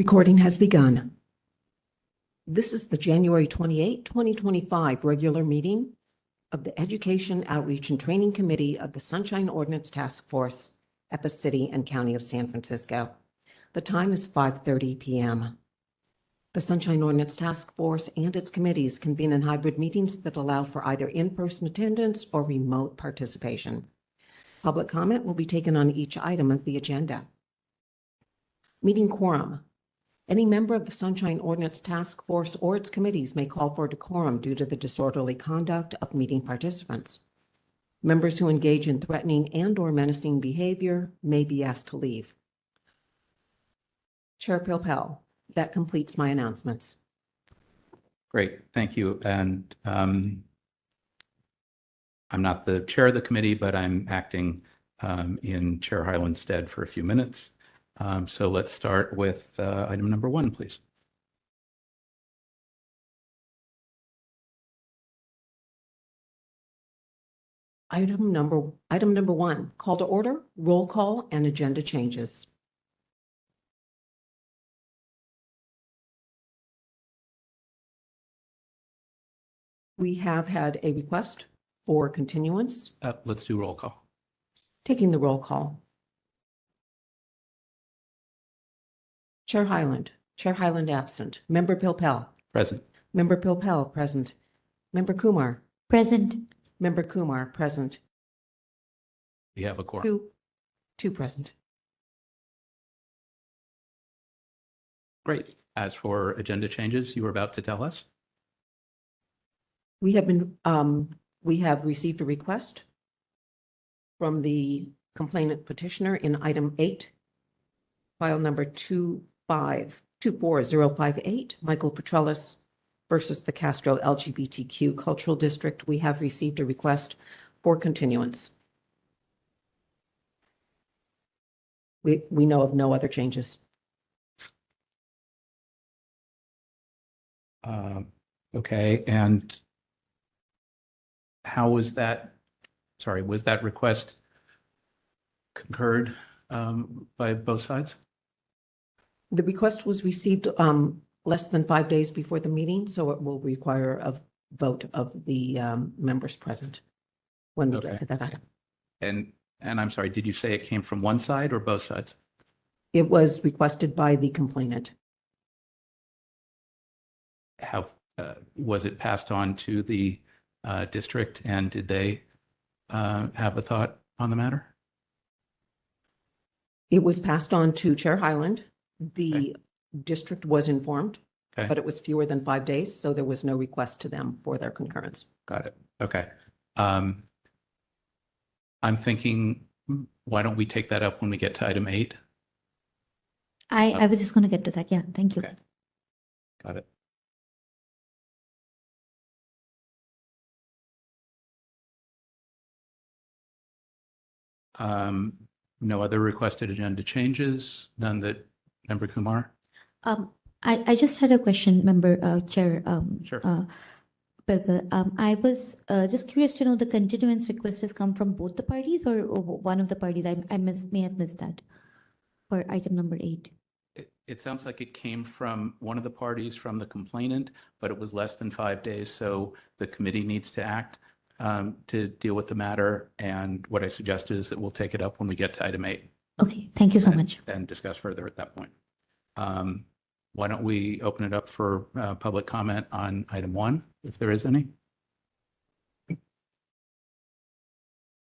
Recording has begun. This is the January 28, 2025 regular meeting of the Education, Outreach, and Training Committee of the Sunshine Ordinance Task Force at the City and County of San Francisco. The time is 5:30 p.m. The Sunshine Ordinance Task Force and its committees convene in hybrid meetings that allow for either in-person attendance or remote participation. Public comment will be taken on each item of the agenda. Meeting quorum. Any member of the Sunshine Ordinance Task Force or its committees may call for a decorum due to the disorderly conduct of meeting participants. Members who engage in threatening and/or menacing behavior may be asked to leave. Chair Pilpel, that completes my announcements. Great, thank you. And I'm not the chair of the committee, but I'm acting in Chair Hyland's stead for a few minutes. So let's start with item number 1, please. Item number 1, call to order, roll call, and agenda changes. We have had a request for continuance. Let's do roll call. Taking the roll call. Chair Hyland. Chair Hyland absent. Member Pilpel. Present. Member Pilpel present. Member Kumar. Present. Member Kumar present. We have a quorum. Two present. Great. As for agenda changes, you were about to tell us. We have received a request from the complainant petitioner in item 8, file number 24058, Michael Petrellis versus the Castro LGBTQ Cultural District. We have received a request for continuance. We know of no other changes. Okay, and how was that? Sorry, was that request concurred by both sides? The request was received less than 5 days before the meeting, so it will require a vote of the members present when we get to that item. And I'm sorry, did you say it came from one side or both sides? It was requested by the complainant. How was it passed on to the district, and did they have a thought on the matter? It was passed on to Chair Hyland. The district was informed, but it was fewer than 5 days, so there was no request to them for their concurrence. Got it. Okay. I'm thinking, why don't we take that up when we get to item 8? I was just going to get to that. Yeah, thank you. Okay. Got it. No other requested agenda changes, none that Member Kumar? I just had a question, Member Chair. Sure. I was just curious to know, the continuance request has come from both the parties or one of the parties? I may have missed that for item number 8. It sounds like it came from one of the parties, from the complainant, but it was less than 5 days, so the committee needs to act to deal with the matter. And what I suggested is that we'll take it up when we get to item 8. Okay, thank you so much. And discuss further at that point. Why don't we open it up for public comment on item 1, if there is any?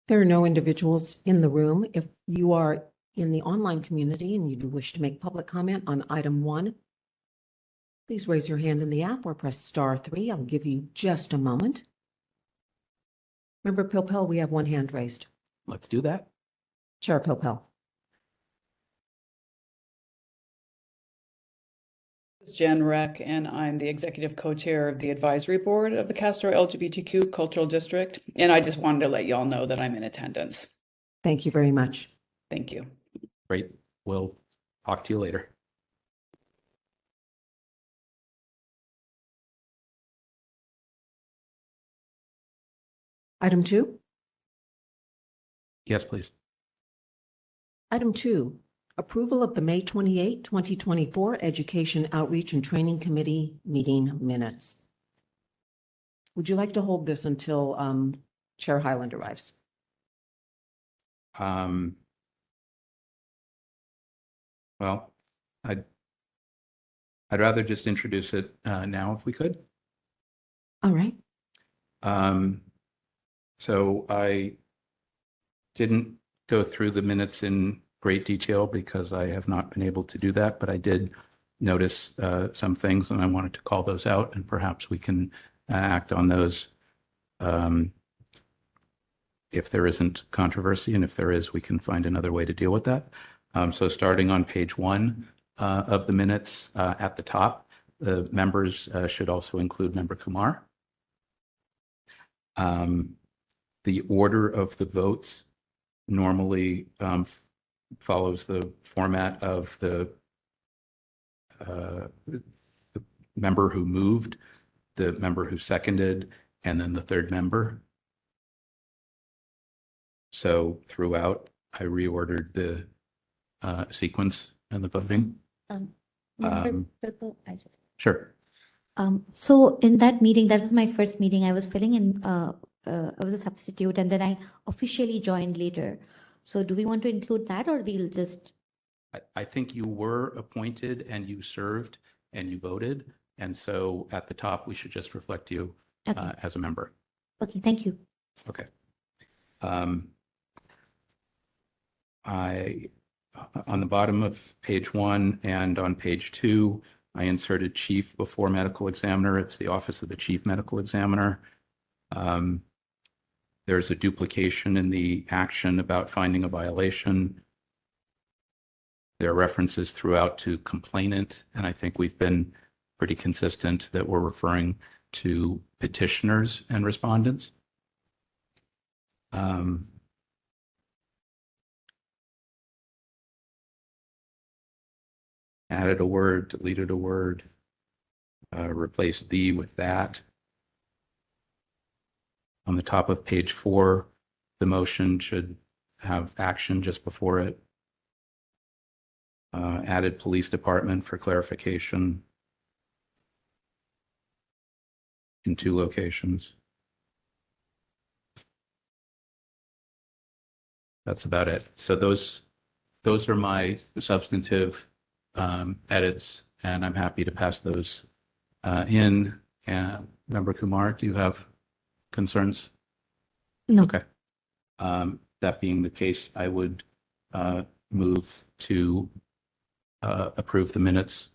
There are no individuals in the room. If you are in the online community and you do wish to make public comment on item 1, please raise your hand in the app or press *3. I'll give you just a moment. Member Pilpel, we have one hand raised. Let's do that. Chair Pilpel. This is Jen Reck, and I'm the executive co-chair of the advisory board of the Castro LGBTQ Cultural District. And I just wanted to let y'all know that I'm in attendance. Thank you very much. Thank you. Great. We'll talk to you later. Item 2. Yes, please. Item 2, Approval of the May 28, 2024 Education Outreach and Training Committee meeting minutes. Would you like to hold this until Chair Hyland arrives? Well, I'd rather just introduce it now if we could. All right. So I didn't go through the minutes in great detail because I have not been able to do that, but I did notice some things and I wanted to call those out, and perhaps we can act on those if there isn't controversy, and if there is, we can find another way to deal with that. So starting on page 1 of the minutes at the top, the members should also include Member Kumar. The order of the votes normally follows the format of the member who moved, the member who seconded, and then the third member. So throughout, I reordered the sequence and the voting. Sure. So in that meeting, that was my first meeting. I was filling in, I was a substitute, and then I officially joined later. So do we want to include that, or we'll just? I think you were appointed and you served and you voted. And so at the top, we should just reflect you as a member. Okay, thank you. Okay. On the bottom of page 1 and on page 2, I inserted chief before medical examiner. It's the office of the chief medical examiner. There's a duplication in the action about finding a violation. There are references throughout to complainant, and I think we've been pretty consistent that we're referring to petitioners and respondents. Added a word, deleted a word, replaced the with that. On the top of page 4, the motion should have action just before it. Added police department for clarification in 2 locations. That's about it. So those are my substantive edits, and I'm happy to pass those in. Member Kumar, do you have concerns? No. Okay. That being the case, I would move to approve the minutes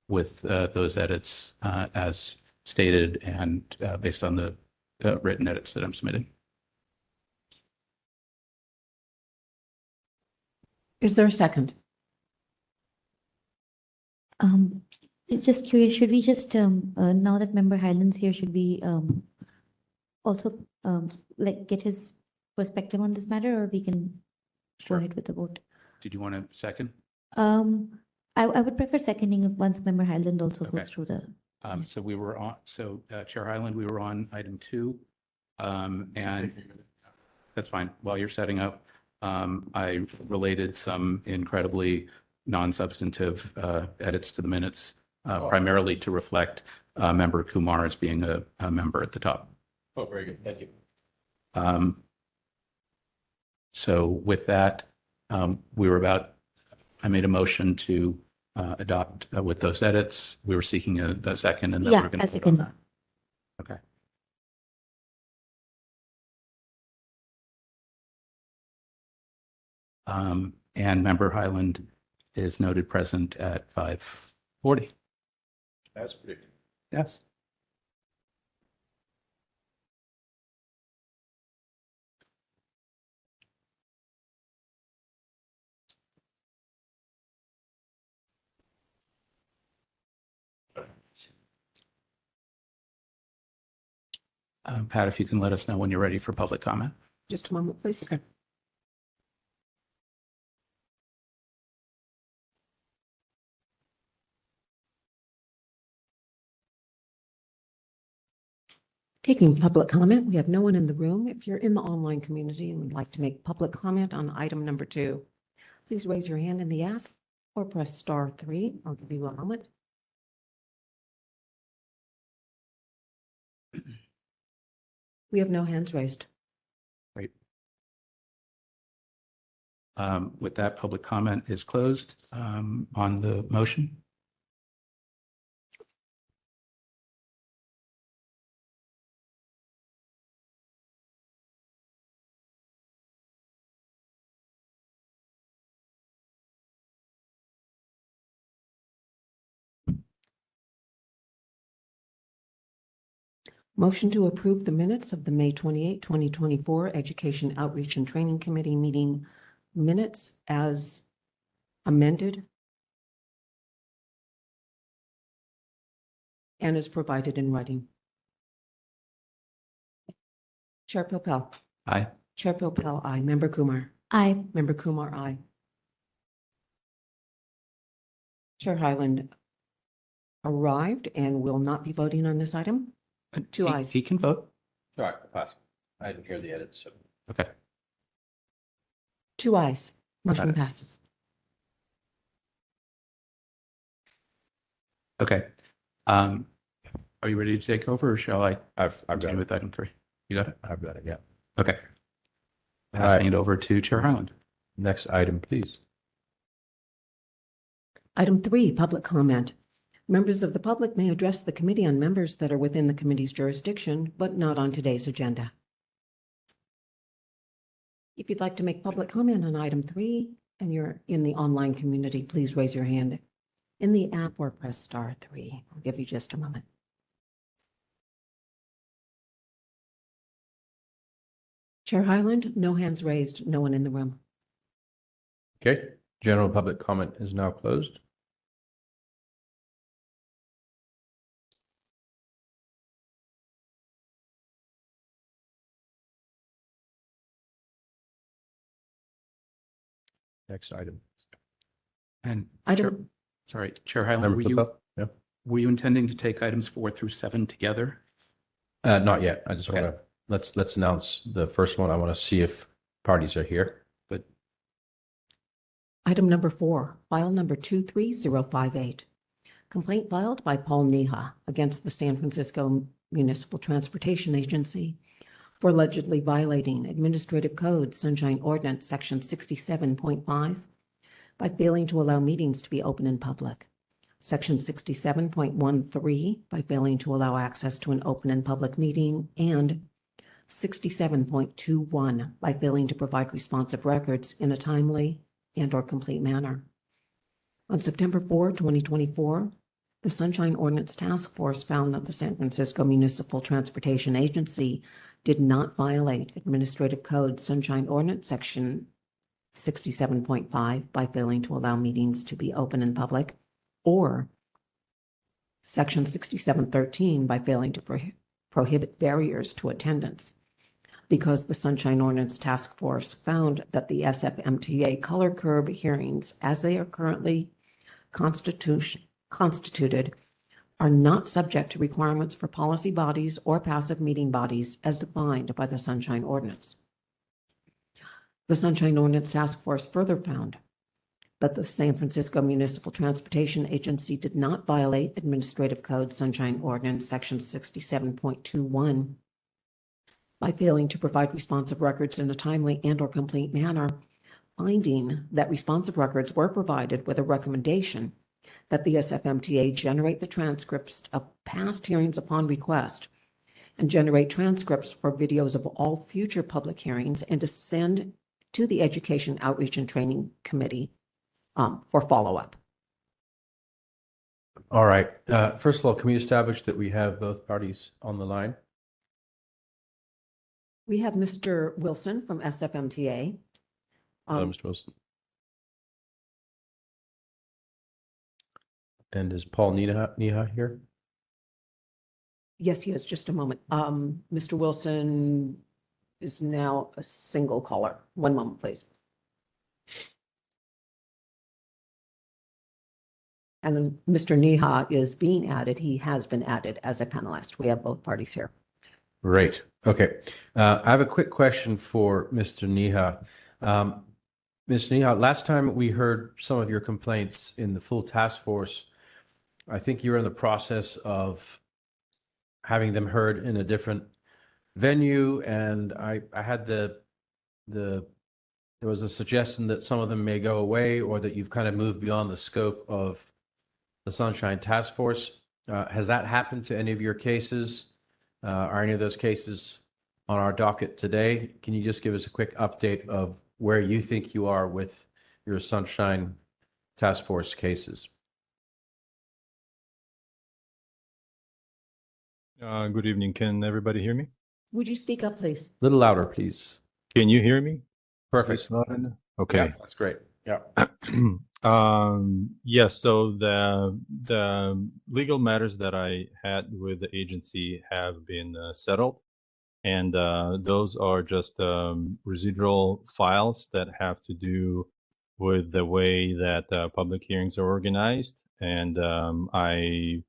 with those edits as stated and based on the written edits that I'm submitting. Is there a second? It's just curious, should we just, now that Member Highland's here, should we also like get his perspective on this matter, or we can Sure. go ahead with the vote? Did you want to second? I would prefer seconding if once Member Highland also Okay. goes through the. So we were on, Chair Hyland, we were on item 2. And that's fine. While you're setting up, I related some incredibly non-substantive edits to the minutes, primarily to reflect Member Kumar as being a member at the top. Oh, very good. Thank you. So with that, I made a motion to adopt with those edits. We were seeking a second, and then Yeah, we're going a to vote on second. that. Okay. And Member Highland is noted present at 5:40. As predicted. Yes. Pat, if you can let us know when you're ready for public comment. Just a moment, please. Okay. Taking public comment, we have no one in the room. If you're in the online community and would like to make public comment on item number 2, please raise your hand in the app or press *3. I'll give you a moment. We have no hands raised. Great. With that, public comment is closed on the motion. Motion to approve the minutes of the May 28, 2024 Education Outreach and Training Committee meeting minutes as amended and is provided in writing. Chair Pilpel. Aye. Chair Pilpel, aye. Member Kumar. Aye. Member Kumar, aye. Chair Hyland arrived and will not be voting on this item. Two ayes. He can vote. Sorry, pass. I didn't hear the edits, so. Okay. 2 ayes. Motion it. passes. Okay. Are you ready to take over, or shall I I've got continue it. with item 3? You got it? I've got it, yeah. Okay. All Passing right. it over to Chair Hyland. Next item, please. Item 3, public comment. Members of the public may address the committee on members that are within the committee's jurisdiction, but not on today's agenda. If you'd like to make public comment on item 3 and you're in the online community, please raise your hand in the app or press *3. I'll give you just a moment. Chair Hyland, no hands raised, no one in the room. Okay, general public comment is now closed. Next item. And Item, Chair Hyland, Member were you, Flippo? Yeah. were you intending to take items 4 through 7 together? Not yet. I just Okay. want to, let's announce the first one. I want to see if parties are here. But item number 4, file number 23058. Complaint filed by Paul Neha against the San Francisco Municipal Transportation Agency for allegedly violating Administrative Code Sunshine Ordinance Section 67.5 by failing to allow meetings to be open in public. Section 67.13 by failing to allow access to an open and public meeting, and 67.21 by failing to provide responsive records in a timely and/or complete manner. On September 4, 2024, the Sunshine Ordinance Task Force found that the San Francisco Municipal Transportation Agency did not violate Administrative Code Sunshine Ordinance Section 67.5 by failing to allow meetings to be open in public, or Section 67.13 by failing to prohibit barriers to attendance, because the Sunshine Ordinance Task Force found that the SFMTA color curb hearings, as they are currently constituted, are not subject to requirements for policy bodies or passive meeting bodies as defined by the Sunshine Ordinance. The Sunshine Ordinance Task Force further found that the San Francisco Municipal Transportation Agency did not violate Administrative Code Sunshine Ordinance Section 67.21 by failing to provide responsive records in a timely and/or complete manner, finding that responsive records were provided with a recommendation that the SFMTA generate the transcripts of past hearings upon request and generate transcripts for videos of all future public hearings, and to send to the Education Outreach and Training Committee for follow-up. All right. First of all, can we establish that we have both parties on the line? We have Mr. Wilson from SFMTA. Hello, Mr. Wilson. And is Paul Neha here? Yes, he is. Just a moment. Mr. Wilson is now a single caller. One moment, please. And then Mr. Neha is being added. He has been added as a panelist. We have both parties here. Great. Okay. I have a quick question for Mr. Neha. Ms. Neha, last time we heard some of your complaints in the full task force, I think you were in the process of having them heard in a different venue, and I had there was a suggestion that some of them may go away or that you've kind of moved beyond the scope of the Sunshine Task Force. Has that happened to any of your cases? Are any of those cases on our docket today? Can you just give us a quick update of where you think you are with your Sunshine Task Force cases? Good evening. Can everybody hear me? Would you speak up, please? A little louder, please. Can you hear me? Perfect. Is this loud enough? Yeah, Okay. that's great. Yeah. Yes, so the legal matters that I had with the agency have been settled, and those are just residual files that have to do with the way that public hearings are organized, and I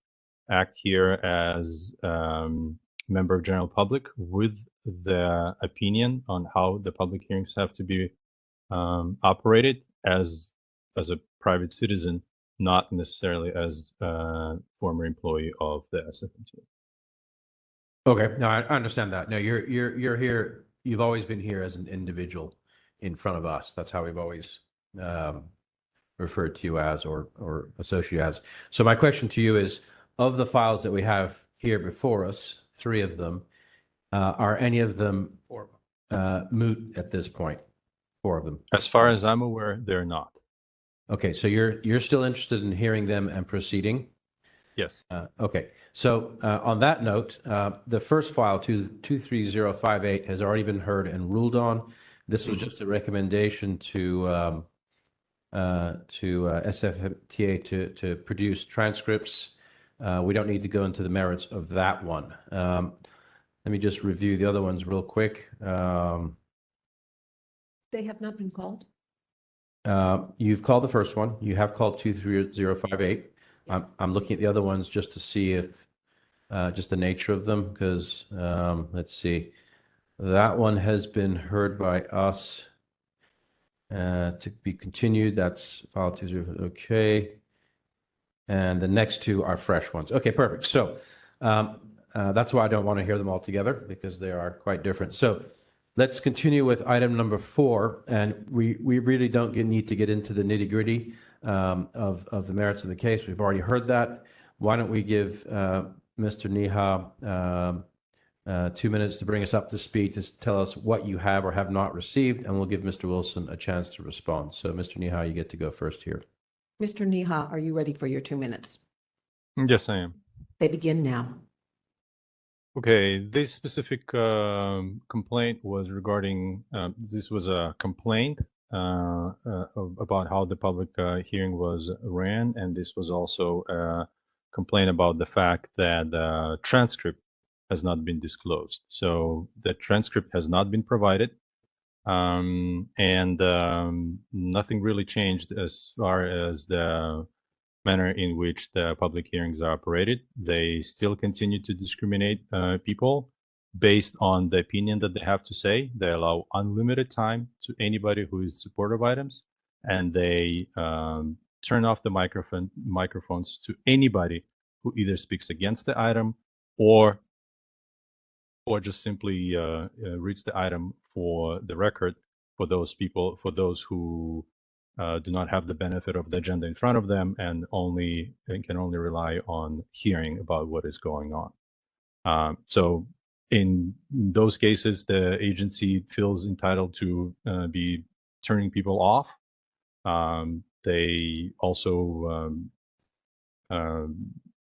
act here as member of general public with the opinion on how the public hearings have to be operated as a private citizen, not necessarily as a former employee of the SFMT. Okay, no, I understand that. No, you're here. You've always been here as an individual in front of us. That's how we've always referred to you as or associate you as. So my question to you is, of the files that we have here before us, 3 of them, are any of them moot at this point? 4 of them. As far as I'm aware, they're not. Okay, so you're still interested in hearing them and proceeding? Yes. Okay, so on that note, the first file, 23058, has already been heard and ruled on. This was just a recommendation to SFTA to produce transcripts. We don't need to go into the merits of that one. Let me just review the other ones real quick. They have not been called? You've called the first one. You have called 23058. I'm looking at the other ones just to see if just the nature of them, because let's see. That one has been heard by us to be continued. That's file 20. Okay. And the next 2 are fresh ones. Okay, perfect. So that's why I don't want to hear them all together, because they are quite different. So let's continue with item number 4. And we really don't need to get into the nitty gritty of the merits of the case. We've already heard that. Why don't we give Mr. Neha 2 minutes to bring us up to speed, to tell us what you have or have not received, and we'll give Mr. Wilson a chance to respond. So Mr. Neha, you get to go first here. Mr. Neha, are you ready for your 2 minutes? Yes, I am. They begin now. Okay, this specific complaint was regarding, this was a complaint about how the public hearing was ran, and this was also a complaint about the fact that the transcript has not been disclosed. So the transcript has not been provided, and nothing really changed as far as the manner in which the public hearings are operated. They still continue to discriminate people based on the opinion that they have to say. They allow unlimited time to anybody who is supportive of items, and they turn off the microphones to anybody who either speaks against the item or just simply reads the item for the record for those people, for those who do not have the benefit of the agenda in front of them and can only rely on hearing about what is going on. So in those cases, the agency feels entitled to be turning people off. They also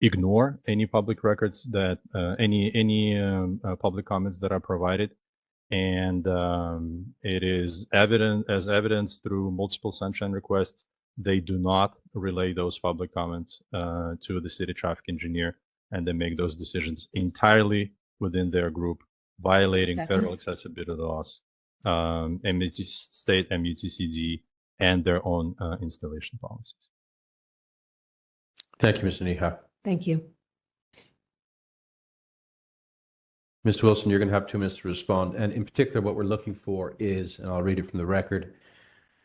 ignore any public records that any public comments that are provided. And it is evidence through multiple sunshine requests. They do not relay those public comments to the city traffic engineer, and they make those decisions entirely within their group, violating federal accessibility laws, state MUTCD, and their own installation policies. Thank you, Mr. Neha. Thank you. Mr. Wilson, you're going to have 2 minutes to respond. And in particular, what we're looking for is, and I'll read it from the record,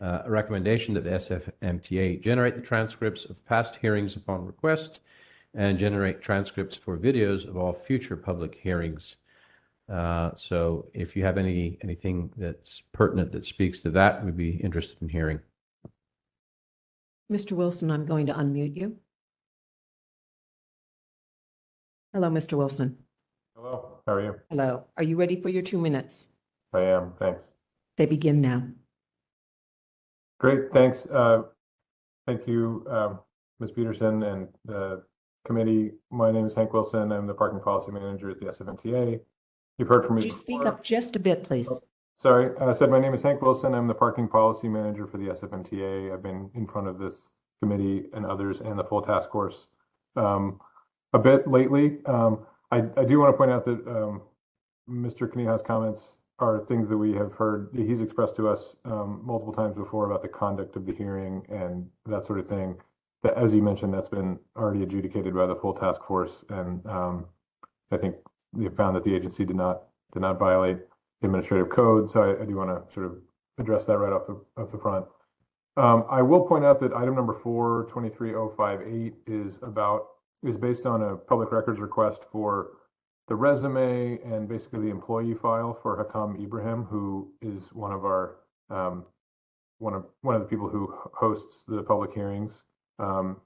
A recommendation that the SFMTA generate the transcripts of past hearings upon request and generate transcripts for videos of all future public hearings. So if you have anything that's pertinent that speaks to that, we'd be interested in hearing. Mr. Wilson, I'm going to unmute you. Hello, Mr. Wilson. Hello, how are you? Hello. Are you ready for your 2 minutes? I am, thanks. They begin now. Great, thanks. Thank you, Ms. Peterson and the committee. My name is Hank Wilson. I'm the parking policy manager at the SFMTA. You've heard from me Could you speak before. up just a bit, please? Sorry, I said my name is Hank Wilson. I'm the parking policy manager for the SFMTA. I've been in front of this committee and others and the full task force a bit lately. I do want to point out that Mr. Kaniha's comments are things that we have heard. He's expressed to us multiple times before about the conduct of the hearing and that sort of thing. That, as he mentioned, that's been already adjudicated by the full task force, and I think they found that the agency did not violate administrative code. So I do want to sort of address that right off the front. I will point out that item number 4, 23058 is based on a public records request for the resume and basically the employee file for Hakam Ibrahim, who is one of our one of the people who hosts the public hearings.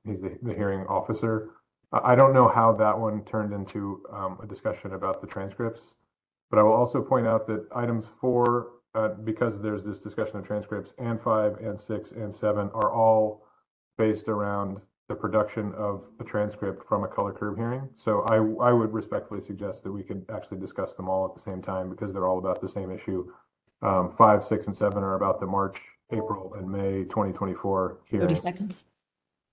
He's the hearing officer. I don't know how that one turned into a discussion about the transcripts, but I will also point out that items 4, because there's this discussion of transcripts, and 5 and 6 and 7 are all based around the production of a transcript from a color curve hearing. So I would respectfully suggest that we could actually discuss them all at the same time because they're all about the same issue. 5, 6, and 7 are about the March, April, and May 2024 hearing. 30 seconds.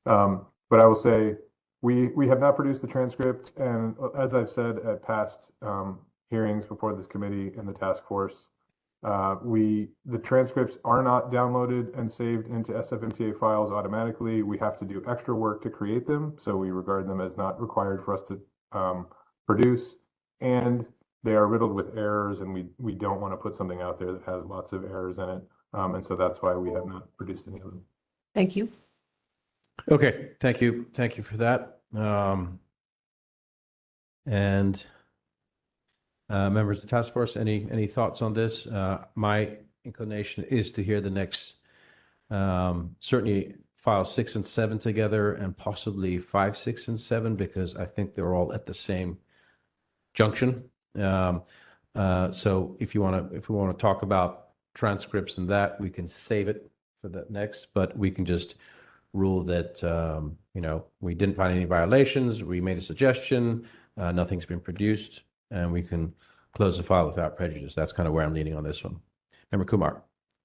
But I will say we have not produced the transcript, and as I've said at past hearings before this committee and the task force, the transcripts are not downloaded and saved into SFMTA files automatically. We have to do extra work to create them, so we regard them as not required for us to produce, and they are riddled with errors, and we don't want to put something out there that has lots of errors in it, and so that's why we have not produced any of them. Thank you. Okay, thank you for that. And members of the task force, any thoughts on this? My inclination is to hear the next, certainly file 6 and 7 together, and possibly 5, 6, and 7, because I think they're all at the same junction. So if we want to talk about transcripts and that, we can save it for that next, but we can just rule that we didn't find any violations. We made a suggestion. Nothing's been produced, and we can close the file without prejudice. That's kind of where I'm leaning on this one. Member Kumar.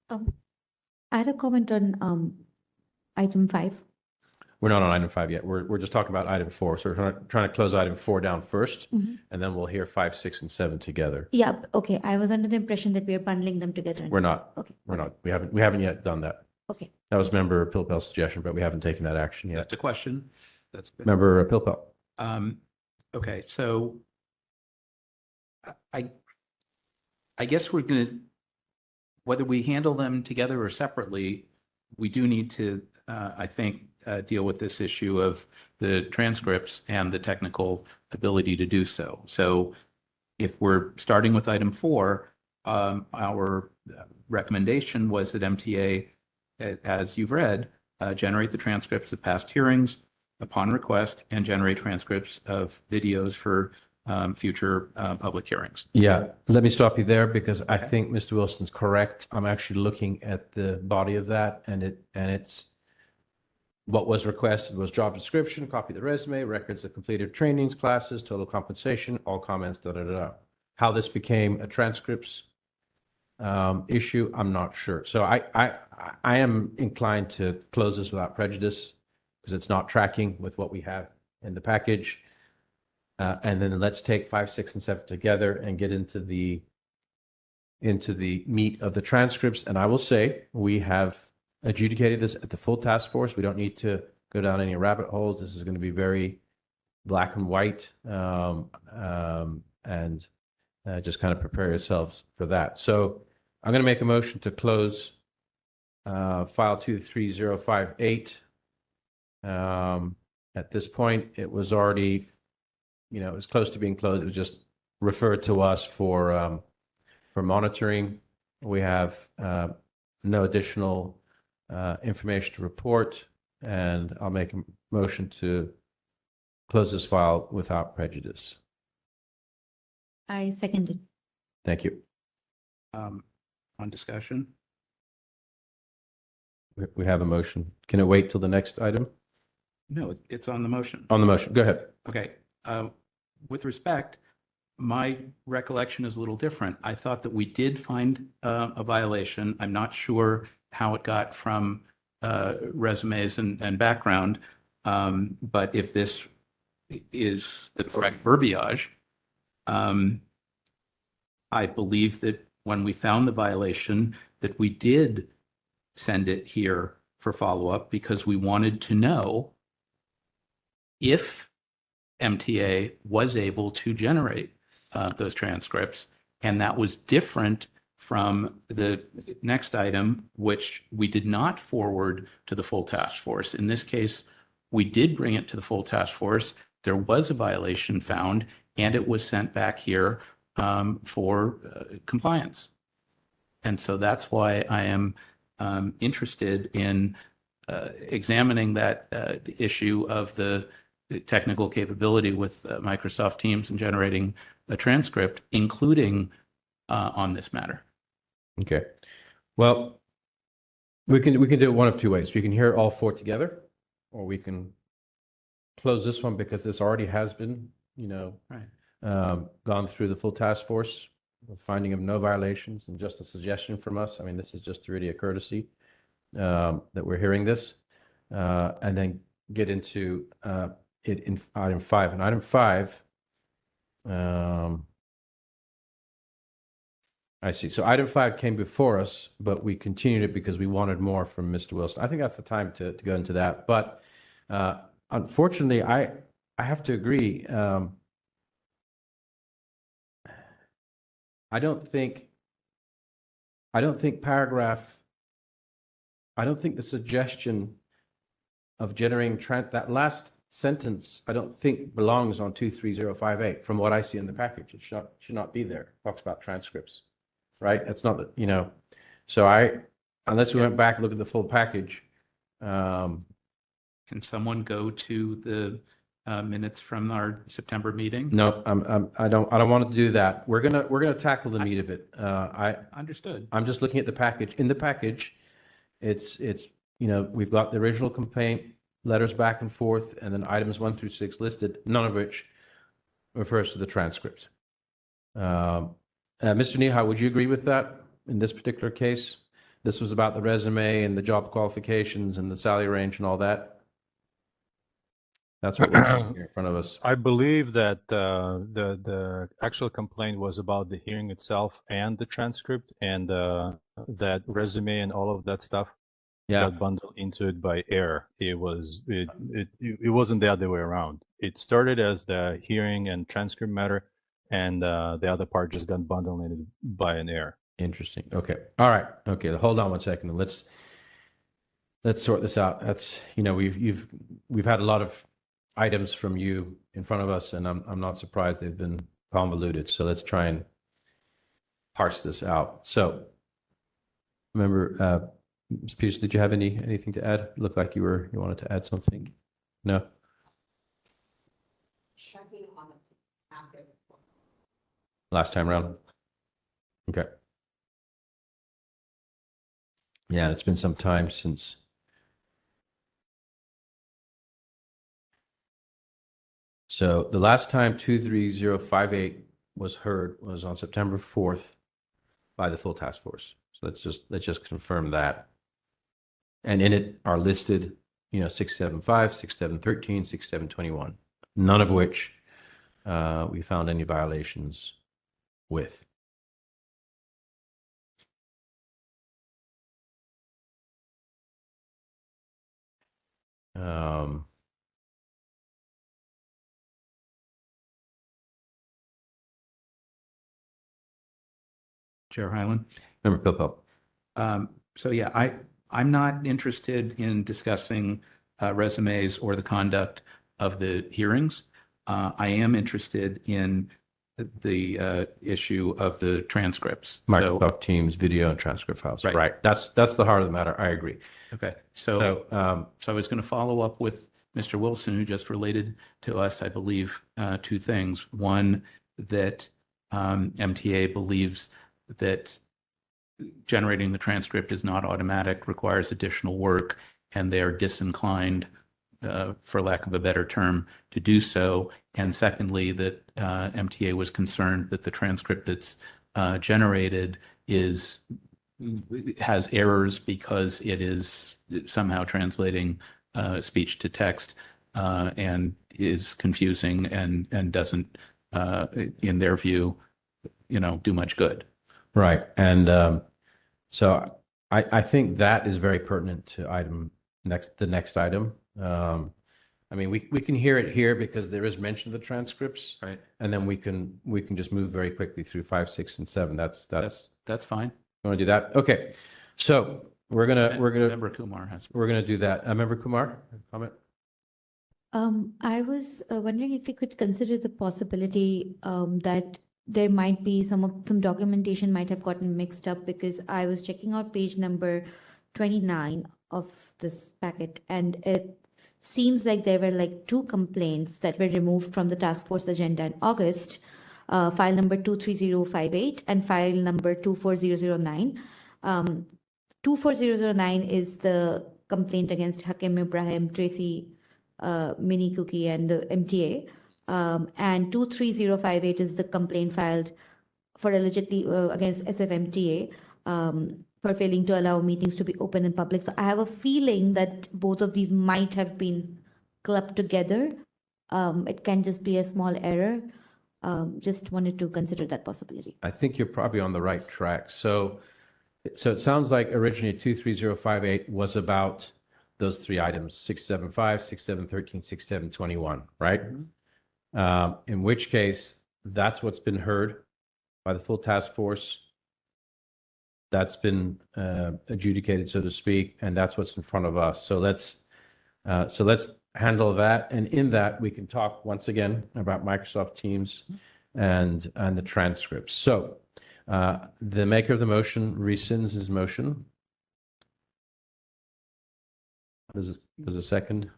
I had a comment on item 5. We're not on item 5 yet. We're just talking about item 4. So we're trying to close item 4 down first, and then we'll hear 5, 6, and 7 together. Yeah, okay. I was under the impression that we are bundling them together. We're not. Okay. We're not. We haven't yet done that. Okay. That was Member Pilpel's suggestion, but we haven't taken that action yet. That's a question. That's good. Member Pilpel. Okay, so I guess we're going to, whether we handle them together or separately, we do need to, I think, deal with this issue of the transcripts and the technical ability to do so. So if we're starting with item 4, our recommendation was that MTA, as you've read, generate the transcripts of past hearings upon request and generate transcripts of videos for future public hearings. Yeah, let me stop you there because I think Mr. Wilson's correct. I'm actually looking at the body of that, and it's what was requested was job description, copy of the resume, records of completed trainings, classes, total compensation, all comments, da da da. How this became a transcripts issue, I'm not sure. So I am inclined to close this without prejudice because it's not tracking with what we have in the package. And then let's take 5, 6, and 7 together and get into the meat of the transcripts. And I will say we have adjudicated this at the full task force. We don't need to go down any rabbit holes. This is going to be very black and white, and just kind of prepare yourselves for that. So I'm going to make a motion to close file 23058. At this point, it was already, it was close to being closed. It was just referred to us for monitoring. We have no additional information to report, and I'll make a motion to close this file without prejudice. I second it. Thank you. On discussion? We have a motion. Can it wait till the next item? No, it's on the motion. On the motion, go ahead. Okay. With respect, my recollection is a little different. I thought that we did find a violation. I'm not sure how it got from resumes and background, but if this is the correct verbiage, I believe that when we found the violation, that we did send it here for follow-up because we wanted to know if MTA was able to generate those transcripts, and that was different from the next item, which we did not forward to the full task force. In this case, we did bring it to the full task force. There was a violation found, and it was sent back here for compliance. And so that's why I am interested in examining that issue of the technical capability with Microsoft Teams and generating a transcript, including on this matter. Okay. Well, we can do it one of two ways. We can hear all four together, or we can close this one because this already has been, Right. gone through the full task force with finding of no violations and just a suggestion from us. I mean, this is just really a courtesy that we're hearing this, and then get into it in item 5. And item 5, I see. So item 5 came before us, but we continued it because we wanted more from Mr. Wilson. I think that's the time to go into that. But unfortunately, I have to agree. I don't think the suggestion of generating that last sentence, I don't think belongs on 23058 from what I see in the package. It should not be there. It talks about transcripts, right? It's not that, so unless we went back and look at the full package. Can someone go to the minutes from our September meeting? No, I don't want to do that. We're gonna tackle the meat of it. Understood. I'm just looking at the package. In the package, it's we've got the original complaint, letters back and forth, and then items 1 through 6 listed, none of which refers to the transcript. Mr. Nihal, would you agree with that in this particular case? This was about the resume and the job qualifications and the salary range and all that. That's what we're seeing here in front of us. I believe that the actual complaint was about the hearing itself and the transcript, and that resume and all of that stuff got bundled into it by error. It wasn't the other way around. It started as the hearing and transcript matter, and the other part just got bundled in by an error. Interesting. Okay. All right. Okay. Hold on one second. Let's sort this out. That's we've had a lot of items from you in front of us, and I'm not surprised they've been convoluted. So let's try and parse this out. So remember, Ms. Peters, did you have anything to add? It looked like you wanted to add something. No? Checking on the packet. Last time around? Okay. Yeah, it's been some time since. So the last time 23058 was heard was on September 4th by the full task force. So let's just confirm that. And in it are listed, 675, 6713, 6721, none of which we found any violations with. Chair Hyland? Member Pilpel. So yeah, I'm not interested in discussing resumes or the conduct of the hearings. I am interested in the issue of the transcripts. Microsoft Teams video and transcript files. Right. Right. That's the heart of the matter. I agree. Okay. So I was going to follow up with Mr. Wilson, who just related to us, I believe, two things. One, that MTA believes that generating the transcript is not automatic, requires additional work, and they are disinclined, for lack of a better term, to do so. And secondly, that MTA was concerned that the transcript that's generated has errors because it is somehow translating speech to text and is confusing and doesn't, in their view, do much good. Right. And so I think that is very pertinent to the next item. I mean, we can hear it here because there is mention of the transcripts, Right. and then we can just move very quickly through 5, 6, and 7. That's fine. You want to do that? Okay. So we're gonna Member Kumar has. we're gonna do that. Member Kumar, comment. I was wondering if we could consider the possibility that there might be some documentation might have gotten mixed up, because I was checking out page number 29 of this packet, and it seems like there were like 2 complaints that were removed from the task force agenda in August, file number 23058 and file number 24009. 24009 is the complaint against Hakim Ibrahim, Tracy Mini Cookie, and the MTA. And 23058 is the complaint filed for allegedly against SFMTA for failing to allow meetings to be open in public. So I have a feeling that both of these might have been clubbed together. It can just be a small error. Just wanted to consider that possibility. I think you're probably on the right track. So it sounds like originally 23058 was about those 3 items: 675, 6713, 6721, right? Mm-hmm. In which case, that's what's been heard by the full task force. That's been adjudicated, so to speak, and that's what's in front of us. So let's handle that, and in that we can talk once again about Microsoft Teams and the transcripts. So the maker of the motion rescinds his motion. Does a second,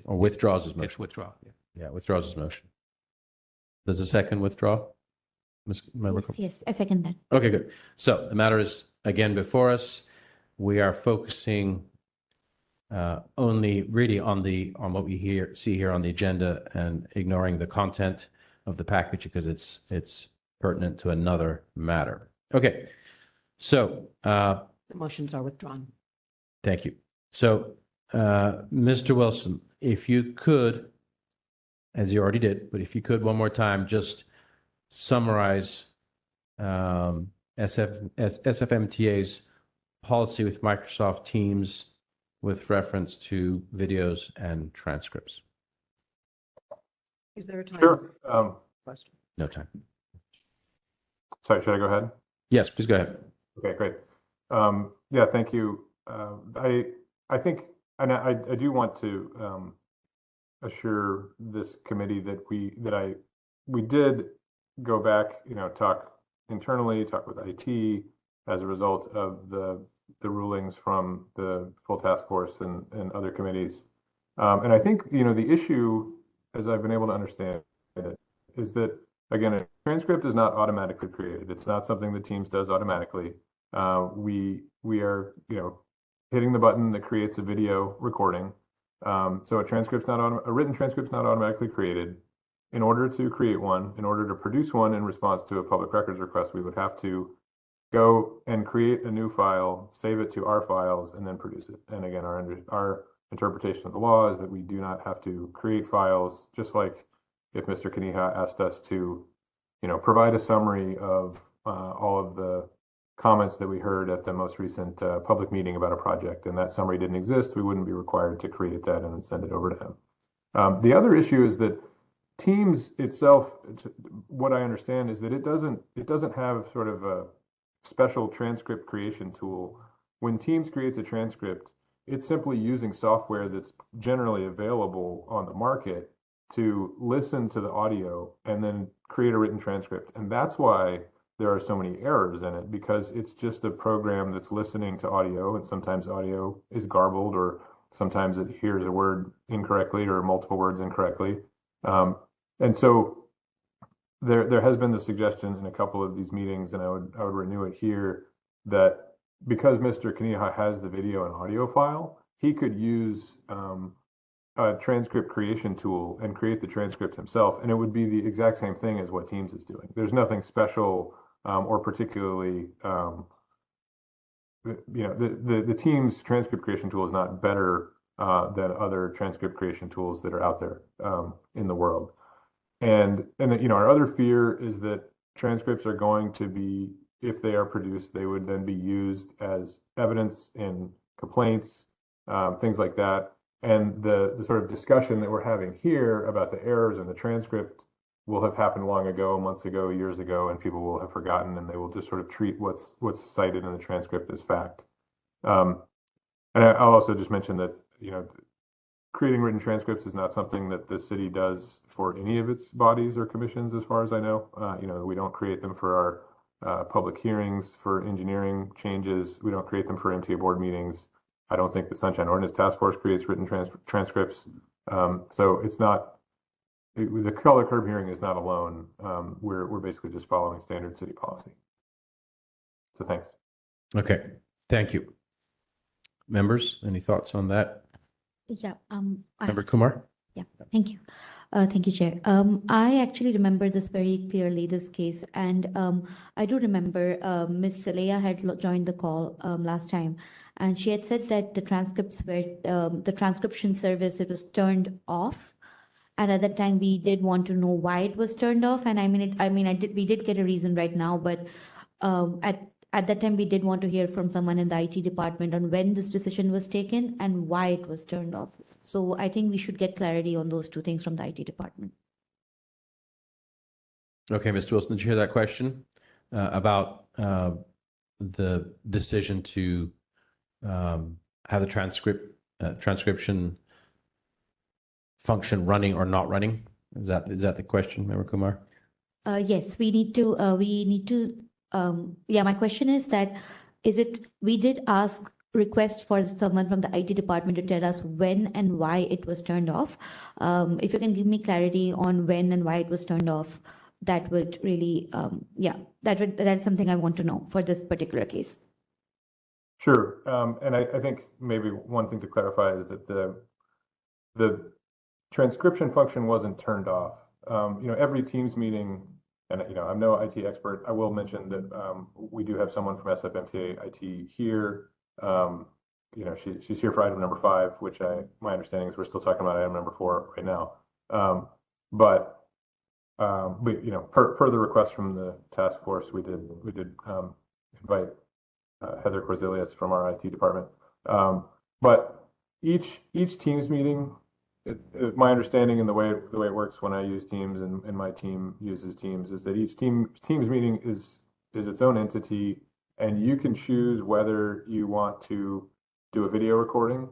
or withdraws his motion? It's withdraw. Yeah, withdraws his motion. Does a second withdraw? Yes, I second that. Okay, good. So the matter is again before us. We are focusing only really on what we see here on the agenda, and ignoring the content of the package because it's pertinent to another matter. Okay, so The motions are withdrawn. thank you. So Mr. Wilson, if you could, as you already did, but if you could one more time, just summarize SFMTA's policy with Microsoft Teams with reference to videos and transcripts. Is there a time? Sure. Question. No time. Sorry, should I go ahead? Yes, please go ahead. Okay, great. Yeah, thank you. I think, and I do want to assure this committee that we did go back, talk internally, talk with IT as a result of the rulings from the full task force and other committees. And I think, the issue, as I've been able to understand it, is that, again, a transcript is not automatically created. It's not something that Teams does automatically. We are, hitting the button that creates a video recording. So a written transcript's not automatically created. In order to create one, in order to produce one in response to a public records request, we would have to go and create a new file, save it to our files, and then produce it. And again, our interpretation of the law is that we do not have to create files, just like if Mr. Kaniha asked us to, provide a summary of all of the comments that we heard at the most recent public meeting about a project, and that summary didn't exist, we wouldn't be required to create that and then send it over to him. The other issue is that Teams itself, what I understand is that it doesn't have sort of a special transcript creation tool when Teams creates a transcript, it's simply using software that's generally available on the market to listen to the audio and then create a written transcript. And that's why there are so many errors in it, because it's just a program that's listening to audio, and sometimes audio is garbled, or sometimes it hears a word incorrectly or multiple words incorrectly. And so there has been the suggestion in a couple of these meetings, and I would renew it here, that because Mr. Kaniha has the video and audio file, he could use a transcript creation tool and create the transcript himself, and it would be the exact same thing as what Teams is doing. There's nothing special or particularly, the Teams transcript creation tool is not better than other transcript creation tools that are out there in the world. And our other fear is that transcripts are going to be, if they are produced, they would then be used as evidence in complaints, things like that. And the sort of discussion that we're having here about the errors in the transcript will have happened long ago, months ago, years ago, and people will have forgotten, and they will just sort of treat what's cited in the transcript as fact. And I'll also just mention that, creating written transcripts is not something that the city does for any of its bodies or commissions, as far as I know. We don't create them for our public hearings, for engineering changes. We don't create them for MTA board meetings. I don't think the Sunshine Ordinance Task Force creates written transcripts. So it's not, the color curb hearing is not alone. We're basically just following standard city policy. So thanks. Okay, thank you. Members, any thoughts on that? Yeah. Member Kumar? Yeah, thank you. Thank you, Chair. I actually remember this very clearly, this case, and I do remember Ms. Saleha had joined the call last time, and she had said that the transcripts were, the transcription service, it was turned off. And at that time, we did want to know why it was turned off. And we did get a reason right now, but at that time, we did want to hear from someone in the IT department on when this decision was taken and why it was turned off. So I think we should get clarity on those two things from the IT department. Okay, Mr. Wilson, did you hear that question about the decision to have the transcription function running or not running? Is that the question, Member Kumar? Yes, we need to. Yeah, my question is that, we did request for someone from the IT department to tell us when and why it was turned off. If you can give me clarity on when and why it was turned off, that would really, that's something I want to know for this particular case. Sure. And I think maybe one thing to clarify is that the transcription function wasn't turned off. Every Teams meeting, and I'm no IT expert. I will mention that we do have someone from SFMTA IT here. She's here for item number 5, which my understanding is we're still talking about item number 4 right now. But per the request from the task force, we did invite Heather Corzilius from our IT department. But each Teams meeting, my understanding and the way it works when I use Teams and my team uses Teams is that each Teams meeting is its own entity, and you can choose whether you want to do a video recording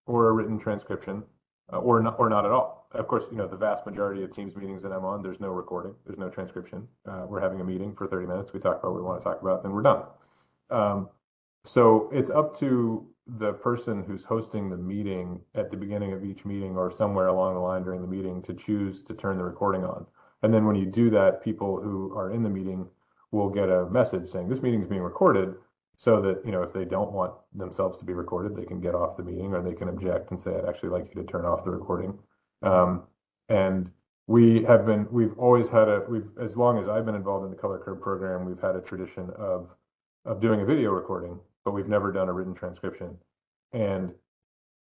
or a written transcription or not at all. Of course, the vast majority of Teams meetings that I'm on, there's no recording, there's no transcription. We're having a meeting for 30 minutes. We talk about what we want to talk about, then we're done. So it's up to the person who's hosting the meeting at the beginning of each meeting or somewhere along the line during the meeting to choose to turn the recording on. And then when you do that, people who are in the meeting will get a message saying this meeting is being recorded, so that, if they don't want themselves to be recorded, they can get off the meeting, or they can object and say, I'd actually like you to turn off the recording. And we've always had as long as I've been involved in the Color Curb program, we've had a tradition of doing a video recording, but we've never done a written transcription. And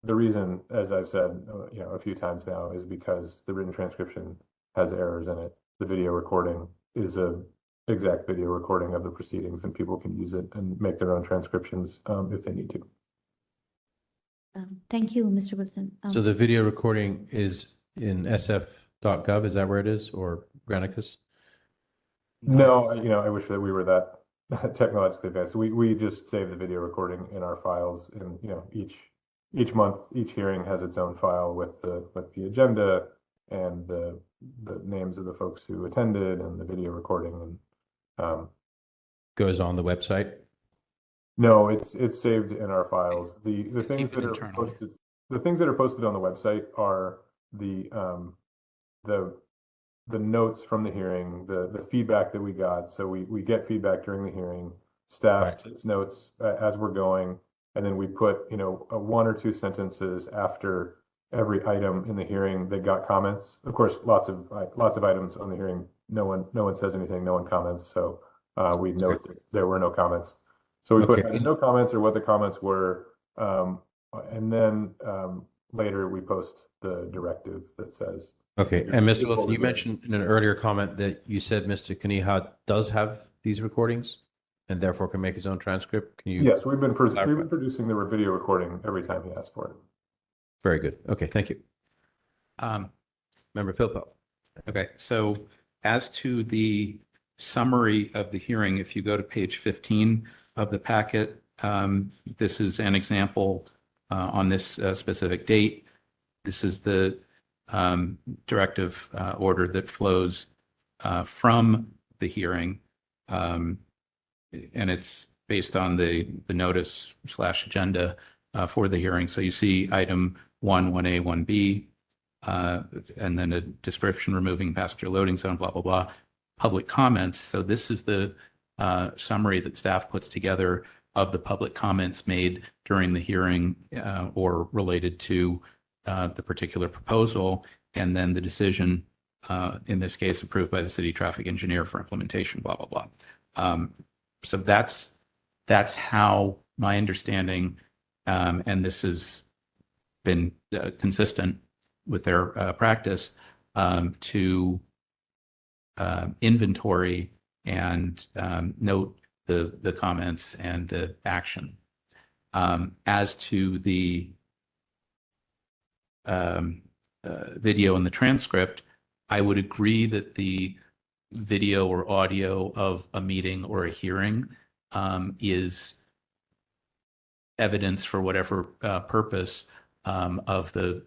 the reason, as I've said, a few times now, is because the written transcription has errors in it. The video recording is a exact video recording of the proceedings, and people can use it and make their own transcriptions if they need to. Thank you, Mr. Wilson. So the video recording is in sf.gov, is that where it is, or Granicus? No, I wish that we were that technologically advanced. We just save the video recording in our files, and each month, each hearing has its own file with the agenda and the names of the folks who attended and the video recording. And Goes on the website. no, it's saved in our files. The things Keep it that are internally. posted, the things that are posted on the website are the notes from the hearing, the feedback that we got. So we get feedback during the hearing. Staff Right. takes notes as we're going, and then we put one or two sentences after every item in the hearing that got comments. Of course, lots of items on the hearing. No one says anything. No one comments. So we note that there were no comments. So we put Okay. either no comments or what the comments were, and then later we post the directive that says. Okay. Here's- And here's Mr. what Wilson, we're you doing. mentioned in an earlier comment that you said Mr. Kaniha does have these recordings and therefore can make his own transcript. Can you? Yes, we've been clarify? producing the video recording every time he asks for it. Very good. Okay. Thank you. Member Pilpel. Okay, so as to the summary of the hearing, if you go to page 15 of the packet, this is an example on this specific date. This is the directive order that flows from the hearing, and it's based on the notice / agenda for the hearing. So you see item 1, 1A, 1B, and then a description removing passenger loading zone, blah, blah, blah, public comments. So this is the summary that staff puts together of the public comments made during the hearing or related to the particular proposal, and then the decision, in this case, approved by the city traffic engineer for implementation, blah, blah, blah. So that's how my understanding, and this has been consistent with their practice, to inventory and note the comments and the action. As to the video and the transcript, I would agree that the video or audio of a meeting or a hearing is evidence for whatever purpose of the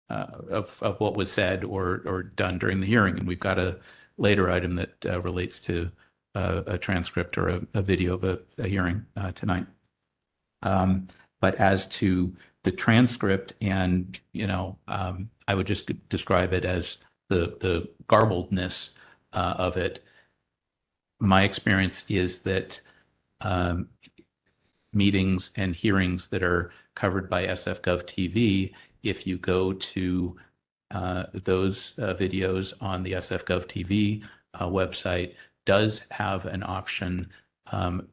of what was said or done during the hearing. And we've got a later item that relates to a transcript or a video of a hearing tonight. But as to the transcript, and I would just describe it as the garbledness of it. My experience is that meetings and hearings that are covered by SF.gov TV, if you go to those videos on the SF.gov TV website, does have an option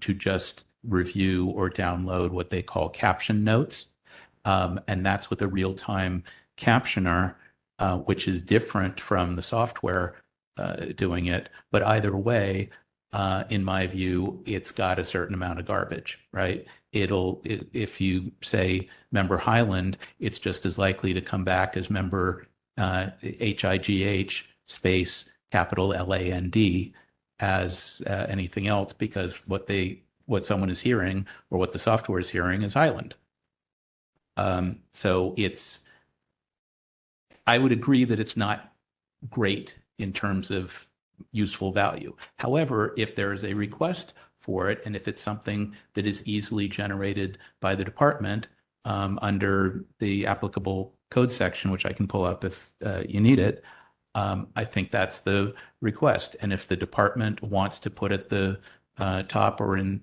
to just review or download what they call caption notes. And that's with a real-time captioner, which is different from the software doing it. But either way, in my view, it's got a certain amount of garbage, right? If you say member Highland, it's just as likely to come back as member HIGH space capital LAND as anything else, because what someone is hearing or what the software is hearing is Highland. So I would agree that it's not great in terms of useful value. However, if there is a request for it, and if it's something that is easily generated by the department under the applicable code section, which I can pull up if you need it, I think that's the request. And if the department wants to put at the top or in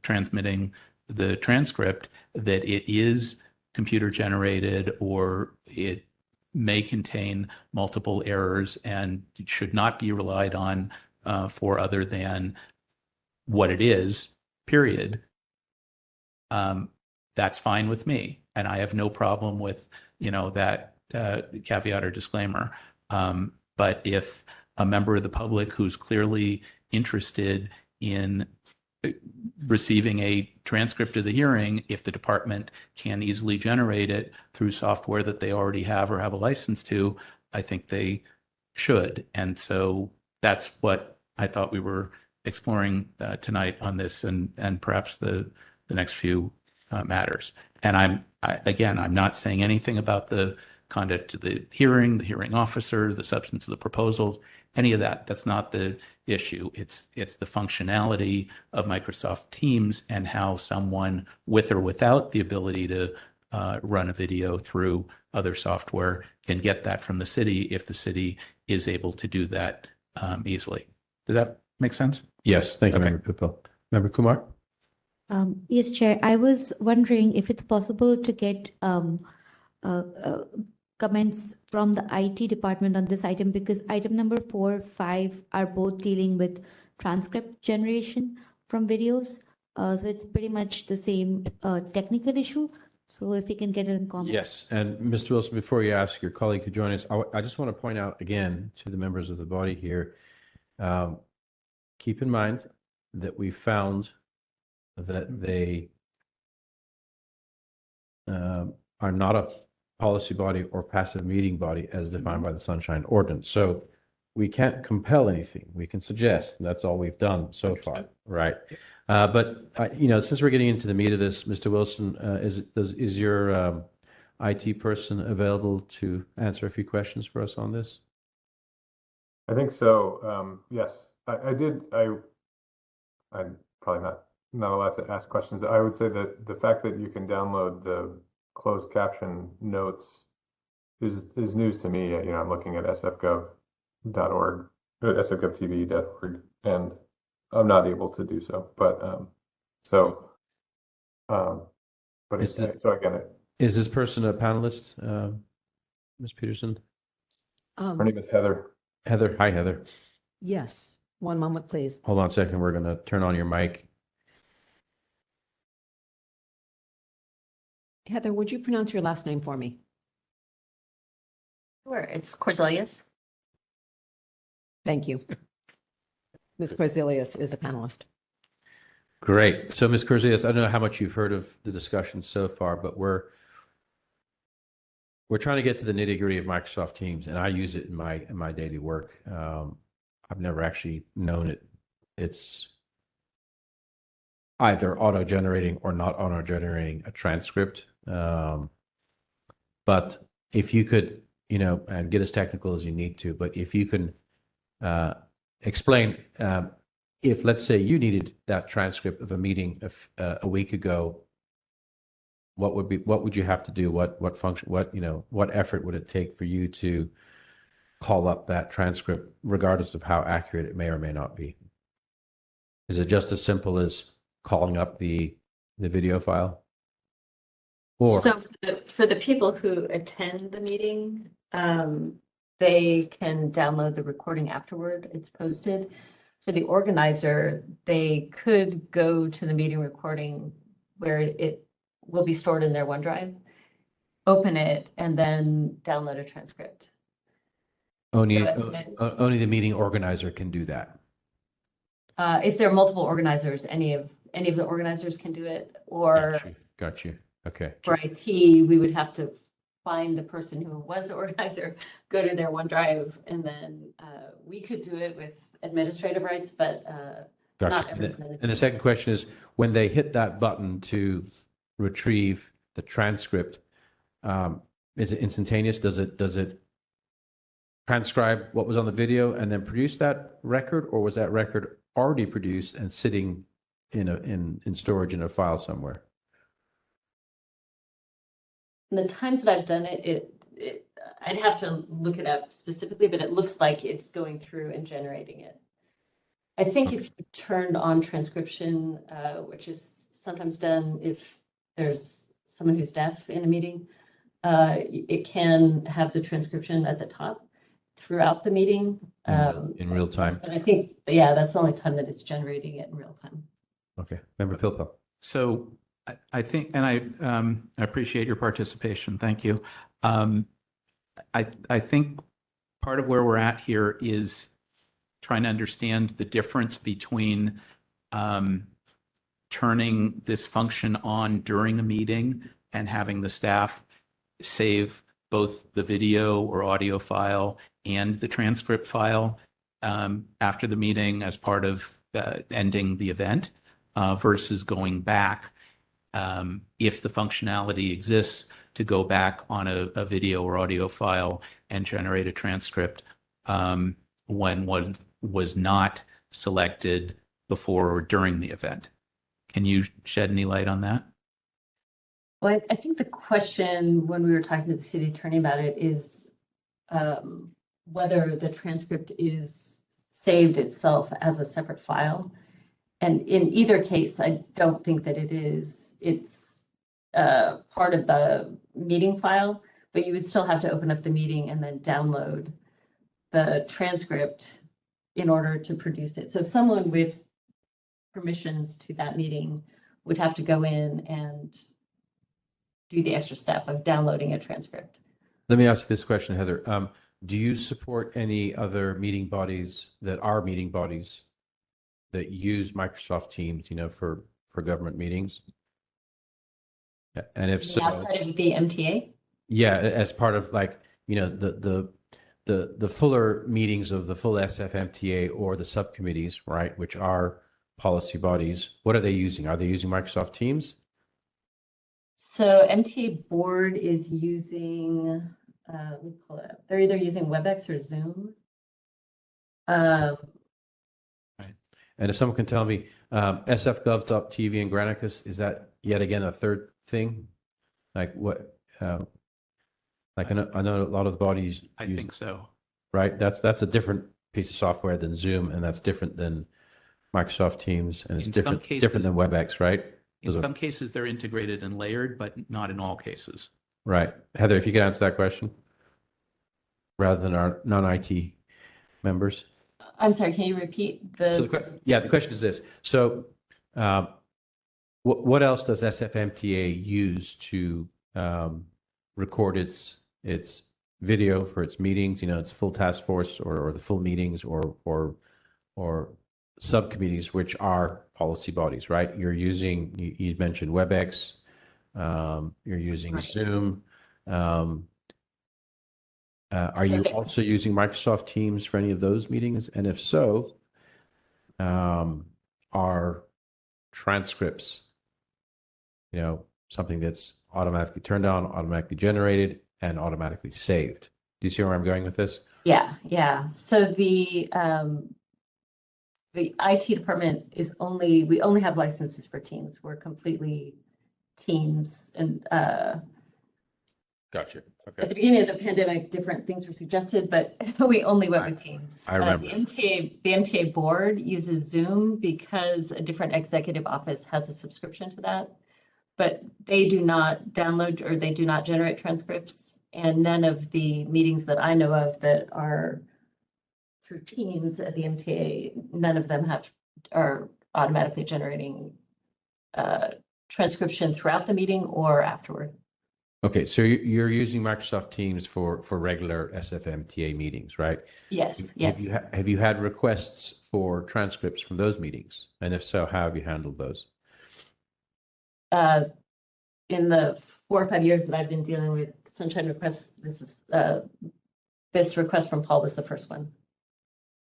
transmitting the transcript that it is computer generated or it may contain multiple errors and should not be relied on for other than what it is, period, that's fine with me. And I have no problem with, that caveat or disclaimer. But if a member of the public who's clearly interested in receiving a transcript of the hearing, if the department can easily generate it through software that they already have or have a license to, I think they should. And so that's what I thought we were exploring tonight on this and perhaps the next few matters. And again, I'm not saying anything about the conduct of the hearing officer, the substance of the proposals, any of that. That's not the issue. It's the functionality of Microsoft Teams and how someone with or without the ability to run a video through other software can get that from the city if the city is able to do that easily. Does that make sense? Yes, thank you, Okay. Member Pipel. Member Kumar? Yes, Chair. I was wondering if it's possible to get comments from the IT department on this item, because item number 4, 5 are both dealing with transcript generation from videos. So it's pretty much the same technical issue. So if you can get it in comment. Yes, and Mr. Wilson, before you ask your colleague to join us, I just want to point out again to the members of the body here, keep in mind that we found that they are not a policy body or passive meeting body as defined by the Sunshine Ordinance. So we can't compel anything. We can suggest, and that's all we've done so far, right? But since we're getting into the meat of this, Mr. Wilson, is your IT person available to answer a few questions for us on this? I think so. Yes, I'm probably not allowed to ask questions. I would say that the fact that you can download the closed caption notes is news to me. I'm looking at sfgov.org, sfgovtv.org, and I'm not able to do so. But Is this person a panelist, Ms. Peterson? Her name is Heather. Heather, hi Heather. Yes, one moment, please. Hold on a second. We're going to turn on your mic. Heather, would you pronounce your last name for me? Sure, it's Corzelius. Thank you. Ms. Corzelius is a panelist. Great. So, Ms. Corzelius, I don't know how much you've heard of the discussion so far, but we're trying to get to the nitty-gritty of Microsoft Teams, and I use it in my daily work. I've never actually known it's either auto-generating or not auto-generating a transcript. But if you could, and get as technical as you need to, but if you can explain, if let's say you needed that transcript of a meeting a week ago, what would you have to do? What function? What effort would it take for you to call up that transcript, regardless of how accurate it may or may not be? Is it just as simple as calling up the video file? Or So for the people who attend the meeting, they can download the recording afterward. It's posted. For the organizer, they could go to the meeting recording where it will be stored in their OneDrive, open it, and then download a transcript. only So the meeting organizer can do that. if there are multiple organizers, any of the organizers can do it, or Got you. Okay. for IT, we would have to find the person who was the organizer, go to their OneDrive, and then we could do it with administrative rights, but not Gotcha. everyone. And the second question is, when they hit that button to retrieve the transcript, is it instantaneous? Does it transcribe what was on the video and then produce that record, or was that record already produced and sitting in storage in a file somewhere? And the times that I've done it, I'd have to look it up specifically, but it looks like it's going through and generating it. I think if you turned on transcription, which is sometimes done if there's someone who's deaf in a meeting, it can have the transcription at the top throughout the meeting. In real time. But I think, that's the only time that it's generating it in real time. Okay. Member Pilpel. So I think, and I appreciate your participation. Thank you. I think part of where we're at here is trying to understand the difference between turning this function on during a meeting and having the staff save both the video or audio file and the transcript file after the meeting as part of ending the event versus going back if the functionality exists to go back on a video or audio file and generate a transcript when one was not selected before or during the event. Can you shed any light on that? Well, I think the question when we were talking to the city attorney about it is whether the transcript is saved itself as a separate file. And in either case, I don't think that it is. It's part of the meeting file, but you would still have to open up the meeting and then download the transcript in order to produce it. So someone with permissions to that meeting would have to go in and do the extra step of downloading a transcript. Let me ask this question, Heather. Do you support any other meeting bodies that are meeting bodies that use Microsoft Teams, for government meetings? And if so, outside of the MTA? Yeah, as part of the fuller meetings of the full SFMTA or the subcommittees, right, which are policy bodies, what are they using? Are they using Microsoft Teams? So MTA board is using, let me pull it up. They're either using WebEx or Zoom. Right. And if someone can tell me, sfgov.tv and Granicus, is that yet again a third thing? Like what? I know a lot of the bodies. I think so. Right. That's a different piece of software than Zoom, and that's different than Microsoft Teams, and it's different than WebEx, right? In some cases, they're integrated and layered, but not in all cases. Right. Heather, if you could answer that question, rather than our non-IT members. I'm sorry, can you repeat the? The question is this. So what else does SFMTA use to record its video for its meetings, its full task force or the full meetings or subcommittees, which are policy bodies, right? You're using, you mentioned WebEx, you're using Zoom. Are you also using Microsoft Teams for any of those meetings? And if so, are transcripts, something that's automatically turned on, automatically generated, and automatically saved? Do you see where I'm going with this? Yeah. So the IT department we only have licenses for Teams. We're completely Teams, and Gotcha. Okay. at the beginning of the pandemic, different things were suggested, but we only went with Teams. I remember. The MTA board uses Zoom because a different executive office has a subscription to that, but they do not download or they do not generate transcripts, and none of the meetings that I know of that are through Teams at the MTA, none of them are automatically generating transcription throughout the meeting or afterward. Okay, so you're using Microsoft Teams for regular SFMTA meetings, right? Yes. Have you had requests for transcripts from those meetings? And if so, how have you handled those? In the 4 or 5 years that I've been dealing with Sunshine requests, this request from Paul was the first one.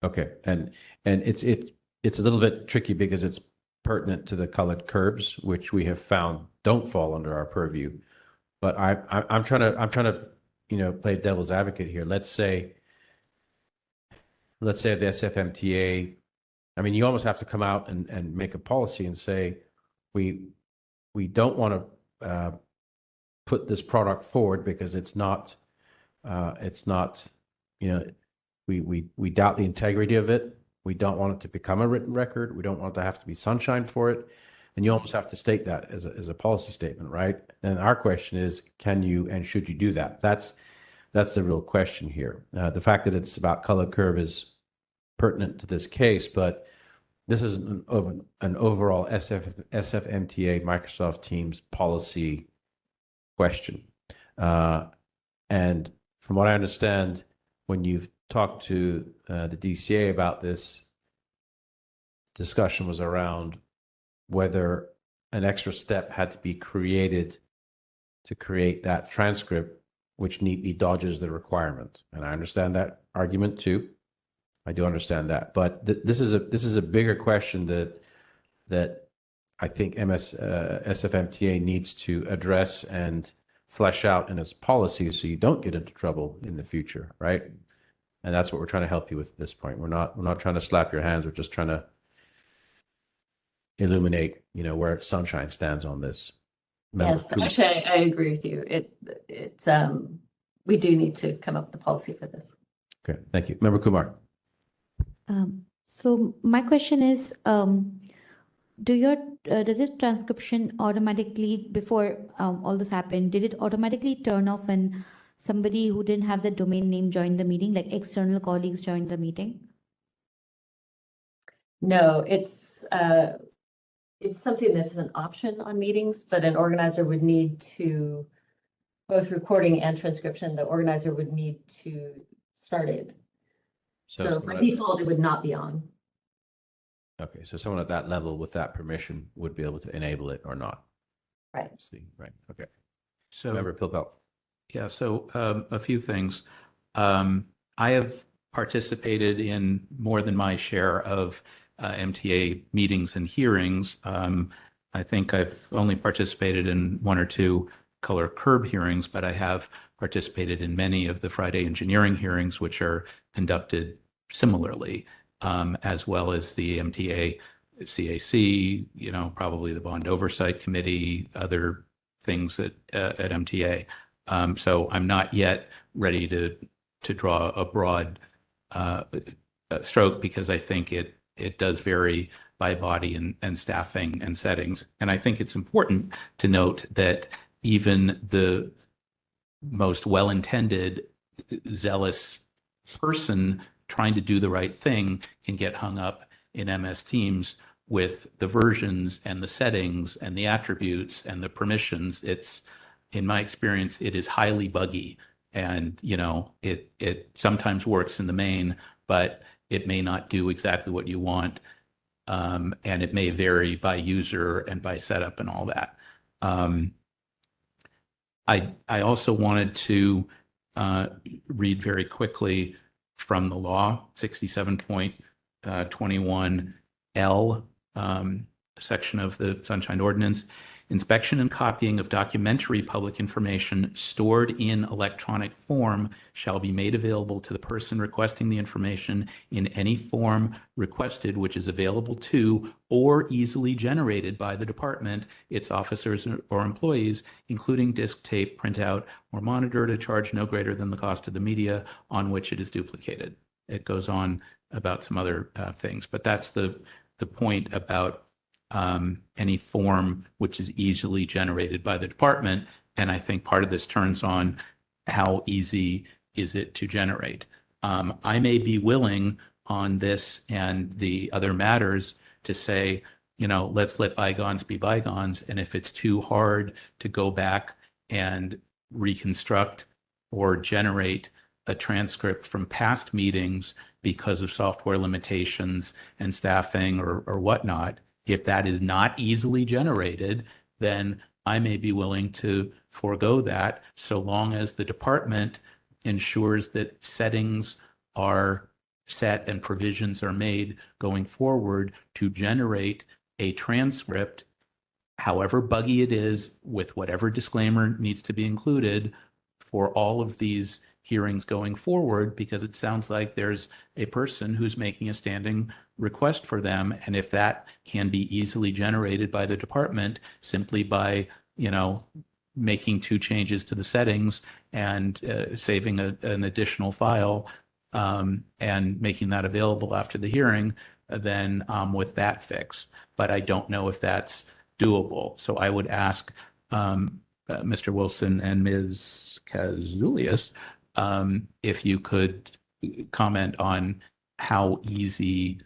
Okay, and it's a little bit tricky because it's pertinent to the colored curbs, which we have found don't fall under our purview. But I'm trying to play devil's advocate here. Let's say the SFMTA, I mean, you almost have to come out and make a policy and say we don't want to put this product forward because it's not we doubt the integrity of it. We don't want it to become a written record. We don't want it to have to be sunshine for it. And you almost have to state that as a policy statement, right? And our question is, can you and should you do that? That's the real question here. The fact that it's about color curve is pertinent to this case, but this is an overall SFMTA Microsoft Teams policy question. And from what I understand, when you've talked to the DCA about this, discussion was around whether an extra step had to be created to create that transcript, which neatly dodges the requirement. And I understand that argument too. I do understand that, but this is a bigger question that I think SFMTA needs to address and flesh out in its policies so you don't get into trouble in the future, right? And that's what we're trying to help you with at this point. We're not trying to slap your hands. We're just trying to illuminate, where Sunshine stands on this. Yes, actually, I agree with you. We do need to come up with a policy for this. Okay, thank you. Member Kumar. So my question is, does it transcription automatically, before all this happened, did it automatically turn off when somebody who didn't have the domain name joined the meeting, like external colleagues joined the meeting? No, it's something that's an option on meetings, but an organizer would need to, both recording and transcription, the organizer would need to start it. So by default, it would not be on. Okay, so someone at that level with that permission would be able to enable it or not. Right. See, right. Okay. So, Member Pilpel. yeah, so a few things. I have participated in more than my share of MTA meetings and hearings. I think I've only participated in one or two color curb hearings, but I have participated in many of the Friday engineering hearings, which are conducted similarly, as well as the MTA CAC, probably the Bond Oversight Committee, other things at MTA. So I'm not yet ready to draw a broad stroke, because I think it does vary by body and staffing and settings. And I think it's important to note that even the most well-intended, zealous person trying to do the right thing can get hung up in MS Teams with the versions and the settings and the attributes and the permissions. In my experience, it is highly buggy, and it sometimes works in the main, but it may not do exactly what you want, and it may vary by user and by setup and all that. I also wanted to read very quickly from the law, 67.21L, section of the Sunshine Ordinance. Inspection and copying of documentary public information stored in electronic form shall be made available to the person requesting the information in any form requested, which is available to or easily generated by the department, its officers or employees, including disc tape, printout, or monitor, at a charge no greater than the cost of the media on which it is duplicated. It goes on about some other things, but that's the point about any form which is easily generated by the department. And I think part of this turns on how easy is it to generate. I may be willing on this and the other matters to say, let's let bygones be bygones. And if it's too hard to go back and reconstruct or generate a transcript from past meetings because of software limitations and staffing or whatnot, if that is not easily generated, then I may be willing to forego that, so long as the department ensures that settings are set and provisions are made going forward to generate a transcript, however buggy it is, with whatever disclaimer needs to be included for all of these hearings going forward, because it sounds like there's a person who's making a standing request for them. And if that can be easily generated by the department simply by, making two changes to the settings and saving an additional file and making that available after the hearing, then with that fix. But I don't know if that's doable. So I would ask Mr. Wilson and Ms. Kazulias, if you could comment on how easy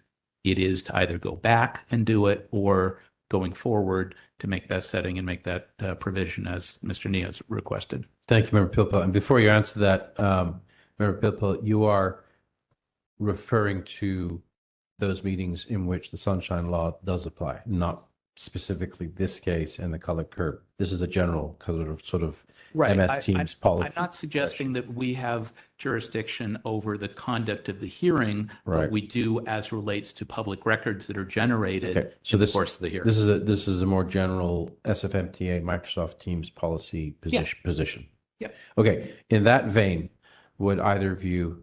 it is to either go back and do it, or going forward to make that setting and make that provision as Mr. Niaz requested. Thank you, Member Pilpel. And before you answer that, Member Pilpel, you are referring to those meetings in which the Sunshine Law does apply, not specifically this case and the color curve. This is a general sort of Right. MS Teams policy. I'm not suggesting that we have jurisdiction over the conduct of the hearing, Right. but we do as relates to public records that are generated Okay, so in the this course of the hearing. this is a more general SFMTA Microsoft Teams policy position. Yeah. Okay. In that vein, would either of you,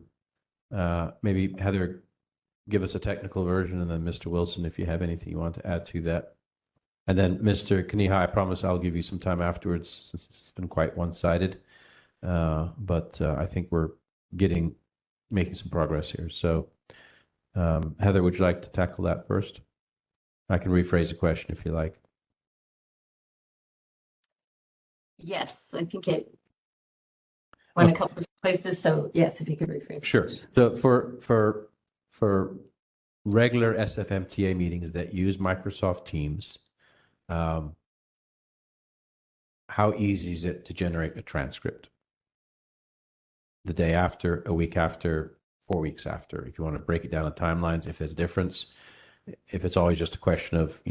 maybe Heather, give us a technical version, and then Mr. Wilson, if you have anything you want to add to that. And then Mr. Kaniha, I promise I'll give you some time afterwards, since it's been quite one-sided. But I think we're making some progress here. So, Heather, would you like to tackle that first? I can rephrase the question if you like. Yes, I think it went a couple of places. So yes, if you could rephrase. Sure. So for regular SFMTA meetings that use Microsoft Teams, how easy is it to generate a transcript? The day after, a week after, 4 weeks after, if you want to break it down in timelines, if there's a difference, if it's always just a question of,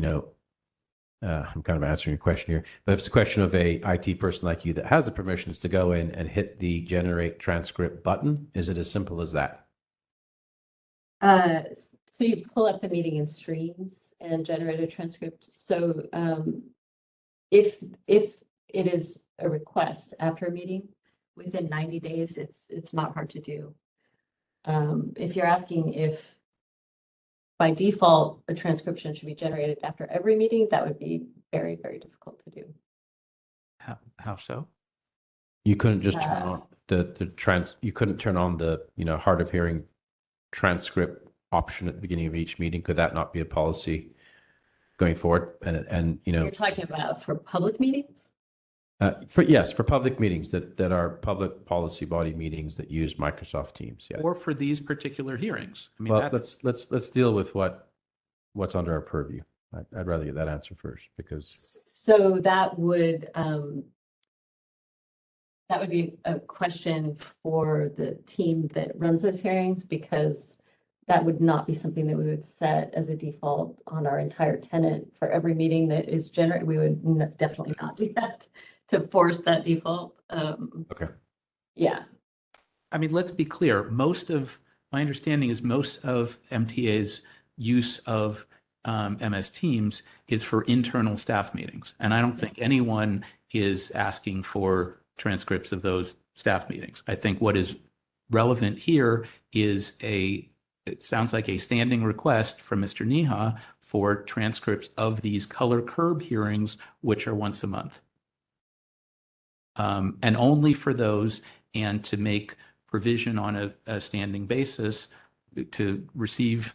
I'm kind of answering your question here, but if it's a question of a IT person like you that has the permissions to go in and hit the generate transcript button, is it as simple as that? So you pull up the meeting in streams and generate a transcript. So if it is a request after a meeting, within 90 days, it's not hard to do. If you're asking if by default a transcription should be generated after every meeting, that would be very, very difficult to do. How so? You couldn't just turn on you couldn't turn on the hard of hearing transcript option at the beginning of each meeting. Could that not be a policy going forward? And You're talking about for public meetings? For public meetings that are public policy body meetings that use Microsoft Teams. Yeah. Or for these particular hearings? I mean, Well, let's deal with what's under our purview. I'd rather get that answer first, because So that would be a question for the team that runs those hearings, because that would not be something that we would set as a default on our entire tenant for every meeting that is generated. We would definitely not do that to force that default. okay. Yeah. I mean, let's be clear. My understanding is most of MTA's use of MS Teams is for internal staff meetings. And I don't think anyone is asking for transcripts of those staff meetings. I think what is relevant here is it sounds like a standing request from Mr. Neha for transcripts of these color curb hearings, which are once a month. And only for those, and to make provision on a standing basis to receive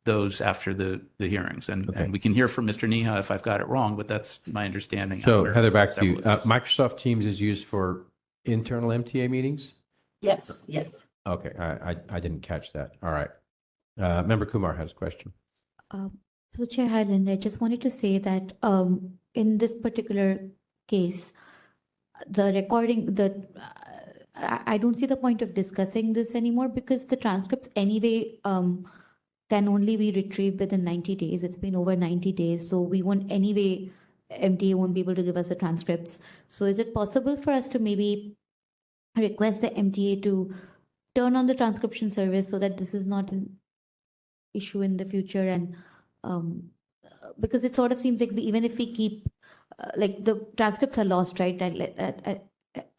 those after the hearings. And we can hear from Mr. Neha if I've got it wrong, but that's my understanding. So Heather, back to you. Microsoft Teams is used for internal MTA meetings? Yes. Okay, I didn't catch that. All right. Member Kumar has a question. So Chair Highland, I just wanted to say that in this particular case, the recording, I don't see the point of discussing this anymore, because the transcripts anyway can only be retrieved within 90 days. It's been over 90 days. So we won't anyway, MTA won't be able to give us the transcripts. So is it possible for us to maybe request the MTA to turn on the transcription service so that this is not an issue in the future? And because it sort of seems like even if we keep, like the transcripts are lost, right?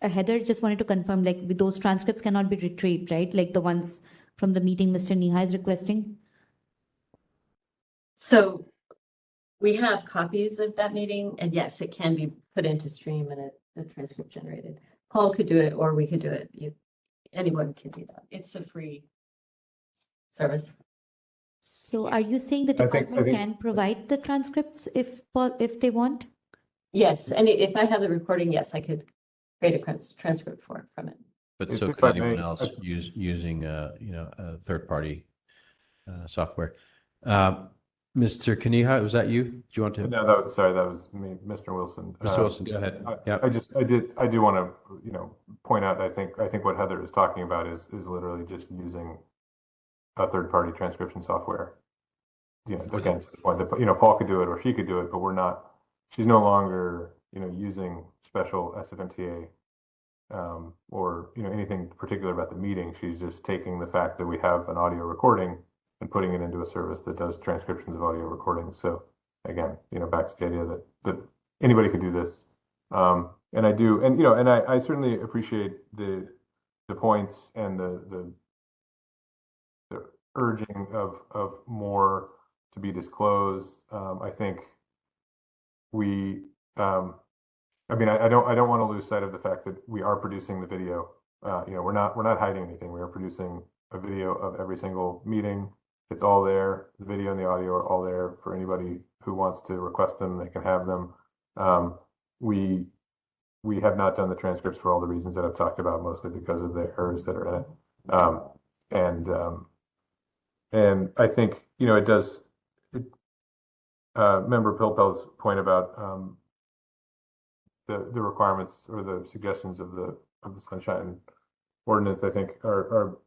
Heather just wanted to confirm, like those transcripts cannot be retrieved, right? Like the ones from the meeting Mr. Neha is requesting. So we have copies of that meeting, and yes, it can be put into stream and a transcript generated. Paul could do it, or we could do it. Anyone can do that. It's a free service. So are you saying the department can provide the transcripts if they want? Yes, and if I have the recording, yes, I could create a transcript from it. But so could anyone else using a third-party software. Mr. Kaniha, was that you? Do you want to? No, that was me, Mr. Wilson. Mr. Wilson, go ahead. I do want to, point out, I think what Heather is talking about is literally just using a third-party transcription software. again, to the point that, Paul could do it or she could do it, but she's no longer, using special SFMTA or, anything particular about the meeting. She's just taking the fact that we have an audio recording and putting it into a service that does transcriptions of audio recordings. So again, back to the idea that anybody could do this. And I do, and, I certainly appreciate the points and the urging of more to be disclosed. I think I don't want to lose sight of the fact that we are producing the video. We're not hiding anything. We are producing a video of every single meeting. It's all there. The video and the audio are all there for anybody who wants to request them. They can have them. We have not done the transcripts for all the reasons that I've talked about, mostly because of the errors that are in it. And I think, it does, Member Pilpel's point about the requirements or the suggestions of the Sunshine Ordinance, I think are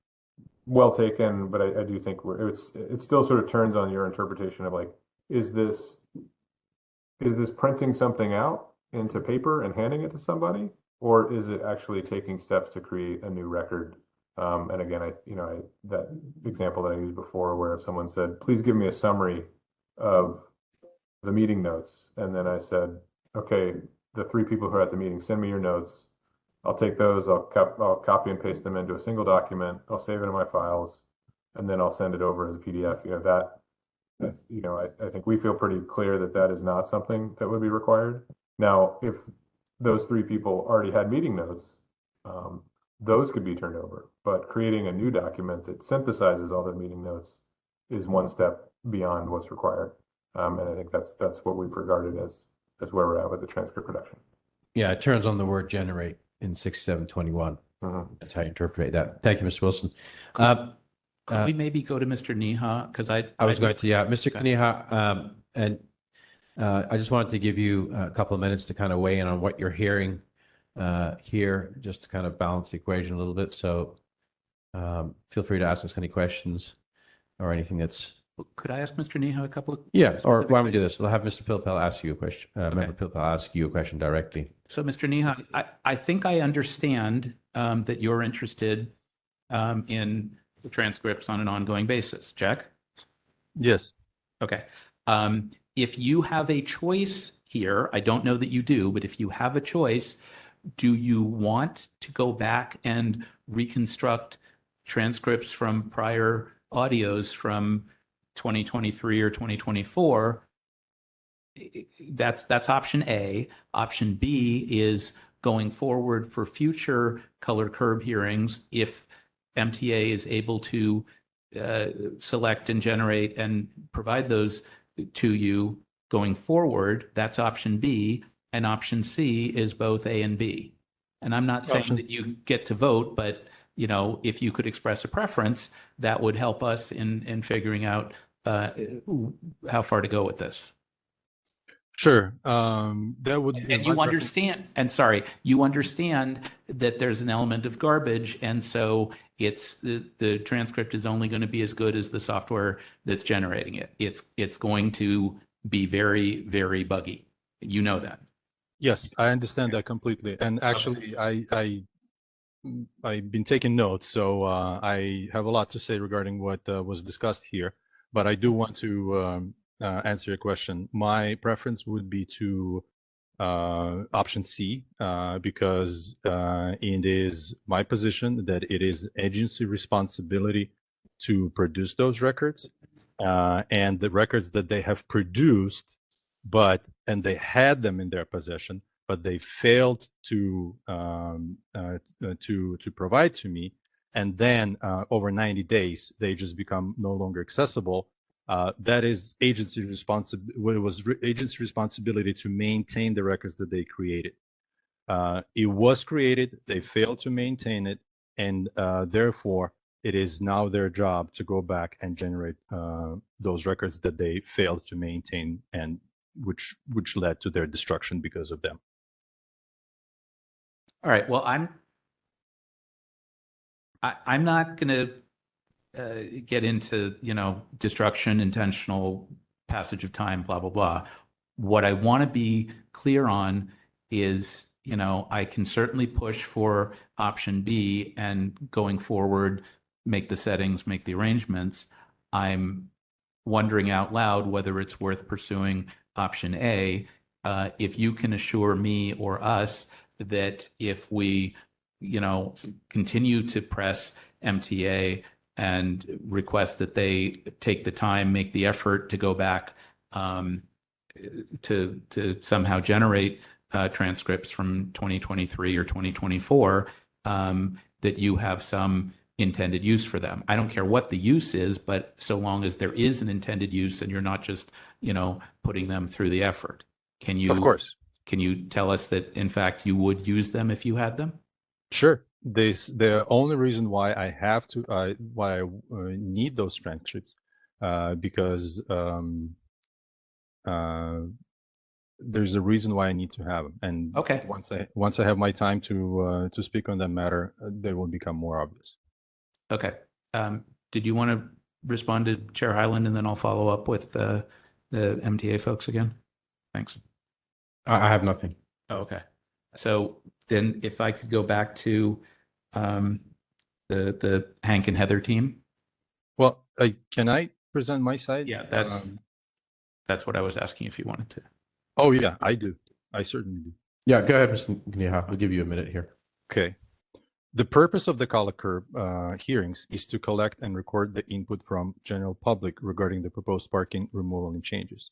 well taken, but I do think it still sort of turns on your interpretation of, like, is this printing something out into paper and handing it to somebody, or is it actually taking steps to create a new record? And again, that example that I used before, where if someone said, please give me a summary of the meeting notes, and then I said, okay, the 3 people who are at the meeting, send me your notes. I'll take those, I'll copy and paste them into a single document, I'll save it in my files, and then I'll send it over as a PDF. I think we feel pretty clear that is not something that would be required. Now, if those 3 people already had meeting notes, those could be turned over, but creating a new document that synthesizes all the meeting notes is one step beyond what's required. And I think that's what we've regarded as where we're at with the transcript production. Yeah, it turns on the word generate in 6721. That's how you interpret that. Thank you, Mr. Wilson. Could we maybe go to Mr. Neha? Because I was going to, Mr. Neha, and I just wanted to give you a couple of minutes to kind of weigh in on what you're hearing here, just to kind of balance the equation a little bit. So feel free to ask us any questions or anything that's... Could I ask Mr. Neha a couple of... Yeah, or why don't we do this? We'll have Mr. Pilpel ask you a question. Member Pilpel ask you a question directly. So, Mr. Neha, I think I understand that you're interested in the transcripts on an ongoing basis. Jack? Yes. Okay. If you have a choice here, I don't know that you do, but if you have a choice, do you want to go back and reconstruct transcripts from prior audios from 2023 or 2024? That's option A. Option B is going forward for future color curb hearings. If MTA is able to select and generate and provide those to you going forward, that's option B. And option C is both A and B. And I'm not saying that you get to vote, but if you could express a preference, that would help us in figuring out how far to go with this. Sure. That would be and you understand, you understand that there's an element of garbage, and so it's the transcript is only going to be as good as the software that's generating it. It's going to be very, very buggy. You know that. Yes, I understand that completely. And actually, I've been taking notes, so I have a lot to say regarding what was discussed here. But I do want to answer your question. My preference would be to option C, because it is my position that it is agency responsibility to produce those records, and the records that they have produced, and they had them in their possession, but they failed to provide to me, and then over 90 days they just become no longer accessible. That is agency responsibility to maintain the records that they created. It was created, they failed to maintain it, and therefore it is now their job to go back and generate those records that they failed to maintain, and which led to their destruction because of them. All right. Well, I'm not going to get into, destruction, intentional passage of time, blah, blah, blah. What I want to be clear on is, I can certainly push for option B and going forward, make the settings, make the arrangements. I'm wondering out loud whether it's worth pursuing option A. If you can assure me or us that if we, continue to press MTA and request that they take the time, make the effort to go back to somehow generate transcripts from 2023 or 2024, that you have some intended use for them. I don't care what the use is, but so long as there is an intended use and you're not just, putting them through the effort. Of course. Can you tell us that, in fact, you would use them if you had them? Sure. The only reason why I have to, why I need those transcripts, because there's a reason why I need to have them. And okay, once I have my time to speak on that matter, they will become more obvious. Okay. Did you want to respond to Chair Hyland, and then I'll follow up with the MTA folks again? Thanks. I have nothing. Oh, okay. So then if I could go back to the Hank and Heather team. Well, can I present my side? Yeah, that's what I was asking if you wanted to. Oh, yeah, I do. I certainly do. Yeah, go ahead, Mr. Knieha. We'll give you a minute here. Okay. The purpose of the colloquy hearings is to collect and record the input from general public regarding the proposed parking removal and changes.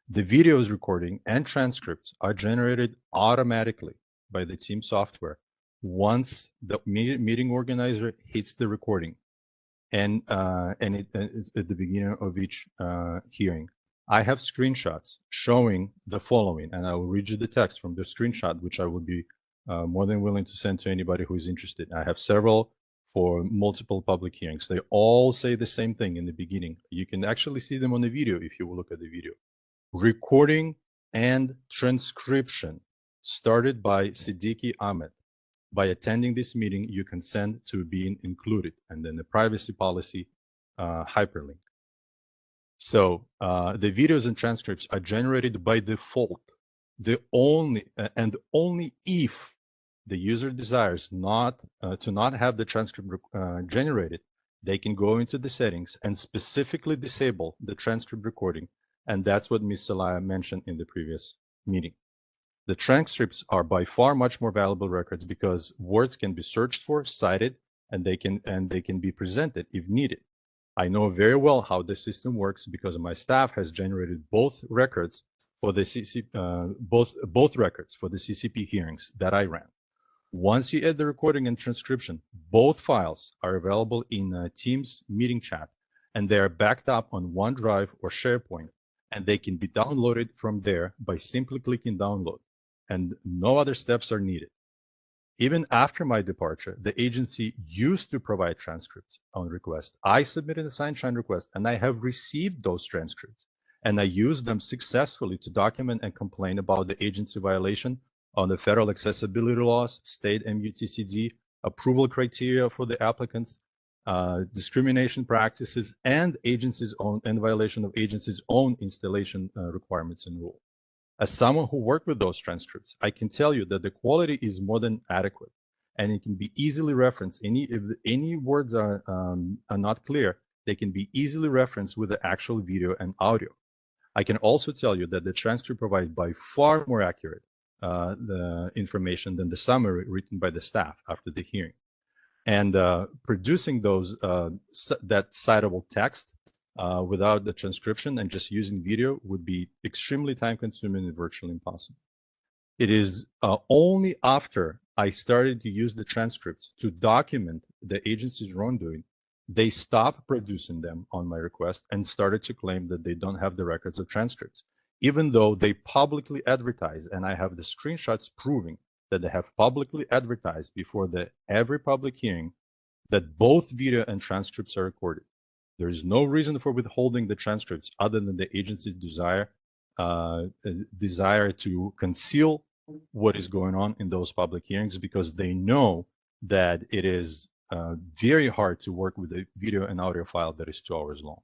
The videos recording and transcripts are generated automatically by the team software once the meeting organizer hits the recording, and it's at the beginning of each hearing. I have screenshots showing the following, and I will read you the text from the screenshot, which I will be more than willing to send to anybody who is interested. I have several for multiple public hearings. They all say the same thing in the beginning. You can actually see them on the video if you will look at the video. Recording and transcription started by Siddiqui Ahmed. By attending this meeting, you consent to being included, and then the privacy policy hyperlink. So the videos and transcripts are generated by default. Only if the user desires to not have the transcript generated, they can go into the settings and specifically disable the transcript recording. And that's what Ms. Salaya mentioned in the previous meeting. The transcripts are by far much more valuable records because words can be searched for, cited, and they can be presented if needed. I know very well how the system works because my staff has generated both records for the both records for the CCP hearings that I ran. Once you add the recording and transcription, both files are available in Teams meeting chat, and they are backed up on OneDrive or SharePoint, and they can be downloaded from there by simply clicking download, and no other steps are needed. Even after my departure, the agency used to provide transcripts on request. I submitted a sunshine request, and I have received those transcripts, and I used them successfully to document and complain about the agency violation on the federal accessibility laws, state MUTCD, approval criteria for the applicants, discrimination practices, and violation of agency's own installation requirements and rule. As someone who worked with those transcripts, I can tell you that the quality is more than adequate, and it can be easily referenced. If any words are not clear, they can be easily referenced with the actual video and audio. I can also tell you that the transcript provides by far more accurate the information than the summary written by the staff after the hearing. And producing that citable text without the transcription and just using video would be extremely time-consuming and virtually impossible. It is only after I started to use the transcripts to document the agency's wrongdoing, they stopped producing them on my request and started to claim that they don't have the records of transcripts, even though they publicly advertise, and I have the screenshots proving that they have publicly advertised before every public hearing that both video and transcripts are recorded. There is no reason for withholding the transcripts other than the agency's desire to conceal what is going on in those public hearings, because they know that it is very hard to work with a video and audio file that is 2 hours long.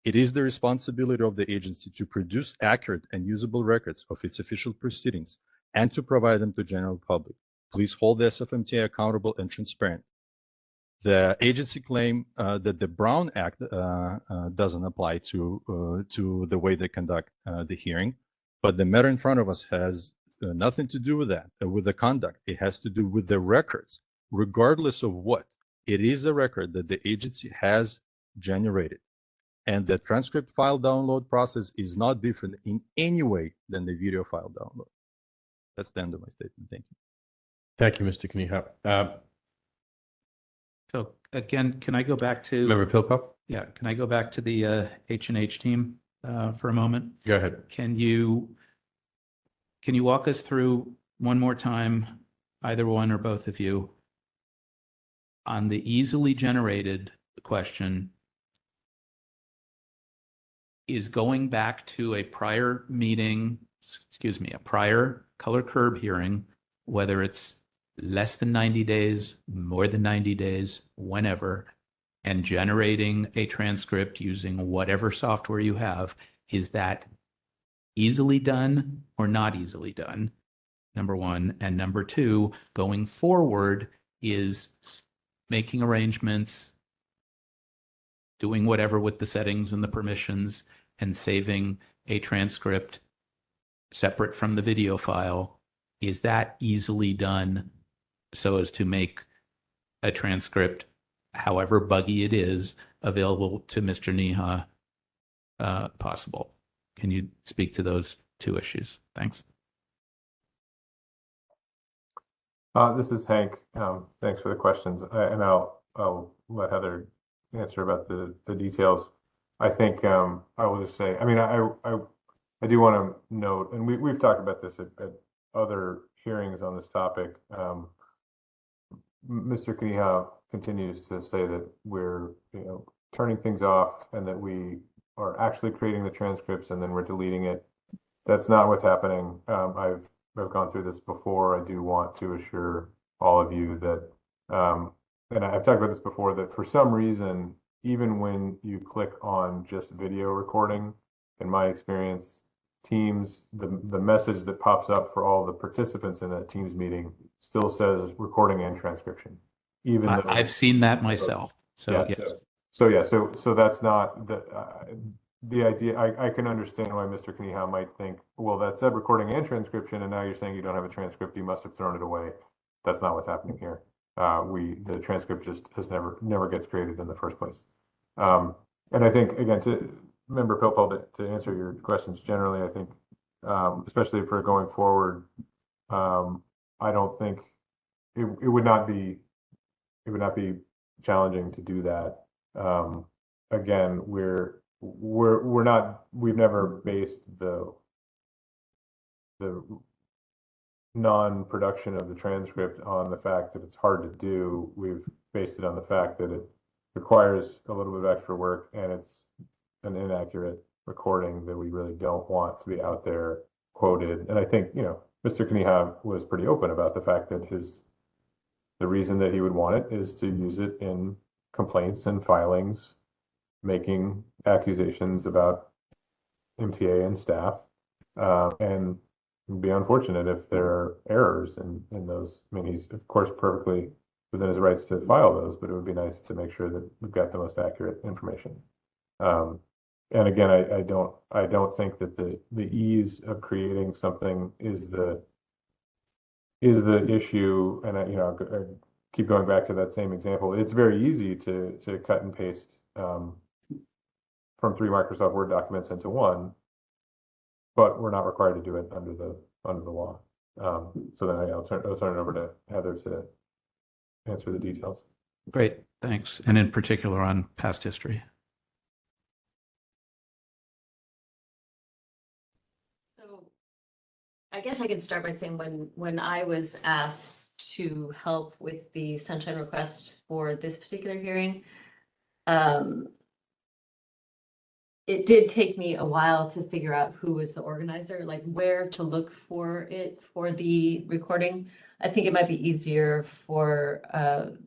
It is the responsibility of the agency to produce accurate and usable records of its official proceedings and to provide them to general public. Please hold the SFMTA accountable and transparent. The agency claim that the Brown Act doesn't apply to the way they conduct the hearing, but the matter in front of us has nothing to do with that, with the conduct. It has to do with the records, regardless of what. It is a record that the agency has generated. And the transcript file download process is not different in any way than the video file download. That's the end of my statement. Thank you. Thank you, Mr. Kniha. So again, can I go back to, Member Pilpop, yeah, can I go back to the H&H team for a moment? go ahead. Can you walk us through one more time, either one or both of you, on the easily generated question? Is going back to a prior meeting, excuse me, a prior color curb hearing, whether it's less than 90 days, more than 90 days, whenever, and generating a transcript using whatever software you have, is that easily done or not easily done? Number one. And number two, going forward, is making arrangements, doing whatever with the settings and the permissions, and saving a transcript separate from the video file. Is that easily done so as to make a transcript, however buggy it is, available to Mr. Kniha possible? Can you speak to those two issues? Thanks. This is Hank. Thanks for the questions. And I'll let Heather answer about the details. I think I will just say, I mean, I do want to note, and we've talked about this at other hearings on this topic. Mr. Kniha continues to say that we're, turning things off and that we are actually creating the transcripts and then we're deleting it. That's not what's happening. I've gone through this before. I do want to assure all of you that, and I've talked about this before, that for some reason, even when you click on just video recording, in my experience, Teams, the message that pops up for all the participants in that Teams meeting still says recording and transcription. Even though I've seen that myself. So yeah, yes. So that's not the idea. I can understand why Mr. Kniha might think, well, that said recording and transcription, and now you're saying you don't have a transcript, you must have thrown it away. That's not what's happening here. The transcript just never gets created in the first place. And I think, again, to Member Pilpel, to answer your questions generally, I think, especially for going forward, I don't think it would not be challenging to do that. Again, we've never based the non-production of the transcript on the fact that it's hard to do. We've based it on the fact that it requires a little bit of extra work and it's an inaccurate recording that we really don't want to be out there quoted. And I think, Mr. Kniha was pretty open about the fact that the reason that he would want it is to use it in complaints and filings, making accusations about MTA and staff, and it'd be unfortunate if there are errors in those. I mean, he's of course perfectly within his rights to file those, but it would be nice to make sure that we've got the most accurate information. And again, I don't think that the ease of creating something is the issue. And I keep going back to that same example. It's very easy to cut and paste from 3 Microsoft Word documents into one, but we're not required to do it under the law. So then I'll turn it over to Heather to answer the details. Great, thanks. And in particular on past history. So I guess I can start by saying when I was asked to help with the sunshine request for this particular hearing, it did take me a while to figure out who was the organizer, like where to look for it for the recording. I think it might be easier for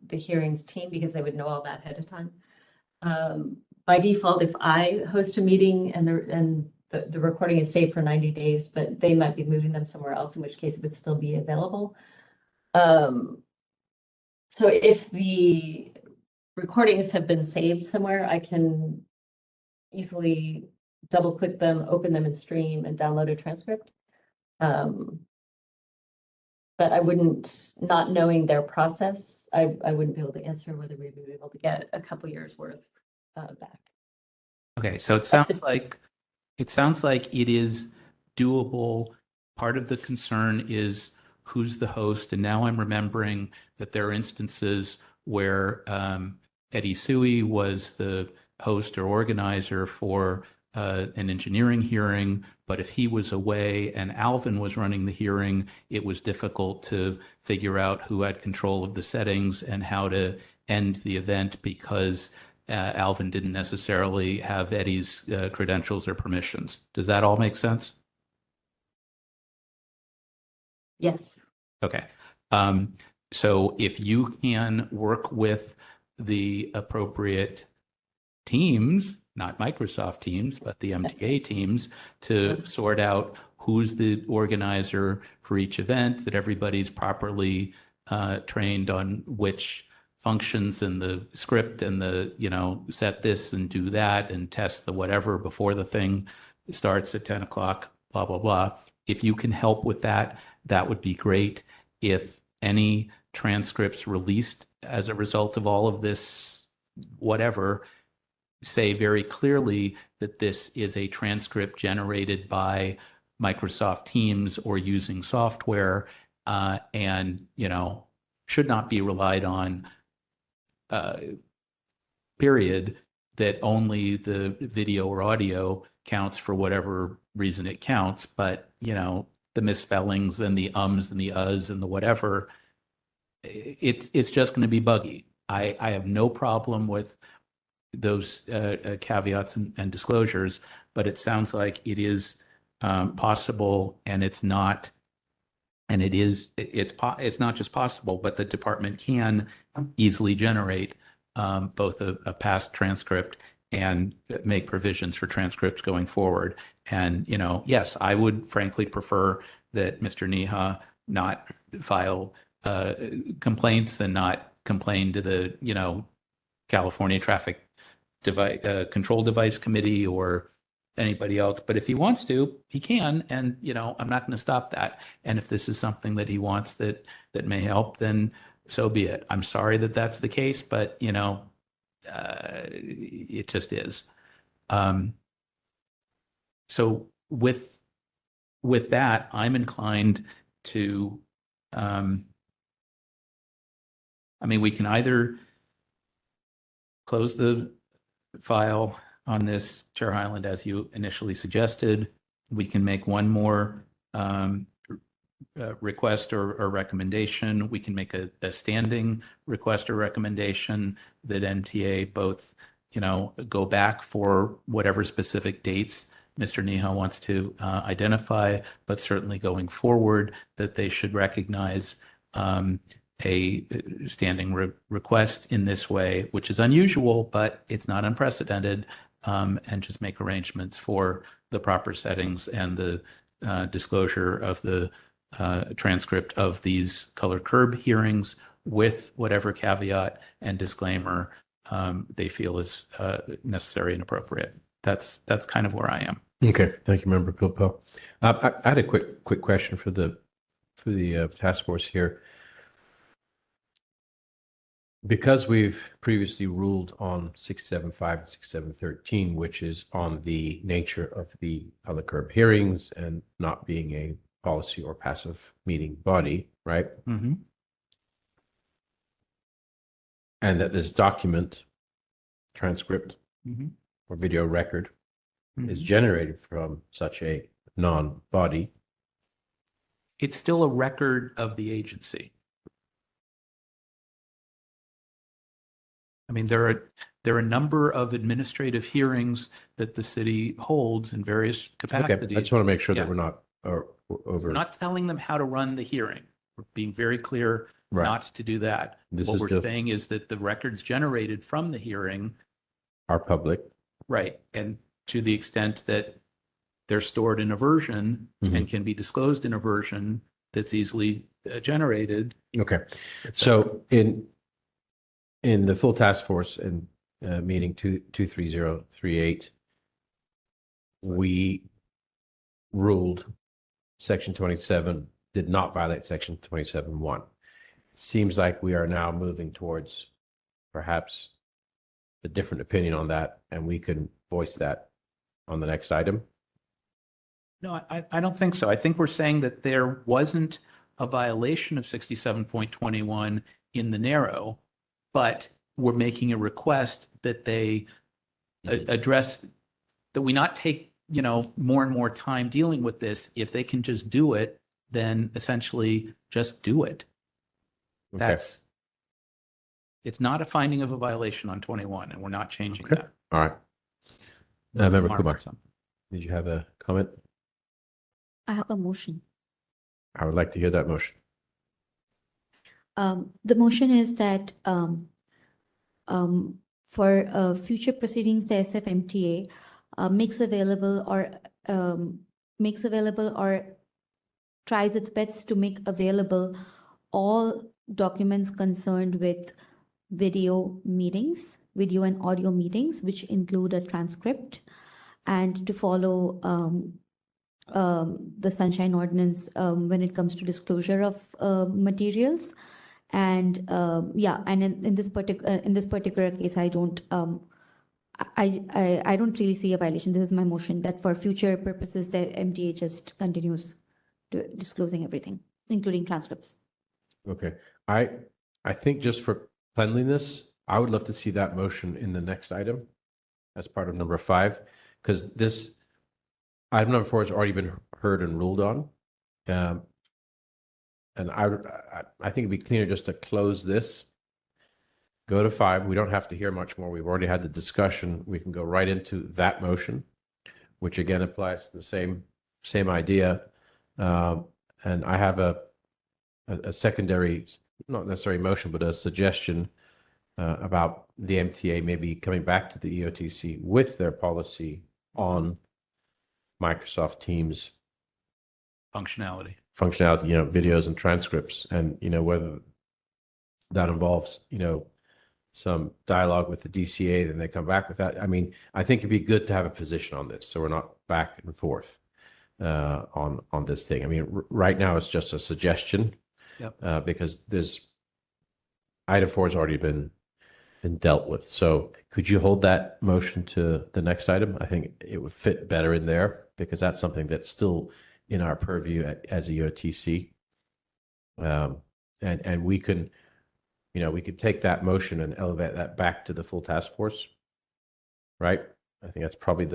the hearings team because they would know all that ahead of time. By default, if I host a meeting and the recording is saved for 90 days, but they might be moving them somewhere else, in which case it would still be available. So if the recordings have been saved somewhere, I can easily double click them, open them in Stream, and download a transcript. But I wouldn't, not knowing their process, I wouldn't be able to answer whether we'd be able to get a couple years worth back. Okay, so it sounds like it is doable. Part of the concern is who's the host, and now I'm remembering that there are instances where Eddie Sui was the host or organizer for an engineering hearing, but if he was away and Alvin was running the hearing, it was difficult to figure out who had control of the settings and how to end the event because Alvin didn't necessarily have Eddie's credentials or permissions. Does that all make sense? Yes. Okay. So if you can work with the appropriate teams, not Microsoft teams, but the MTA teams, to sort out who's the organizer for each event, that everybody's properly trained on which functions in the script and the, set this and do that and test the whatever before the thing starts at 10 o'clock, blah, blah, blah. If you can help with that, that would be great. If any transcripts released as a result of all of this, whatever, say very clearly that this is a transcript generated by Microsoft Teams or using software, and, should not be relied on, period, that only the video or audio counts for whatever reason it counts, but, the misspellings and the ums and the uhs and the whatever, it's just going to be buggy. I have no problem with those caveats and disclosures, but it sounds like it is possible, and it's not, and it's not just possible, but the department can easily generate both a past transcript and make provisions for transcripts going forward. And, yes, I would frankly prefer that Mr. Neha not file complaints and not complain to the, California Traffic Control Device Committee or anybody else. But if he wants to, he can. And, I'm not going to stop that. And if this is something that he wants that may help, then so be it. I'm sorry that that's the case, but, it just is. So with that, I'm inclined to, we can either close the file on this, Chair Hyland, as you initially suggested. We can make one more request or recommendation. We can make a standing request or recommendation that MTA both, go back for whatever specific dates Mr. Neha wants to identify, but certainly going forward that they should recognize a standing request in this way, which is unusual, but it's not unprecedented, and just make arrangements for the proper settings and the disclosure of the transcript of these color curb hearings with whatever caveat and disclaimer they feel is necessary and appropriate. That's kind of where I am. Okay, thank you, Member Pilpel. I had a quick question for the task force here. Because we've previously ruled on 675 and 6713, which is on the nature of the color curb hearings and not being a policy or passive meeting body, right? Mm-hmm. And that this document, transcript, Mm-hmm. or video record Mm-hmm. is generated from such a non-body. It's still a record of the agency. There There are a number of administrative hearings that the city holds in various Okay, capacities. I just want to make sure Yeah. that we're not over. We're not telling them how to run the hearing. We're being very clear Right. not to do that. This What is we're just- saying is that the records generated from the hearing, Our public. right, and to the extent that they're stored in a version Mhm. and can be disclosed in a version that's easily generated. Okay. et cetera. So in the full task force and meeting 23038, we ruled Section 27 did not violate Section 27.1. Seems like we are now moving towards perhaps a different opinion on that, and we can voice that on the next item. No, I don't think so. I think we're saying that there wasn't a violation of 67.21 in the narrow, but we're making a request that they address, that we not take, more and more time dealing with this. If they can just do it, then essentially just do it. Okay. It's not a finding of a violation on 21, and we're not changing Okay. that. All right. Member Kumar Kumar, had something. did you have a comment? I have a motion. I would like to hear that motion. The motion is that for future proceedings, the SFMTA makes available or tries its best to make available all documents concerned with video and audio meetings, which include a transcript, and to follow the Sunshine Ordinance when it comes to disclosure of materials. And in this particular case, I don't really see a violation. This is my motion, that for future purposes, the MTA just continues to disclosing everything, including transcripts. Okay. I think just for cleanliness, I would love to see that motion in the next item as part of number 5, because this item number 4 has already been heard and ruled on. And I think it'd be cleaner just to close this, go to 5. We don't have to hear much more. We've already had the discussion. We can go right into that motion, which again applies to the same idea. And I have a secondary, not necessarily motion, but a suggestion about the MTA maybe coming back to the EOTC with their policy on Microsoft Teams Functionality. videos and transcripts, and whether that involves some dialogue with the DCA, then they come back with that. I mean, I think it'd be good to have a position on this, so we're not back and forth on this thing. I mean, right now it's just a suggestion. Yep. Because there's item 4 has already been dealt with. So could you hold that motion to the next item? I think it would fit better in there, because that's something that's still in our purview as a UOTC. And we can, we could take that motion and elevate that back to the full task force, right? I think that's probably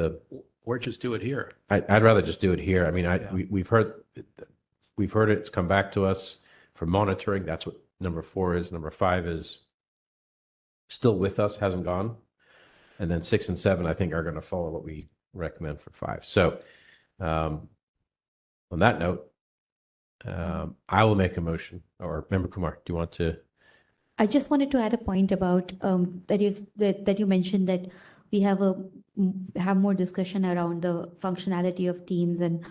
Or just do it here. I'd rather just do it here. I mean, Yeah. we've heard it. It's come back to us for monitoring. That's what number 4 is. Number 5 is still with us, hasn't gone. And then 6 and 7, I think, are going to follow what we recommend for 5. So on that note, I will make a motion. Or Member Kumar, do you want to? I just wanted to add a point about that you mentioned that we have more discussion around the functionality of Teams and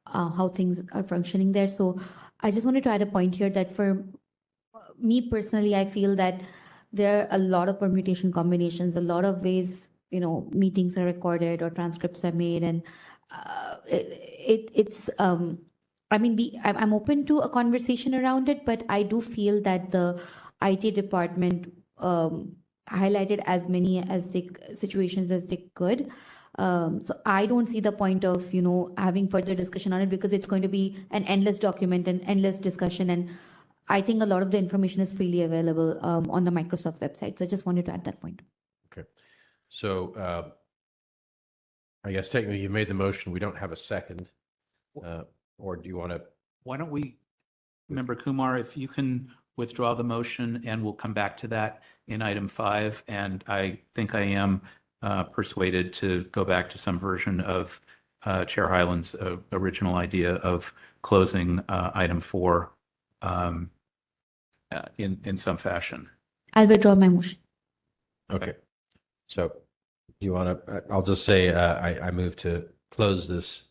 how things are functioning there. So I just wanted to add a point here that for me personally, I feel that there are a lot of permutation combinations, a lot of ways, meetings are recorded or transcripts are made. And I'm open to a conversation around it, but I do feel that the IT department highlighted as many situations as they could. So I don't see the point of, having further discussion on it, because it's going to be an endless document and endless discussion. And I think a lot of the information is freely available on the Microsoft website. So I just wanted to add that point. Okay. So I guess technically you've made the motion. We don't have a second. Or do you want to? Why don't we, Member Kumar, if you can withdraw the motion, and we'll come back to that in item 5. And I think I am persuaded to go back to some version of Chair Hyland's original idea of closing item 4 in some fashion. I'll withdraw my motion. Okay. So you want to, I'll just say I move to close this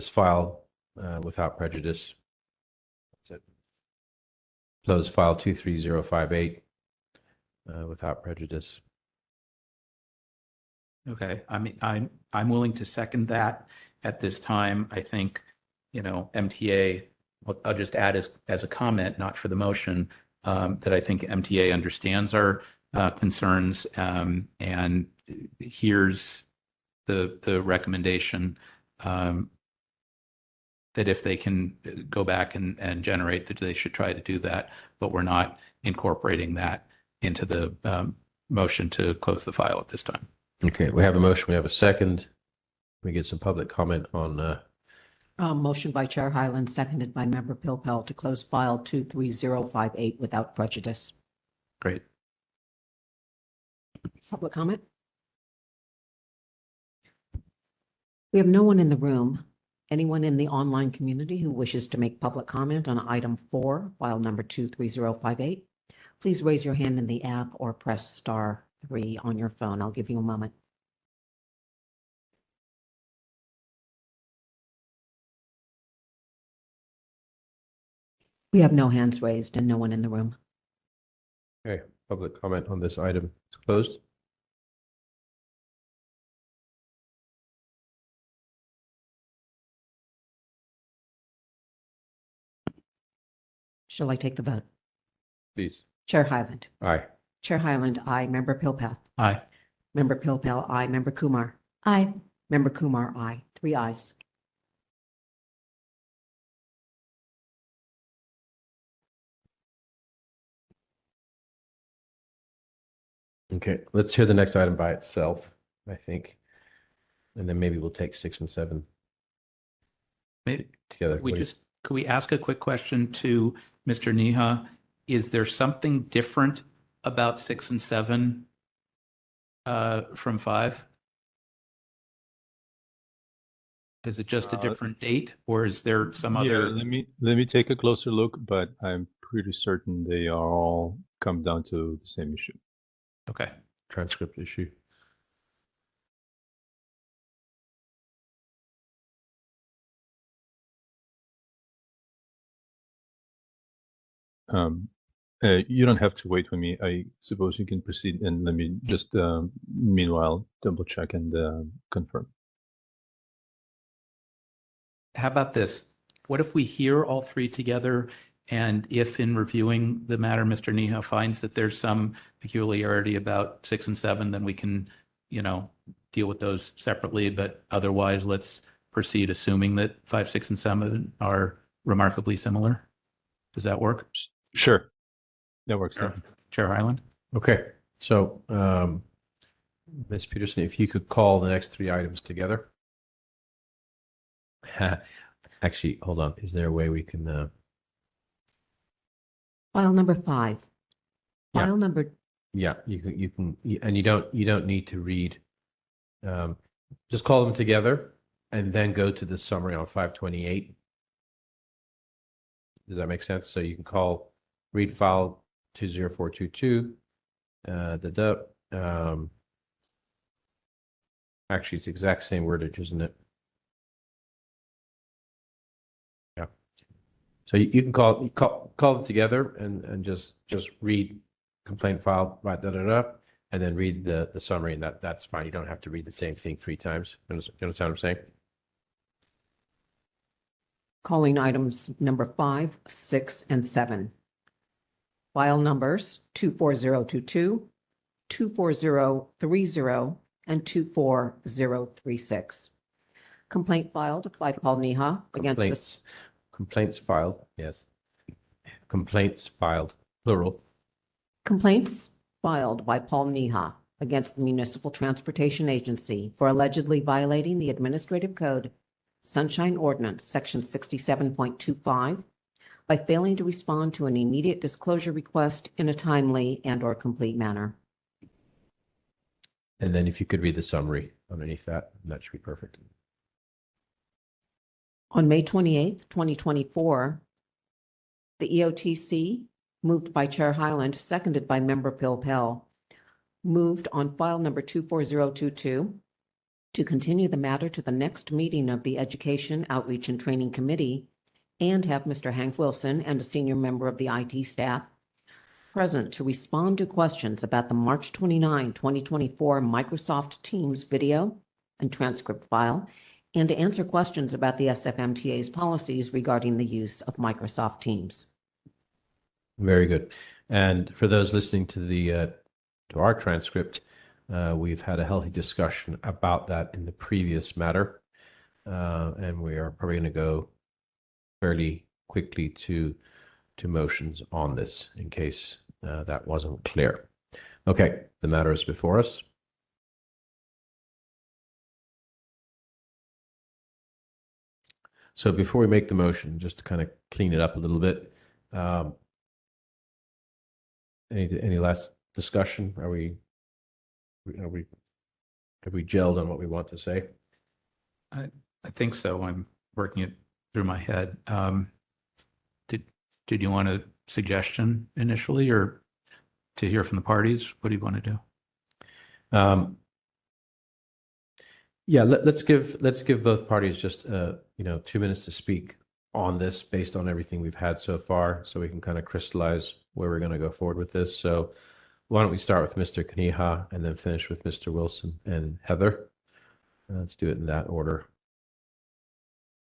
file without prejudice. That's it. Close file 23058 without prejudice. Okay. I mean, I'm willing to second that at this time. I think, MTA, I'll just add as a comment, not for the motion, that I think MTA understands our concerns and here's the recommendation that if they can go back and generate, that they should try to do that, but we're not incorporating that into the motion to close the file at this time. Okay, we have a motion. We have a second. We get some public comment on. Motion by Chair Hyland, seconded by Member Pilpel to close file 23058 without prejudice. Great. Public comment? We have no one in the room. Anyone in the online community who wishes to make public comment on item 4, file number 23058, please raise your hand in the app or press *3 on your phone. I'll give you a moment. We have no hands raised and no one in the room. Okay, public comment on this item is closed. Shall I take the vote? Please. Chair Hyland. Aye. Chair Hyland, aye. Member Pilpel. Aye. Member Pilpel, aye. Member Kumar. Aye. Member Kumar, aye. 3 ayes. Okay, let's hear the next item by itself, I think. And then maybe we'll take 6 and 7 Maybe together. could we ask a quick question to Mr. Neha? Is there something different about 6 and 7 from 5? Is it just a different date, or is there some other? Let me take a closer look, but I'm pretty certain they are all come down to the same issue. Okay. Transcript issue. You don't have to wait with me. I suppose you can proceed, and let me just meanwhile double check and confirm. How about this? What if we hear all 3 together, and if in reviewing the matter, Mr. Neha finds that there's some peculiarity about 6 and 7, then we can, deal with those separately. But otherwise, let's proceed assuming that 5, 6, and 7 are remarkably similar. Does that work? Sure, that works. Chair Hyland? Okay, so Ms. Peterson, if you could call the next 3 items together. Actually, hold on. Is there a way we can? File number 5. Yeah. File number. Yeah, you can, and you don't need to read. Just call them together, and then go to the summary on 528. Does that make sense? So you can read file 20422. Actually, it's the exact same wordage, isn't it? Yeah. So you can call them together and just read complaint file by and then read the summary, and that's fine. You don't have to read the same thing 3 times. You understand what I'm saying? Calling items number 5, 6, and 7. File numbers 24022, 24030, and 24036. Complaint filed by Paul Neha against this. Complaints filed, yes. Complaints filed, plural. Complaints filed by Paul Neha against the Municipal Transportation Agency for allegedly violating the Administrative Code, Sunshine Ordinance, Section 67.25, by failing to respond to an immediate disclosure request in a timely and/or complete manner. And then if you could read the summary underneath that, that should be perfect. On May 28th, 2024, the EOTC, moved by Chair Hyland, seconded by Member Pilpel, moved on file number 24022 to continue the matter to the next meeting of the Education, Outreach, and Training Committee and have Mr. Hank Wilson and a senior member of the IT staff present to respond to questions about the March 29, 2024 Microsoft Teams video and transcript file and to answer questions about the SFMTA's policies regarding the use of Microsoft Teams. Very good. And for those listening to the to our transcript, we've had a healthy discussion about that in the previous matter, and we are probably going to go fairly quickly to motions on this in case that wasn't clear. Okay, the matter is before us. So before we make the motion, just to kind of clean it up a little bit, any last discussion? Have we gelled on what we want to say? I think so. I'm working it through my head. Did you want a suggestion initially, or to hear from the parties? What do you want to do? Yeah, let's give both parties just 2 minutes to speak on this based on everything we've had so far, so we can kind of crystallize where we're going to go forward with this. So why don't we start with Mr. Kaniha and then finish with Mr. Wilson and Heather? Let's do it in that order.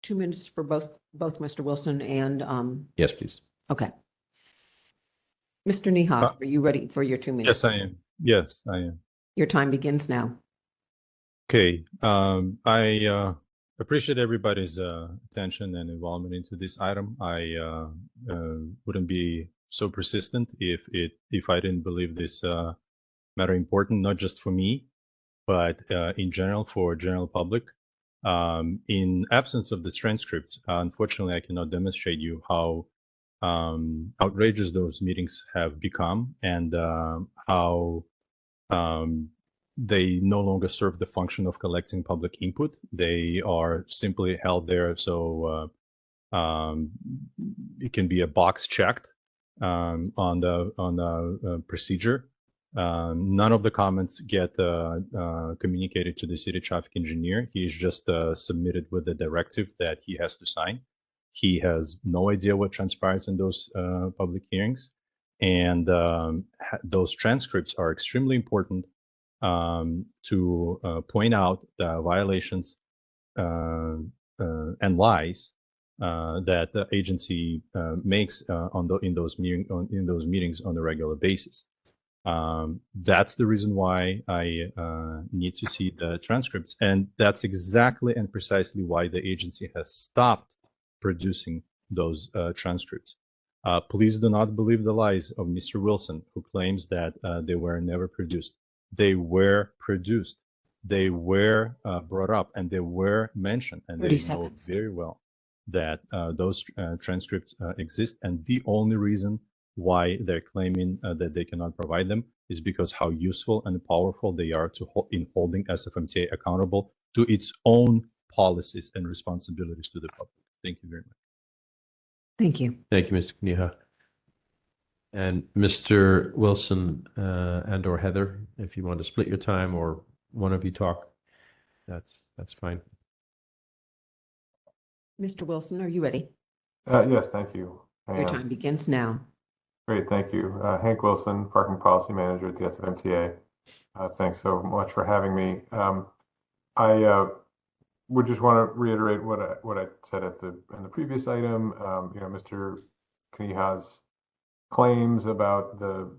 2 minutes for both Mr. Wilson and Yes, please. okay. Mr. Neha, are you ready for your 2 minutes? Yes, I am. Yes, I am. Your time begins now. Okay. I appreciate everybody's attention and involvement into this item. I wouldn't be so persistent if I didn't believe this matter important, not just for me, but in general for general public. In absence of the transcripts, unfortunately, I cannot demonstrate you how outrageous those meetings have become and how they no longer serve the function of collecting public input. They are simply held there so it can be a box checked on the procedure. None of the comments get communicated to the city traffic engineer. He is just submitted with the directive that he has to sign. He has no idea what transpires in those public hearings. And those transcripts are extremely important to point out the violations and lies that the agency makes in those meetings on a regular basis. That's the reason why I need to see the transcripts, and that's exactly and precisely why the agency has stopped producing those transcripts. Please do not believe the lies of Mr. Wilson, who claims that they were never produced. They were produced. They were brought up, and they were mentioned, and they know very well that those transcripts exist. And the only reason why they're claiming that they cannot provide them is because how useful and powerful they are in holding SFMTA accountable to its own policies and responsibilities to the public. Thank you very much. Thank you. Thank you, Mr. Kaniha. And Mr. Wilson and or Heather, if you want to split your time or one of you talk, that's fine. Mr. Wilson, are you ready? Yes, thank you. Your time begins now. Great, thank you. Hank Wilson, Parking Policy Manager at the SFMTA. Thanks so much for having me. I would just want to reiterate what I said in the previous item. Mr. Kaniha's claims about the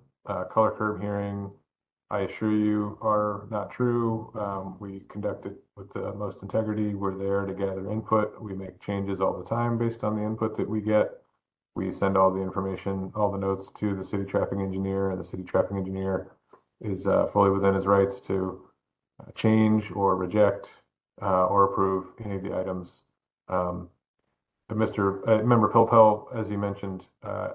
color curve hearing, I assure you, are not true. We conduct it with the most integrity. We're there to gather input. We make changes all the time based on the input that we get. We send all the information, all the notes to the city traffic engineer, and the city traffic engineer is fully within his rights to change or reject or approve any of the items Member Pilpel, as he mentioned,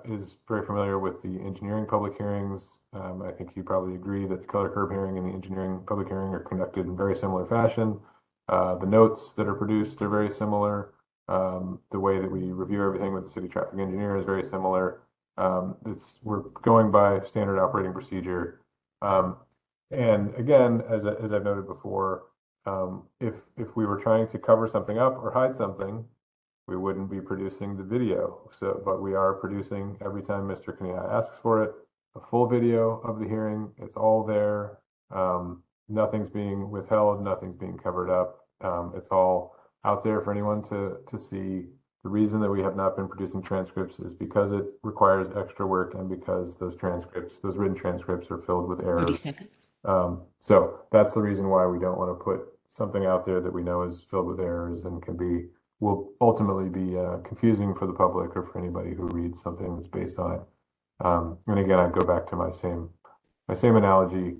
is very familiar with the engineering public hearings. I think you probably agree that the color curb hearing and the engineering public hearing are conducted in very similar fashion. The notes that are produced are very similar. The way that we review everything with the city traffic engineer is very similar. We're going by standard operating procedure. And again, as I've noted before, if we were trying to cover something up or hide something, we wouldn't be producing the video. But we are producing, every time Mr. Kaniha asks for it, a full video of the hearing. It's all there. Nothing's being withheld, nothing's being covered up. It's all out there for anyone to see. The reason that we have not been producing transcripts is because it requires extra work and because those written transcripts are filled with 30 errors. seconds. So that's the reason why we don't want to put something out there that we know is filled with errors and will ultimately be confusing for the public or for anybody who reads something that's based on it. And again, I go back to my same analogy.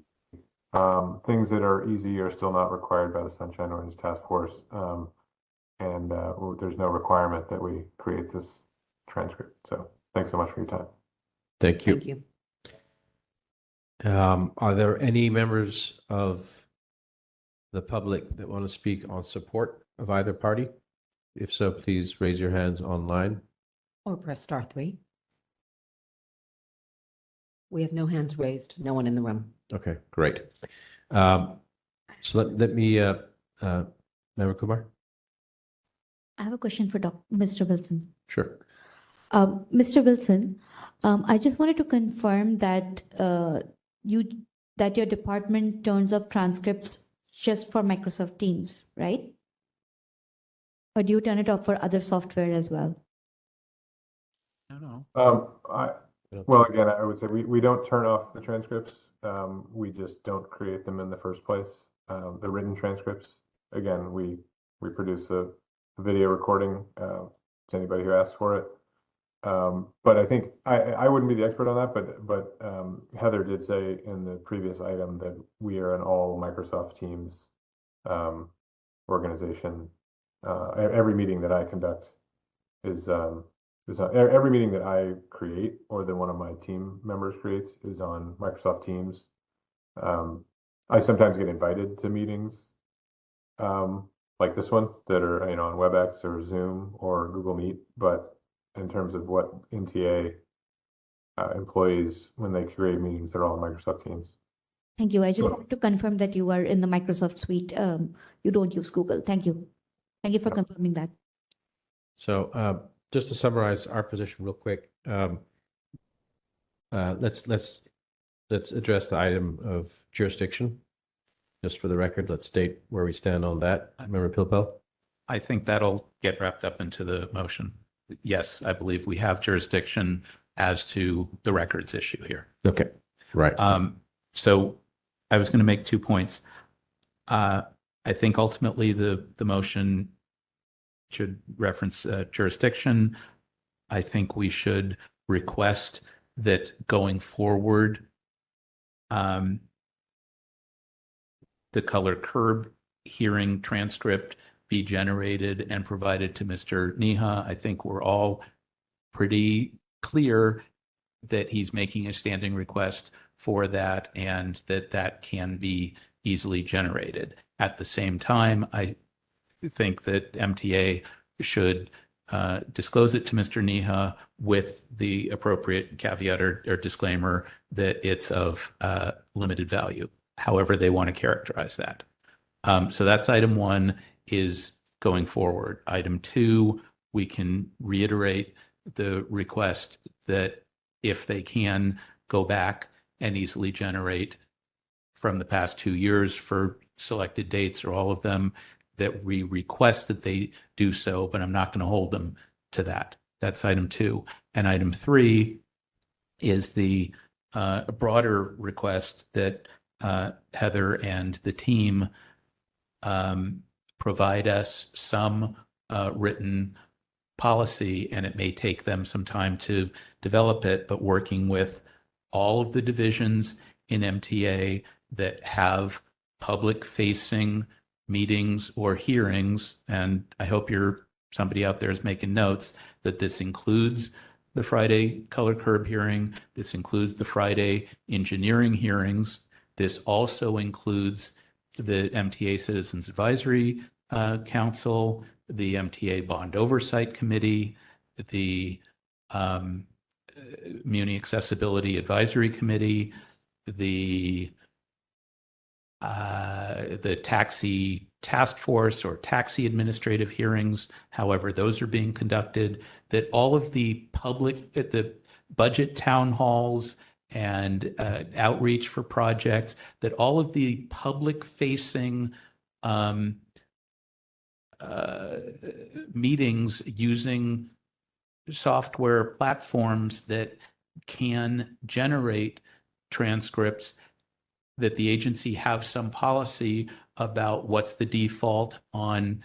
Things that are easy are still not required by the Sunshine Ordinance Task Force. And there's no requirement that we create this transcript. So thanks so much for your time. Thank you. Thank you. Are there any members of the public that want to speak on support of either party? If so, please raise your hands online. Or press *3. We have no hands raised, no one in the room. Okay, great. So let me, Member Kumar? I have a question for Mr. Wilson. Sure. Mr. Wilson, I just wanted to confirm that your department turns off transcripts just for Microsoft Teams, right? Or do you turn it off for other software as well? No. Well, again, I would say we don't turn off the transcripts. We just don't create them in the first place. The written transcripts, again, we produce a video recording to anybody who asks for it. But I think I wouldn't be the expert on that, but Heather did say in the previous item that we are an all Microsoft Teams organization. Every meeting that I conduct is every meeting that I create or that one of my team members creates is on Microsoft Teams. I sometimes get invited to meetings like this one that are on WebEx or Zoom or Google Meet, but in terms of what MTA employees, when they create meetings, they're all on Microsoft Teams. Thank you. I just wanted to confirm that you are in the Microsoft suite. You don't use Google. Thank you. Thank you for confirming that. So just to summarize our position real quick, let's address the item of jurisdiction. Just for the record, let's state where we stand on that. Member Pilpel? I think that'll get wrapped up into the motion. Yes, I believe we have jurisdiction as to the records issue here. Okay, right. So I was going to make 2 points. I think ultimately the motion should reference jurisdiction. I think we should request that going forward, the color curb hearing transcript be generated and provided to Mr. Neha. I think we're all pretty clear that he's making a standing request for that and that can be easily generated. At the same time, I think that MTA should disclose it to Mr. Neha with the appropriate caveat or disclaimer that it's of limited value, however they want to characterize that. So that's item 1 is going forward. Item 2, we can reiterate the request that if they can go back and easily generate from the past 2 years for selected dates or all of them, that we request that they do so, but I'm not going to hold them to that. That's item 2. And item 3 is the broader request that Heather and the team provide us some written policy, and it may take them some time to develop it, but working with all of the divisions in MTA that have public-facing meetings or hearings, and I hope you're somebody out there is making notes, that this includes the Friday color curb hearing. This includes the Friday engineering hearings. This also includes the MTA Citizens Advisory Council, the MTA Bond Oversight Committee, the Muni Accessibility Advisory Committee, the taxi task force or taxi administrative hearings, however those are being conducted, that all of the public, the budget town halls and outreach for projects, that all of the public-facing meetings using software platforms that can generate transcripts, that the agency have some policy about what's the default on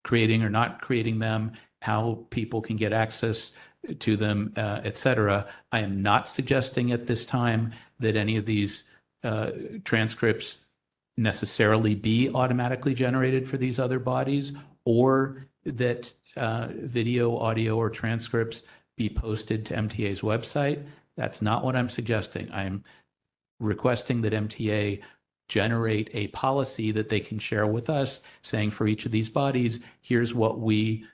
creating or not creating them, how people can get access to them, et cetera. I am not suggesting at this time that any of these transcripts necessarily be automatically generated for these other bodies, or that video, audio, or transcripts be posted to MTA's website. That's not what I'm suggesting. I'm requesting that MTA generate a policy that they can share with us, saying for each of these bodies, here's what we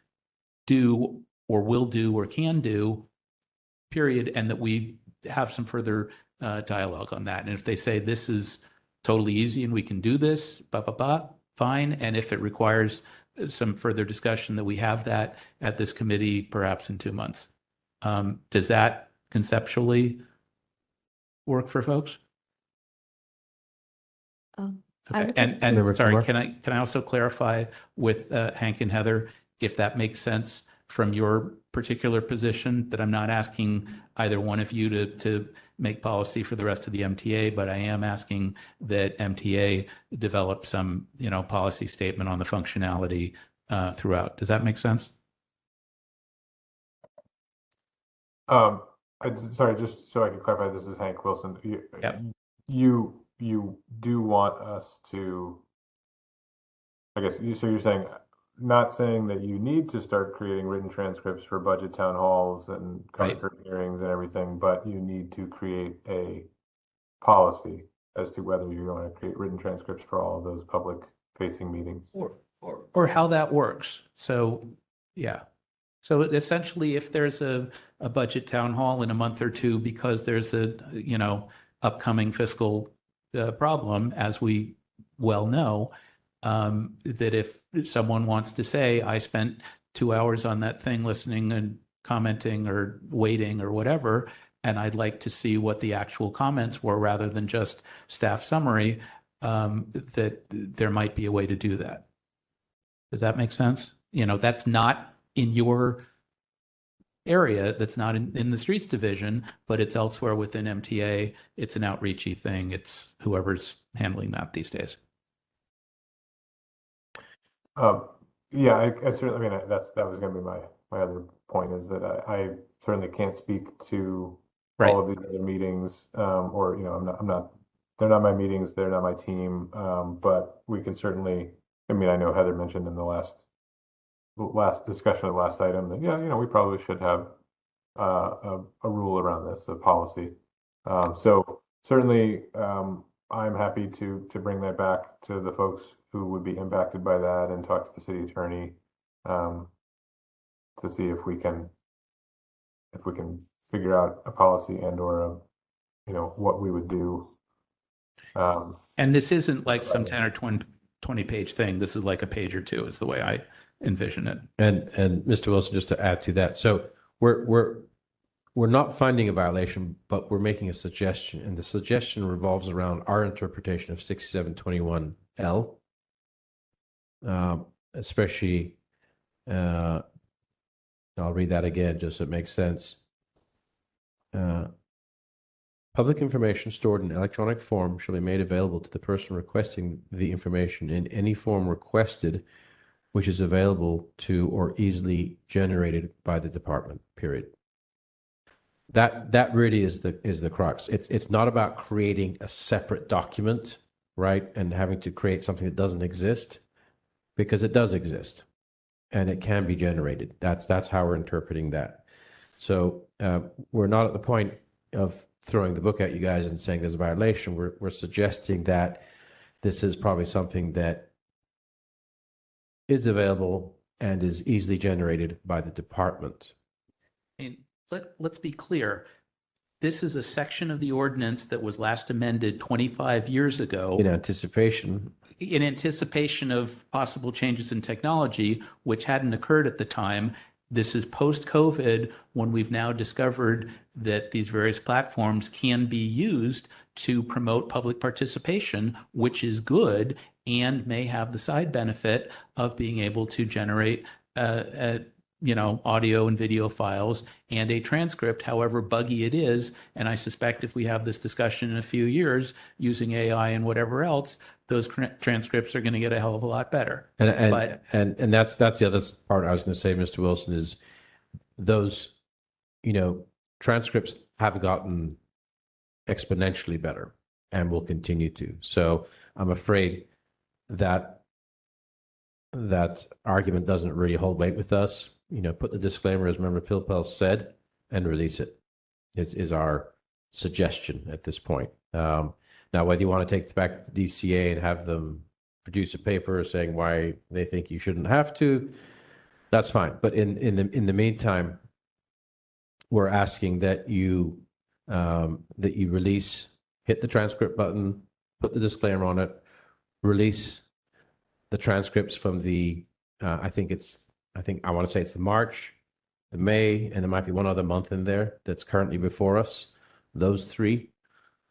do or will do or can do, period, and that we have some further dialogue on that. And if they say this is totally easy and we can do this, fine. And if it requires some further discussion, that we have that at this committee, perhaps in 2 months. Does that conceptually work for folks? Okay. And sorry, can I also clarify with Hank and Heather, if that makes sense from your particular position, that I'm not asking either one of you to make policy for the rest of the MTA, but I am asking that MTA develop some, policy statement on the functionality throughout. Does that make sense? Sorry, just so I can clarify, this is Hank Wilson. Yep. You do want us to, I guess, so you're saying, not saying that you need to start creating written transcripts for budget town halls and concurrent hearings and everything, but you need to create a policy as to whether you're going to create written transcripts for all of those public facing meetings. Or how that works. So, yeah. So essentially, if there's a budget town hall in a month or two because there's a, upcoming fiscal problem, as we well know, that if someone wants to say, I spent 2 hours on that thing listening and commenting or waiting or whatever, and I'd like to see what the actual comments were rather than just staff summary, that there might be a way to do that. Does that make sense? That's not in your area, that's not in the streets division, but it's elsewhere within MTA. It's an outreachy thing. It's whoever's handling that these days. Yeah, I certainly, that was going to be my other point, is that I certainly can't speak to all of these other meetings, or I'm not. They're not my meetings. They're not my team. But we can certainly. I know Heather mentioned in the last discussion of the last item that we probably should have a rule around this, a policy. So certainly, I'm happy to bring that back to the folks who would be impacted by that and talk to the city attorney to see if we can figure out a policy and or what we would do. And this isn't like some 10 or 20 page thing. This is like a page or two is the way I envision it. And Mr. Wilson, just to add to that, so we're not finding a violation, but we're making a suggestion, and the suggestion revolves around our interpretation of 6721L, especially. I'll read that again just so it makes sense. Public information stored in electronic form shall be made available to the person requesting the information in any form requested, which is available to or easily generated by the department, period. That really is the crux. It's not about creating a separate document, right, and having to create something that doesn't exist, because it does exist. and it can be generated. That's how we're interpreting that. So we're not at the point of throwing the book at you guys and saying there's a violation. We're suggesting that this is probably something that is available and is easily generated by the department. And let's be clear. This is a section of the ordinance that was last amended 25 years ago In anticipation. Of possible changes in technology, which hadn't occurred at the time. This is post-COVID, when we've now discovered that these various platforms can be used to promote public participation, which is good and may have the side benefit of being able to generate audio and video files and a transcript, however buggy it is. And I suspect if we have this discussion in a few years using AI and whatever else, those transcripts are going to get a hell of a lot better. And that's the other part I was going to say, Mr. Wilson, is those, transcripts have gotten exponentially better and will continue to. So I'm afraid that argument doesn't really hold weight with us. Put the disclaimer, as Member Pilpel said, and release it. Is our suggestion at this point. Now, whether you want to take it back to the DCA and have them produce a paper saying why they think you shouldn't have to, that's fine. But in the meantime, we're asking that you release, hit the transcript button, put the disclaimer on it, release the transcripts from the I want to say it's the March, the May, and there might be one other month in there that's currently before us. Those three,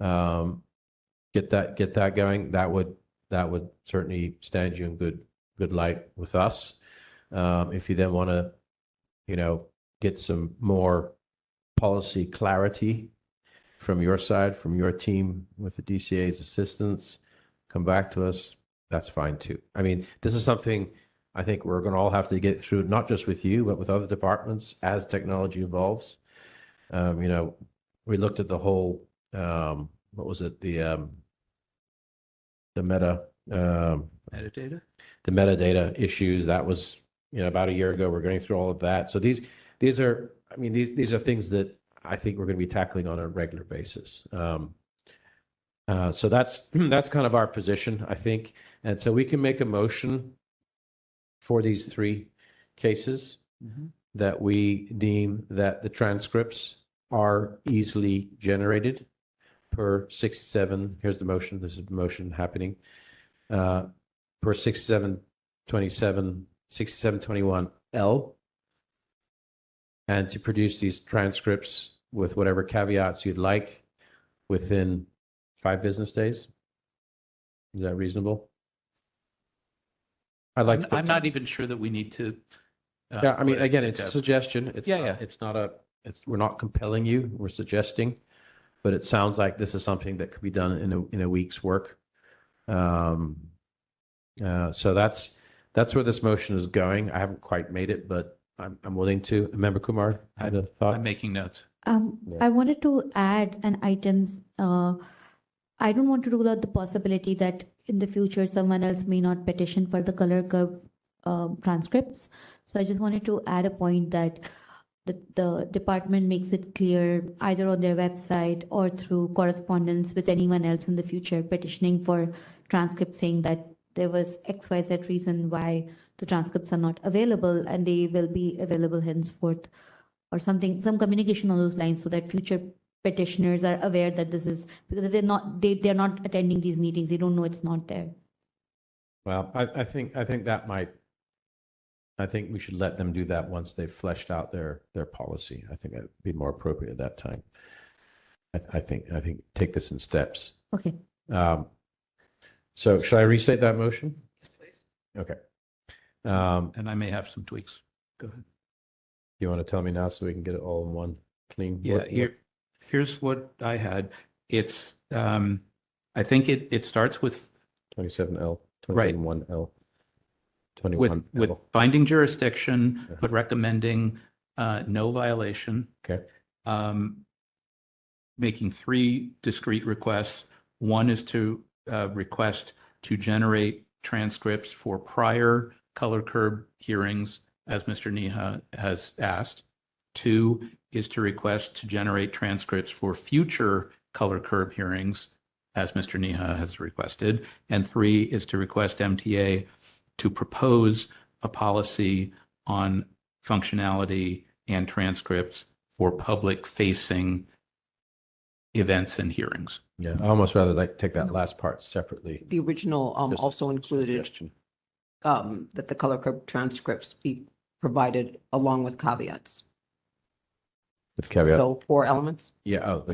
get that going. That would certainly stand you in good light with us. If you then want to, get some more policy clarity from your side, from your team with the DCA's assistance, come back to us. That's fine too. I mean, this is something I think we're going to all have to get through, not just with you, but with other departments as technology evolves. We looked at the whole, what was it? The Metadata? The metadata issues. That was, about a year ago. We're going through all of that. So these are things that I think we're going to be tackling on a regular basis. So that's kind of our position, I think. And so we can make a motion for these three cases that we deem that the transcripts are easily generated per 67. Here's the motion. This is the motion happening. Per 6721L, and to produce these transcripts with whatever caveats you'd like within 5 business days. Is that reasonable? I'm not even sure that we need to. Yeah, I mean, again, it's a suggestion. It's not we're not compelling you. We're suggesting, but it sounds like this is something that could be done in a week's work. So that's where this motion is going. I haven't quite made it, but I'm willing to. Member Kumar had a thought. I'm making notes. I wanted to add an items. I don't want to rule out the possibility that in the future someone else may not petition for the color curve transcripts. So I just wanted to add a point that the department makes it clear either on their website or through correspondence with anyone else in the future petitioning for transcripts, saying that there was XYZ reason why the transcripts are not available and they will be available henceforth, or something, some communication on those lines, so that future petitioners are aware that this is, because they're not attending these meetings, they don't know it's not there. Well, I think we should let them do that once they've fleshed out their policy. I think that would be more appropriate at that time. I think take this in steps. Okay. So should I restate that motion? Yes, please. Okay. And I may have some tweaks. Go ahead. You want to tell me now so we can get it all in one clean? Yeah, here's what I had. It's I think it starts with 27L, right. 21L, 21L. With finding jurisdiction, but recommending no violation. Okay. Making 3 discrete requests. One is to request to generate transcripts for prior color curb hearings as Mr. Neha has asked. 2 is to request to generate transcripts for future color curb hearings, as Mr. Neha has requested. And 3 is to request MTA to propose a policy on functionality and transcripts for public-facing events and hearings. Yeah, I almost rather like take that last part separately. The original Just also included suggestion. that the color code transcripts be provided along with caveats. With caveat. So 4 elements. Yeah, oh,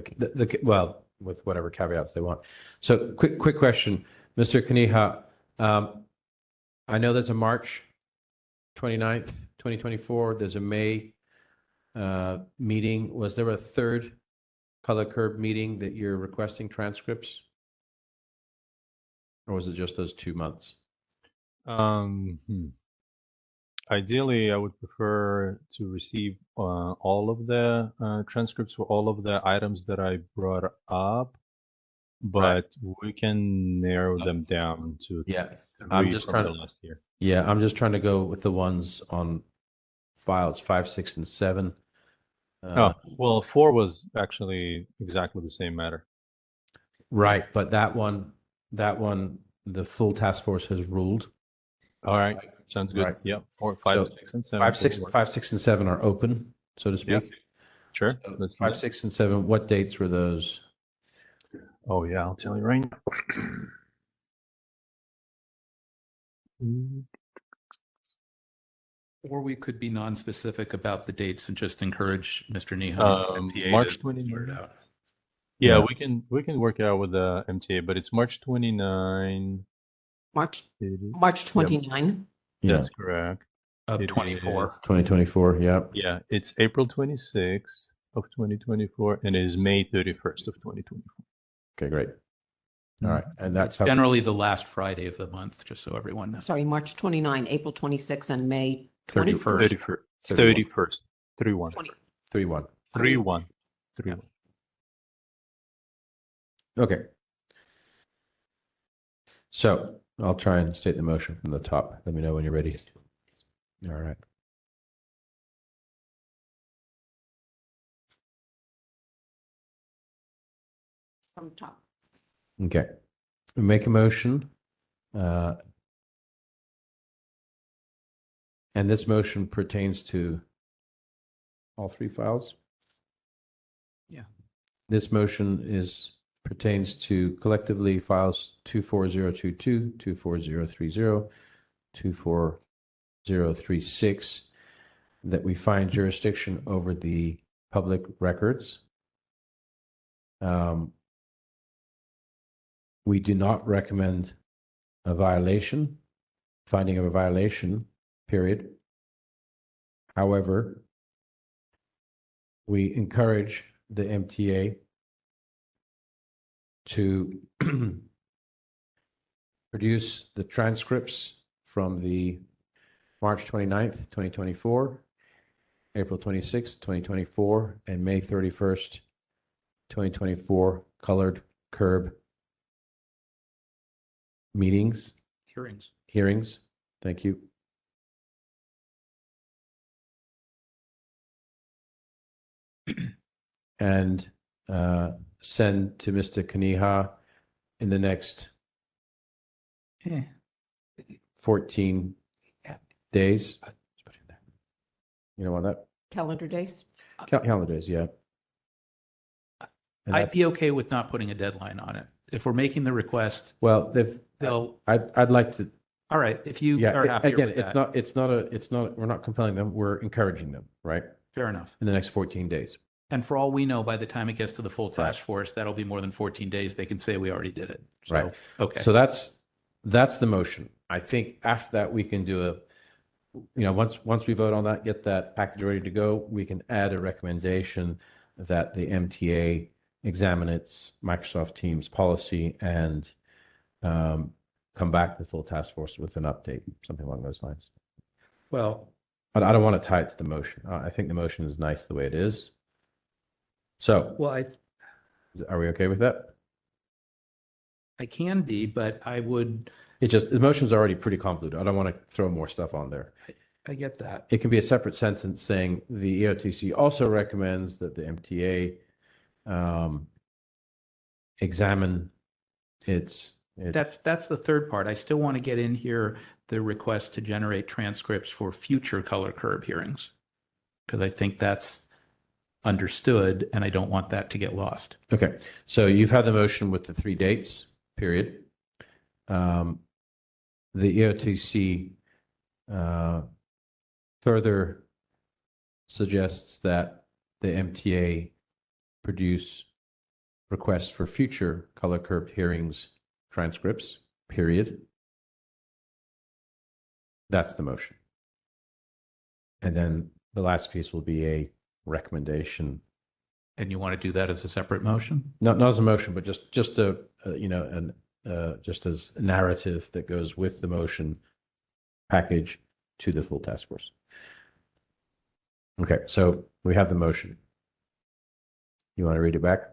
well, with whatever caveats they want. So quick question, Mr. Kaniha. I know there's a March 29th, 2024. There's a May meeting. Was there a third color curb meeting that you're requesting transcripts? Or was it just those 2 months? Ideally, I would prefer to receive all of the transcripts for all of the items that I brought up, but we can narrow them down to Yeah, 3 I'm just from trying the to- last year. Yeah, I'm just trying to go with the ones on files 5, 6, and 7. Well, 4 was actually exactly the same matter. Right, but that one, the full task force has ruled. All right, sounds good. Right. Yeah, 4, 5, So 6, and 7. 5, 6, and 7 are open, so to Yeah. speak. Sure. So Let's do 5, that. 6, and 7. What dates were those? Oh yeah, I'll tell you right now. Or we could be non-specific about the dates and just encourage Mr. Neha and MTA March to 29th. sort it out. Yeah, Yeah. we can work it out with the MTA, but it's March 29. March It is- 29. Yeah, That's correct. Of It 24. is- 2024. Yeah. Yeah, it's April 26th of 2024, and it is May 31st of 2024. Okay, great. All right, and that's how. Generally the last Friday of the month, just so everyone knows. Sorry, March 29, April 26, and May 31st. 31st. 31. 3-1. 3-1. 3-1. Okay. So I'll try and state the motion from the top. Let me know when you're ready. All right. From top. Okay. Make a motion. And this motion pertains to all 3 files? Yeah. This motion pertains to collectively files 24022, 24030, 24036, that we find jurisdiction over the public records. We do not recommend a violation, finding of a violation, period. However, we encourage the MTA to produce the transcripts from the March 29th, 2024, April 26th, 2024, and May 31st, 2024 colored curb hearings. Thank you. And send to Mr. Kaniha in the next 14 days. You know what that? Calendar days. Calendar days, yeah. And I'd that's- be okay with not putting a deadline on it. If we're making the request, Well, they'll, I'd like to. all right, if you Yeah. are happier Again, with it's that, not. We're not compelling them. We're encouraging them, right? fair enough. In the next 14 days. And for all we know, by the time it gets to the full Right. task force, that'll be more than 14 days. They can say we already did it. So, Right. Okay. So that's the motion. I think after that we can do once we vote on that, get that package ready to go, we can add a recommendation that the MTA examine its Microsoft Teams policy and come back to the full task force with an update, something along those lines. Well, But I don't want to tie it to the motion. I think the motion is nice the way it is. So are we okay with that? I can be, but I would, It's just the motion's already pretty convoluted. I don't want to throw more stuff on there. I get that. It can be a separate sentence saying the EOTC also recommends that the MTA examine its That's the third part. I still want to get in here the request to generate transcripts for future color curb hearings, because I think that's understood and I don't want that to get lost. Okay, so you've had the motion with the 3 dates, period. The EOTC further suggests that the MTA produce requests for future color curb hearings transcripts, period. That's the motion. And then the last piece will be a recommendation. And you want to do that as a separate motion? Not as a motion, but just a just as a narrative that goes with the motion package to the full task force. Okay, so we have the motion. You want to read it back?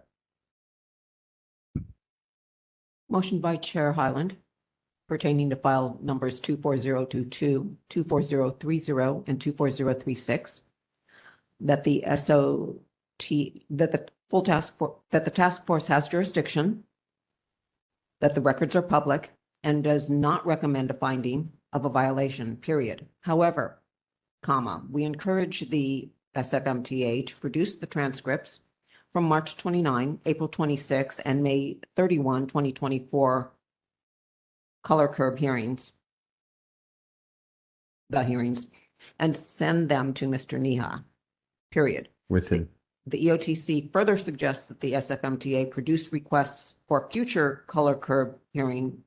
Motion by Chair Hyland pertaining to file numbers 24022, 24030, and 24036, that the task force has jurisdiction, that the records are public, and does not recommend a finding of a violation, period. However, we encourage the SFMTA to produce the transcripts from March 29, April 26, and May 31, 2024 color curb hearings, and send them to Mr. Neha, period. Within. The EOTC further suggests that the SFMTA produce requests for future color curb hearing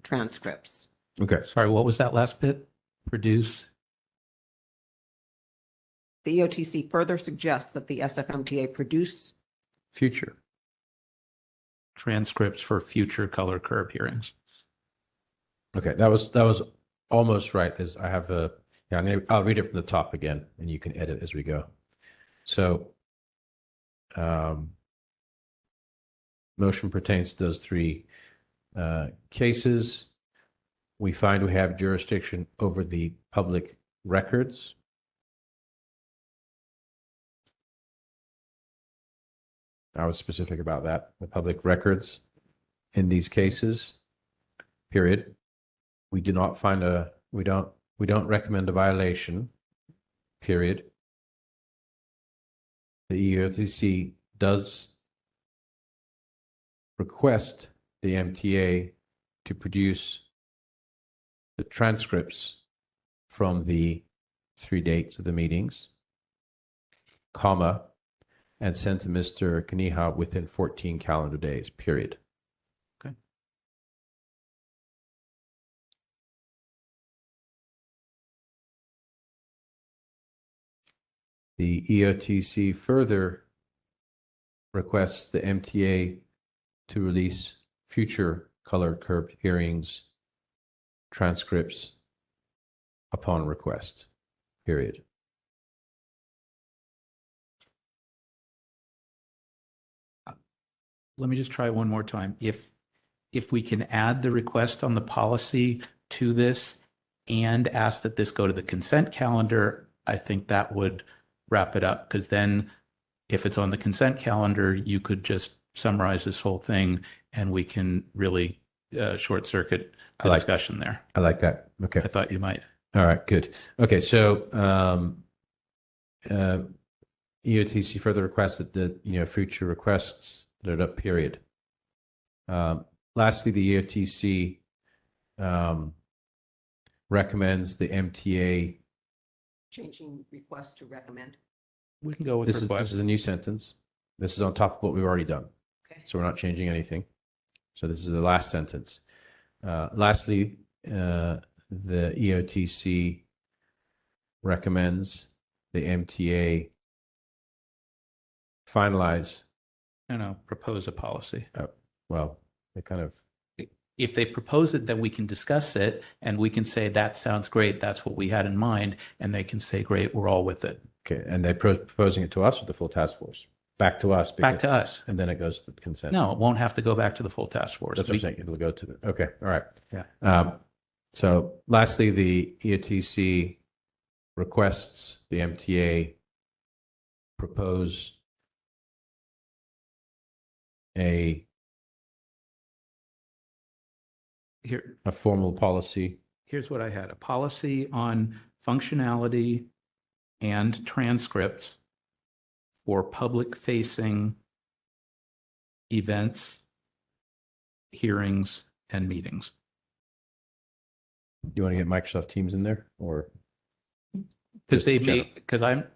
transcripts. Okay. Sorry, what was that last bit? Produce? The EOTC further suggests that the SFMTA produce Future. Transcripts for future color curb hearings. Okay, that was almost right. I'll read it from the top again, and you can edit as we go. So, motion pertains to those 3 cases. We find we have jurisdiction over the public records. I was specific about that. The public records in these cases, period. We do not find we don't recommend a violation, period. The EOTC does request the MTA to produce the transcripts from the 3 dates of the meetings, and send to Mr. Kaniha within 14 calendar days, period. Okay. The EOTC further requests the MTA to release future color curb hearings transcripts upon request, period. Let me just try one more time. If we can add the request on the policy to this and ask that this go to the consent calendar, I think that would wrap it up, because then if it's on the consent calendar, you could just summarize this whole thing and we can really short circuit the discussion there. I like that. Okay. I thought you might. All right, good. Okay, so EOTC further requests that the future requests that up, period. Lastly, the EOTC recommends the MTA. Changing request to recommend. We can go with This request. is a new sentence. This is on top of what we've already done. Okay. So we're not changing anything. So this is the last sentence. Lastly, the EOTC recommends the MTA finalize. Propose a policy. Well, they kind of. If they propose it, then we can discuss it and we can say, that sounds great. That's what we had in mind. And they can say, great, we're all with it. Okay, and they're proposing it to us or the full task force? Back to us. Back to us. And then it goes to the consent. No, it won't have to go back to the full task force. That's what I'm saying. It'll go to the. Okay, all right. Yeah. So lastly, the EOTC requests the MTA propose a formal policy. Here's what I had: a policy on functionality and transcripts for public-facing events, hearings, and meetings. Do you want to get Microsoft Teams in there, or Because Just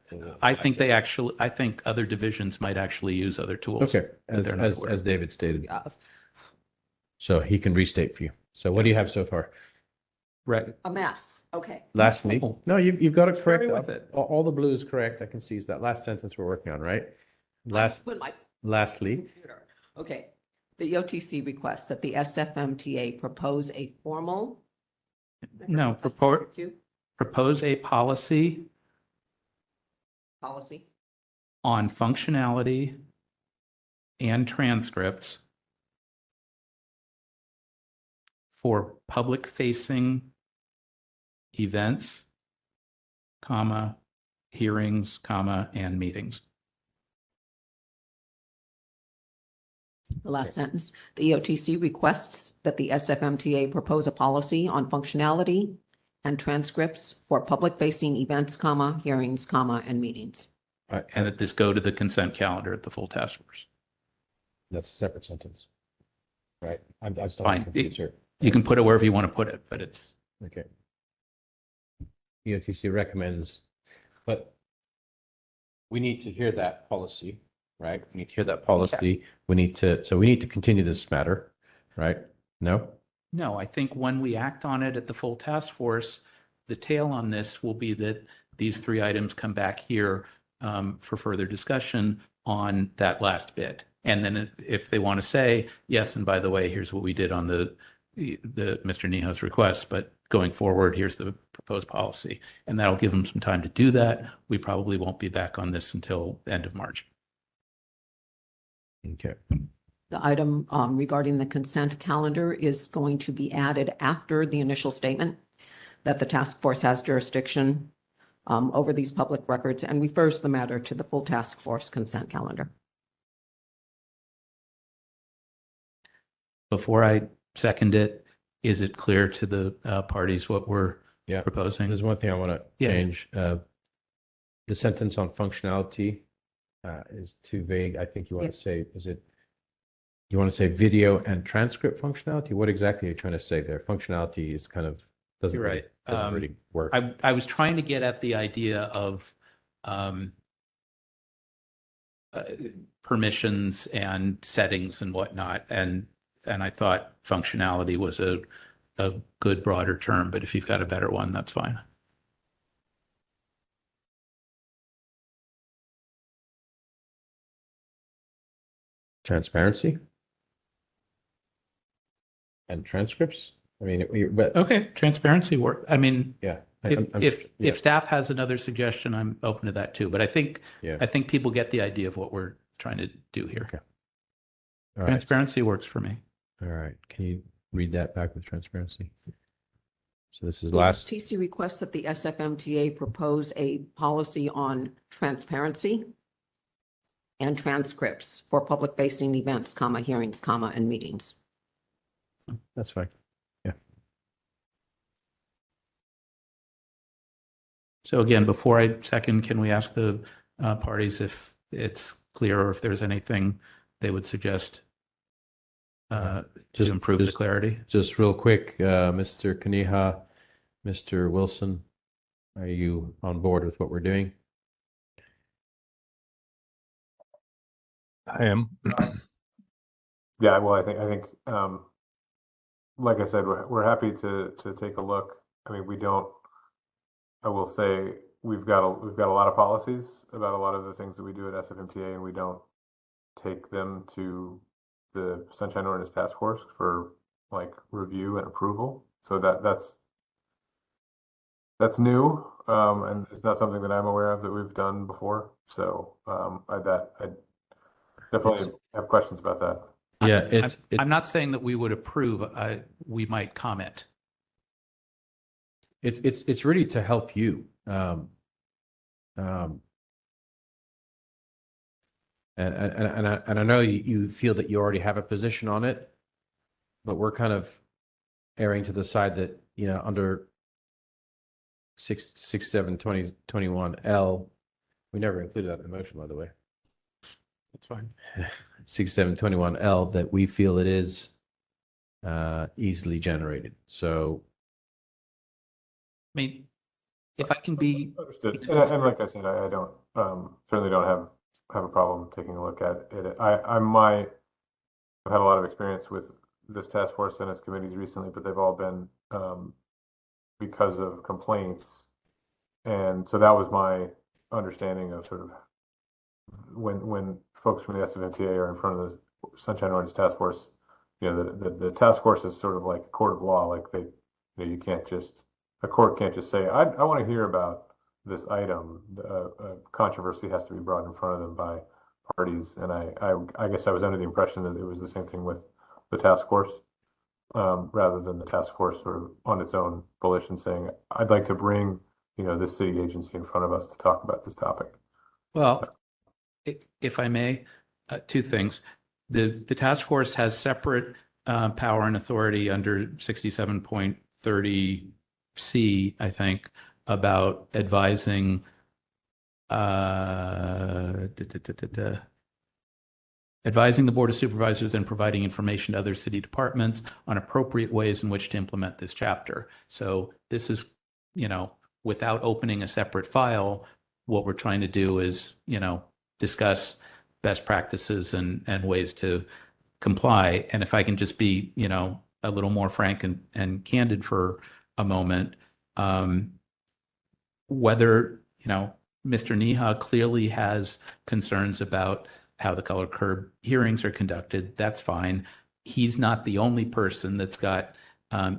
general. I think other divisions might actually use other tools. okay? that they're not As aware of. David stated, so he can restate for you. So what do you have so far? Right. A mess. Okay. Lastly, no, you've got it correct. Carry with it. All the blue is correct. I can see is that last sentence we're working on, right? Lastly, Computer. Okay. The EOTC requests that the SFMTA propose a formal. No, propose a policy Policy. on functionality and transcripts for public-facing events, comma, hearings, comma, and meetings. The last sentence, the EOTC requests that the SFMTA propose a policy on functionality and transcripts for public-facing events, comma, hearings, comma, and meetings. And that this go to the consent calendar at the full task force. that's a separate sentence, right? I'm still Fine. confused here. You can put it wherever you want to put it, but it's, Okay. EOTC recommends, but we need to hear that policy, right? We need to hear that policy. We need to continue this matter, right? No? no, I think when we act on it at the full task force, the tail on this will be that these three items come back here for further discussion on that last bit. And then if they want to say, yes, and by the way, here's what we did on the Mr. Niho's request, but going forward, here's the proposed policy. And that'll give them some time to do that. We probably won't be back on this until the end of March. Okay. The item regarding the consent calendar is going to be added after the initial statement that the task force has jurisdiction over these public records and refers the matter to the full task force consent calendar. Before I second it, is it clear to the parties what we're proposing? There's one thing I want to Yeah. change. The sentence on functionality is too vague. I think you want to say, you want to say video and transcript functionality? What exactly are you trying to say there? Functionality is kind of, doesn't You're really, right. doesn't really work. I was trying to get at the idea of permissions and settings and whatnot, and I thought functionality was a good broader term, but if you've got a better one, that's fine. Transparency and transcripts. I mean, but Okay, transparency work. I mean, yeah. if staff has another suggestion, I'm open to that too. But I think Yeah. people get the idea of what we're trying to do here. Okay. All right. Transparency works for me. All right. Can you read that back with transparency? So this is The last. TC requests that the SFMTA propose a policy on transparency and transcripts for public-facing events, comma, hearings, comma, and meetings. That's fine. Yeah. So again, before I second, can we ask the parties if it's clear or if there's anything they would suggest to improve the clarity? Just real quick, Mr. Kaniha, Mr. Wilson, are you on board with what we're doing? I am. Yeah, well, I think, like I said, we're happy to take a look. I mean, I will say we've got a lot of policies about a lot of the things that we do at SFMTA, and we don't take them to the Sunshine Ordinance Task Force for like review and approval. So that's new, and it's not something that I'm aware of that we've done before. So I definitely have questions about that. Yeah, I'm not saying that we would approve. We might comment. It's really to help you. Um, um, and I know you feel that you already have a position on it, but we're kind of erring to the side that, under 6721L, we never included that in the motion, by the way. That's fine. 6721L, that we feel it is easily generated. So, I mean, if I can be, Understood. And like I said, I don't certainly don't have a problem taking a look at it. I've had a lot of experience with this task force and its committees recently, but they've all been because of complaints. And so that was my understanding of sort of when folks from the SFMTA are in front of the Sunshine Ordinance Task Force, the task force is sort of like a court of law. Like you can't just, a court can't just say, I want to hear about this item. Controversy has to be brought in front of them by parties. And I guess I was under the impression that it was the same thing with the task force, rather than the task force sort of on its own volition saying, I'd like to bring, this city agency in front of us to talk about this topic. well, if I may, two things. The task force has separate power and authority under 67.30C, I think, about advising advising the Board of Supervisors and providing information to other city departments on appropriate ways in which to implement this chapter. So this is, without opening a separate file, what we're trying to do is, discuss best practices and ways to comply. And if I can just be, a little more frank and candid for a moment, whether, Mr. Neha clearly has concerns about how the color curb hearings are conducted, that's fine. He's not the only person that's got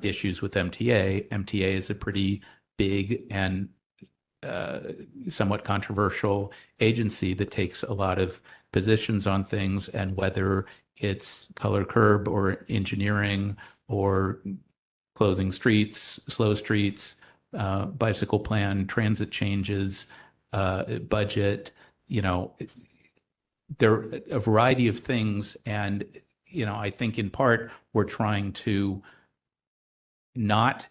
issues with MTA. MTA is a pretty big and somewhat controversial agency that takes a lot of positions on things, and whether it's color curb or engineering or closing streets, slow streets, bicycle plan, transit changes, budget, there are a variety of things. And, I think in part we're trying to not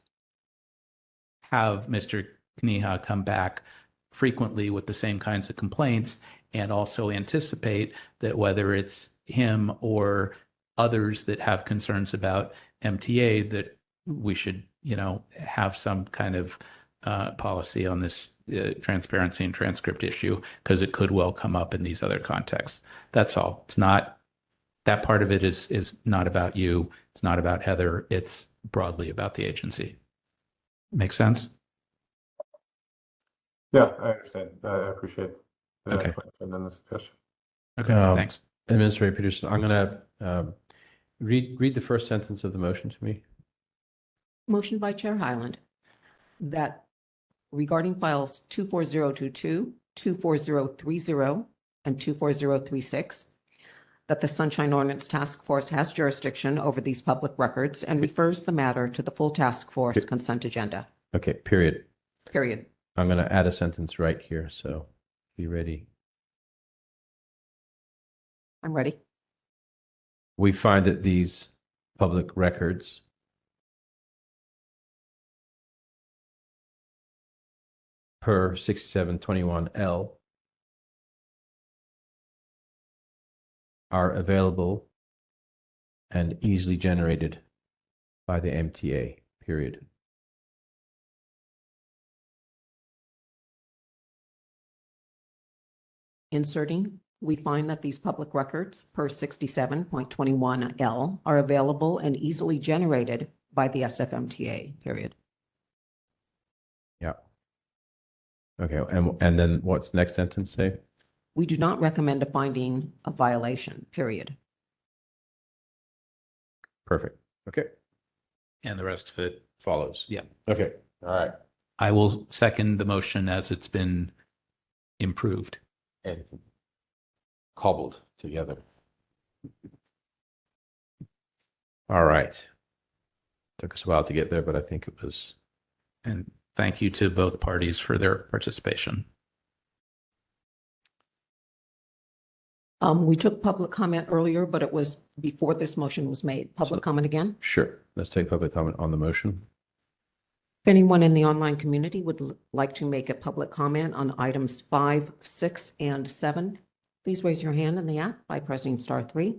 have Mr. Kniha come back frequently with the same kinds of complaints, and also anticipate that whether it's him or others that have concerns about MTA, that we should, have some kind of policy on this transparency and transcript issue, because it could well come up in these other contexts. That's all. It's not, that part of it is not about you. It's not about Heather. It's broadly about the agency. Make sense? Yeah, I understand. I appreciate the Okay. explanation and the suggestion. Okay, thanks. Administrator Peterson, I'm going to read the first sentence of the motion to me. Motion by Chair Hyland that regarding files 24022, 24030, and 24036, that the Sunshine Ordinance Task Force has jurisdiction over these public records and refers the matter to the full task force consent agenda. Okay, period. Period. I'm going to add a sentence right here, so be ready. I'm ready. We find that these public records per 6721L are available and easily generated by the MTA, period. Inserting, we find that these public records per 67.21L are available and easily generated by the SFMTA, period. Yeah. Okay, and then what's the next sentence say? We do not recommend a finding of violation, period. Perfect. Okay. And the rest of it, Follows. yeah. Okay. All right. I will second the motion as it's been improved. And cobbled together. All right. Took us a while to get there, but I think it was. And thank you to both parties for their participation. We took public comment earlier, but it was before this motion was made. Public comment again? Sure. Let's take public comment on the motion. If anyone in the online community would like to make a public comment on items 5, 6, and 7, please raise your hand in the app by pressing *3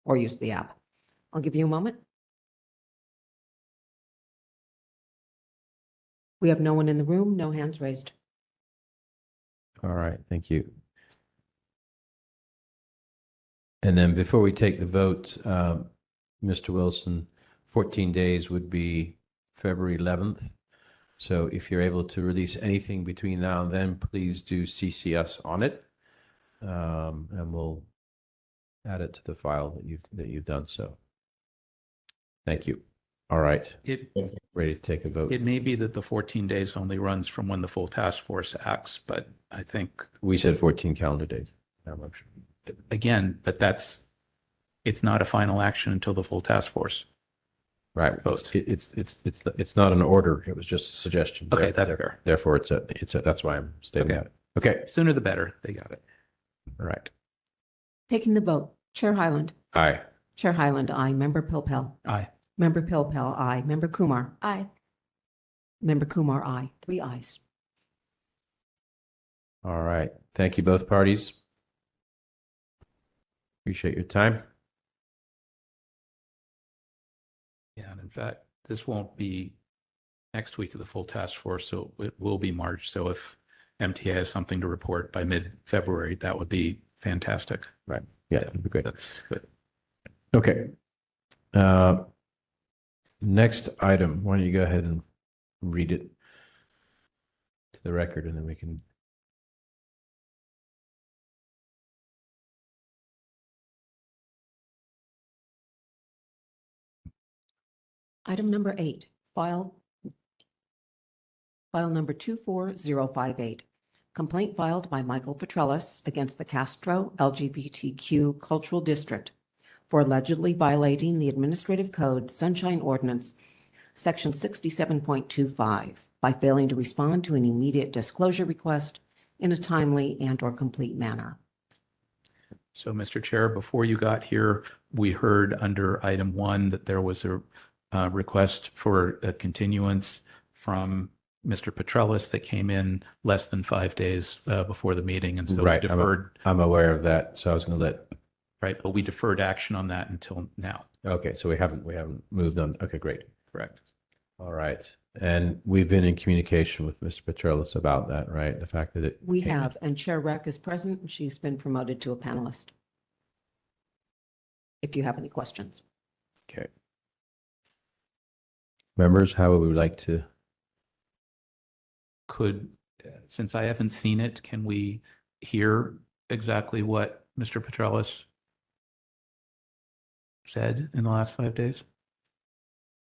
or use the app. I'll give you a moment. We have no one in the room, no hands raised. All right, thank you. And then before we take the vote, Mr. Wilson, 14 days would be February 11th. So if you're able to release anything between now and then, please do CC us on it, and we'll add it to the file that you've done so. Thank you. All right, ready to take a vote. It may be that the 14 days only runs from when the full task force acts, but I think We said 14 calendar days. That motion. again, but it's not a final action until the full task force. Right. Votes. It's not an order. It was just a suggestion. Okay, that's fair. Therefore, that's why I'm stating Okay. that. Okay. Sooner the better. They got it. All right. Taking the vote. Chair Hyland. Aye. Chair Hyland, aye. Member Pilpel. Aye. Member Pilpel, aye. Member Kumar. Aye. Member Kumar, aye. 3 ayes. All right. Thank you, both parties. Appreciate your time. Yeah, and in fact, this won't be next week of the full task force, so it will be March. So if MTA has something to report by mid-February, that would be fantastic. Right. Yeah, that'd be great. That's good. Okay. Next item. Why don't you go ahead and read it to the record, and then we can. Item number 8, file number 24058. Complaint filed by Michael Petrellis against the Castro LGBTQ Cultural District for allegedly violating the Administrative Code Sunshine Ordinance, Section 67.25, by failing to respond to an immediate disclosure request in a timely and/or complete manner. So, Mr. Chair, before you got here, we heard under item 1 that there was a request for a continuance from Mr. Petrellis that came in less than 5 days before the meeting, and so Right. we deferred. I'm aware of that, so I was going to let. Right, but we deferred action on that until now. Okay, so we haven't moved on. Okay, great. Correct. All right, and we've been in communication with Mr. Petrellis about that, right? The fact that We have, and Chair Rec is present, and she's been promoted to a panelist. If you have any questions. Okay. Members, how would we like to? Since I haven't seen it, can we hear exactly what Mr. Petrellis said in the last 5 days?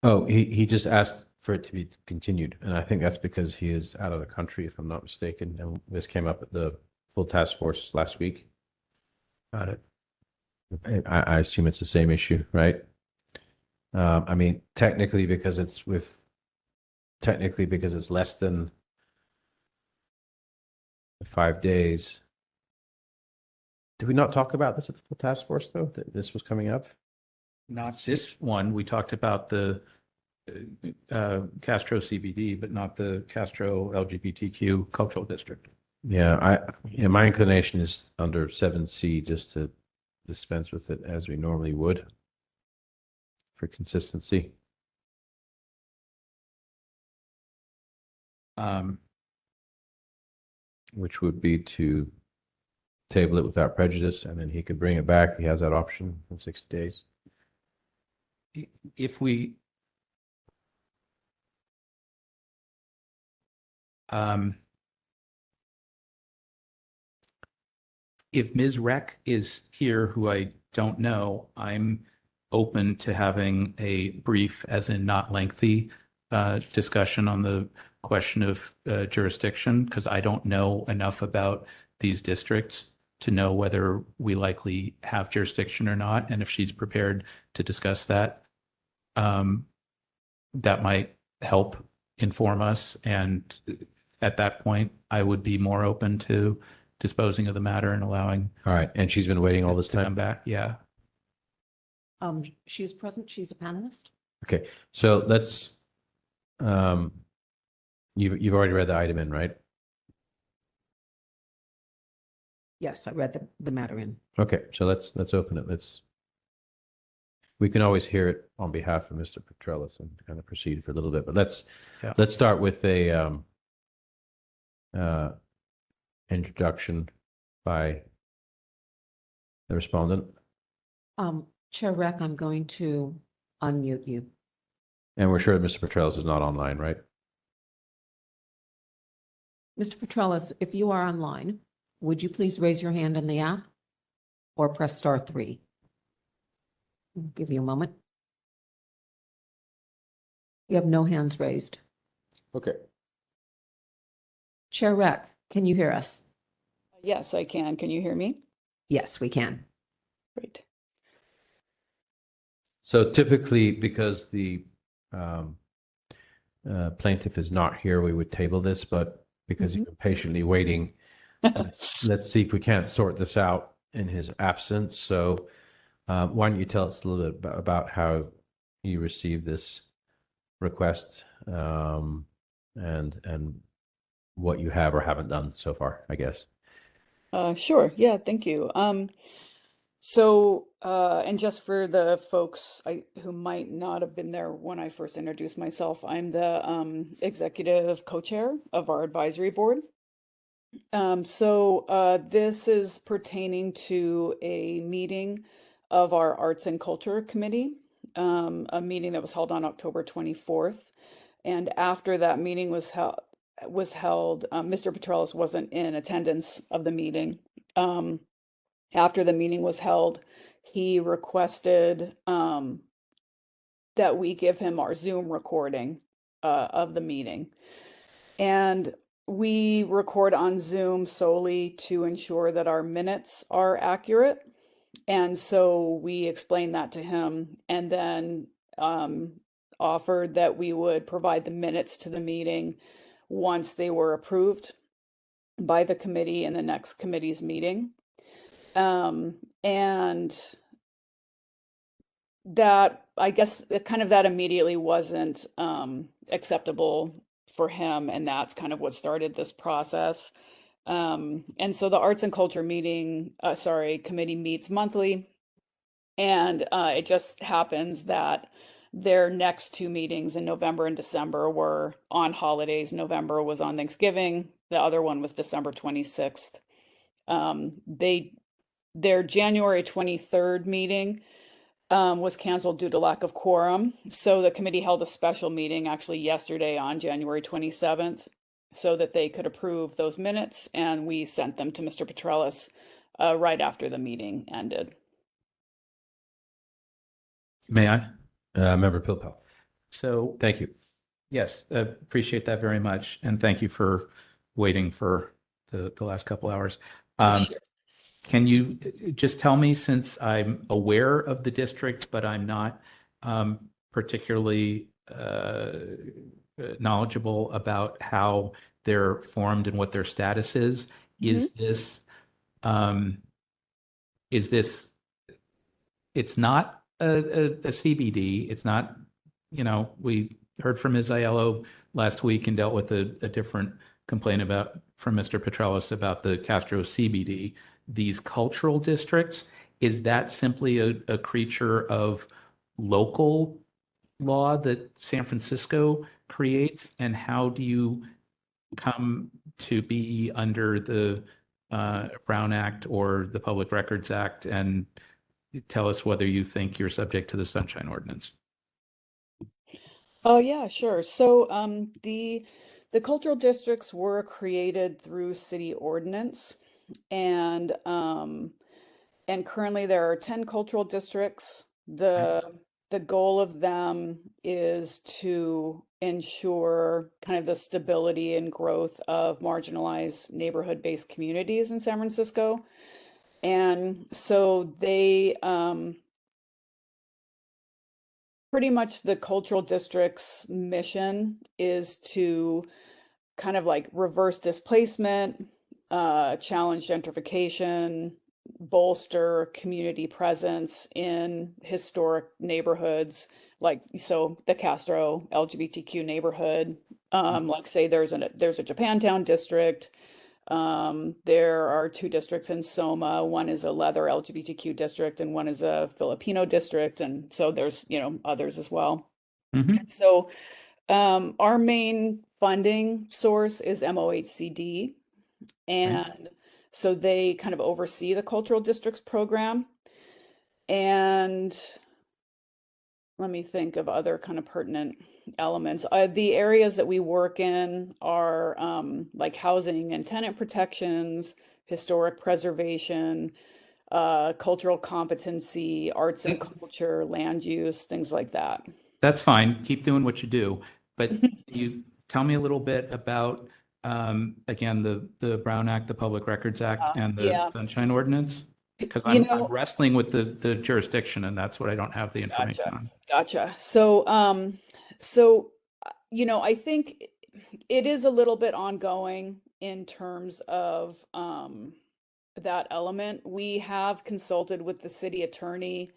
Oh, he just asked for it to be continued, and I think that's because he is out of the country, if I'm not mistaken, and this came up at the full task force last week. Got it. I assume it's the same issue, right? I mean, technically because it's less than 5 days. Did we not talk about this at the full task force, though, that this was coming up? Not this one. We talked about the Castro CBD, but not the Castro LGBTQ Cultural District. Yeah, my inclination is under 7C just to dispense with it as we normally would for consistency. Which would be to table it without prejudice, and then he could bring it back. He has that option in 60 days. If we if Ms. Reck is here, who I don't know, I'm open to having a brief, as in not lengthy, discussion on the question of jurisdiction, because I don't know enough about these districts to know whether we likely have jurisdiction or not. And if she's prepared to discuss that, that might help inform us. And at that point, I would be more open to disposing of the matter and allowing All right. And she's been waiting all this to come time? back. Yeah. She is present. She's a panelist. Okay. So let's, you've already read the item in, right? Yes, I read the matter in. Okay. So let's open it. We can always hear it on behalf of Mr. Petrellis and kind of proceed for a little bit, but let's start with a introduction by the respondent. Chair Rec, I'm going to unmute you. And we're sure that Mr. Petrellis is not online, right? Mr. Petrellis, if you are online, would you please raise your hand in the app or press *3? I'll give you a moment. You have no hands raised. Okay. Chair Rec, can you hear us? Yes, I can. Can you hear me? Yes, we can. Great. So typically, because the plaintiff is not here, we would table this, but because you've been patiently waiting, let's see if we can't sort this out in his absence. So why don't you tell us a little bit about how you received this request and what you have or haven't done so far, I guess. Sure. Yeah, thank you. And just for the folks who might not have been there when I first introduced myself, I'm the executive co-chair of our advisory board. This is pertaining to a meeting of our Arts and Culture Committee, a meeting that was held on October 24th. And after that meeting was held, Mr. Petrellis wasn't in attendance of the meeting. After the meeting was held, he requested that we give him our Zoom recording of the meeting. And we record on Zoom solely to ensure that our minutes are accurate. And so we explained that to him and then offered that we would provide the minutes to the meeting once they were approved by the committee in the next committee's meeting. And that, I guess, kind of that immediately wasn't acceptable for him, and that's kind of what started this process. And so the Arts and Culture Committee meets monthly, and it just happens that their next two meetings in November and December were on holidays. November was on Thanksgiving. The other one was December 26th. Their January 23rd meeting was canceled due to lack of quorum. So the committee held a special meeting actually yesterday on January 27th so that they could approve those minutes, and we sent them to Mr. Petrellis right after the meeting ended. May I? Member Pilpel. So Thank you. yes, appreciate that very much. And thank you for waiting for the last couple hours. Sure. Can you just tell me, since I'm aware of the district, but I'm not particularly knowledgeable about how they're formed and what their status is? Is this, it's not a CBD. It's not, we heard from Ms. Aiello last week and dealt with a different complaint from Mr. Petrellis about the Castro CBD. These cultural districts, is that simply a creature of local law that San Francisco creates? And how do you come to be under the Brown Act or the Public Records Act? And tell us whether you think you're subject to the Sunshine Ordinance. Oh, yeah, sure. So the cultural districts were created through city ordinance, and currently there are 10 cultural districts. The goal of them is to ensure kind of the stability and growth of marginalized neighborhood-based communities in San Francisco. And so they pretty much the cultural district's mission is to kind of like reverse displacement, challenge gentrification, bolster community presence in historic neighborhoods, like so the Castro LGBTQ neighborhood. Like say there's a Japantown district. There are 2 districts in Soma. One is a leather LGBTQ district and one is a Filipino district. And so there's, others as well. Mhm. So our main funding source is MOHCD. And so they kind of oversee the cultural districts program. And let me think of other kind of pertinent elements. The areas that we work in are like housing and tenant protections, historic preservation, cultural competency, arts and culture, land use, things like that. That's fine. Keep doing what you do. But you tell me a little bit about, again, the Brown Act, the Public Records Act, and the Sunshine Ordinance? Because I'm wrestling with the jurisdiction, and that's what I don't have the information on. Gotcha. So, I think it is a little bit ongoing in terms of that element. We have consulted with the city attorney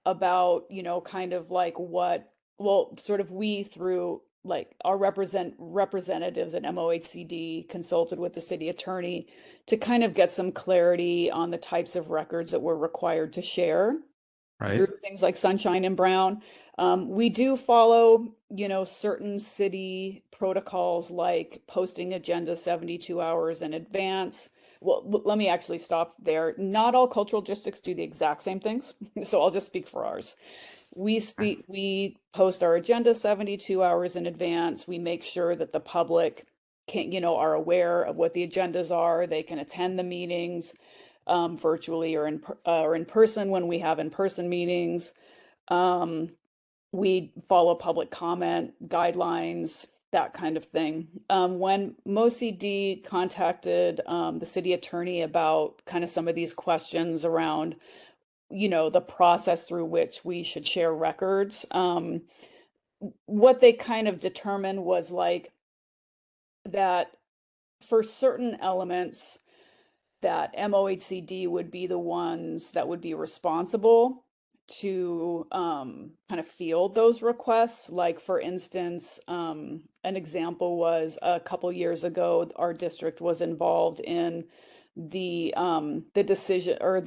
about, kind of like we through like our representatives at MOHCD consulted with the city attorney to kind of get some clarity on the types of records that we're required to share through things like Sunshine and Brown. We do follow, certain city protocols like posting agenda 72 hours in advance. Well, let me actually stop there. Not all cultural districts do the exact same things. So I'll just speak for ours. We post our agenda 72 hours in advance. We make sure that the public are aware of what the agendas are. They can attend the meetings virtually or in person when we have in-person meetings. We follow public comment guidelines, that kind of thing. When MOCD contacted the city attorney about kind of some of these questions around the process through which we should share records. What they kind of determined was like that for certain elements that MOHCD would be the ones that would be responsible to kind of field those requests. Like for instance, an example was a couple years ago, our district was involved in the decision or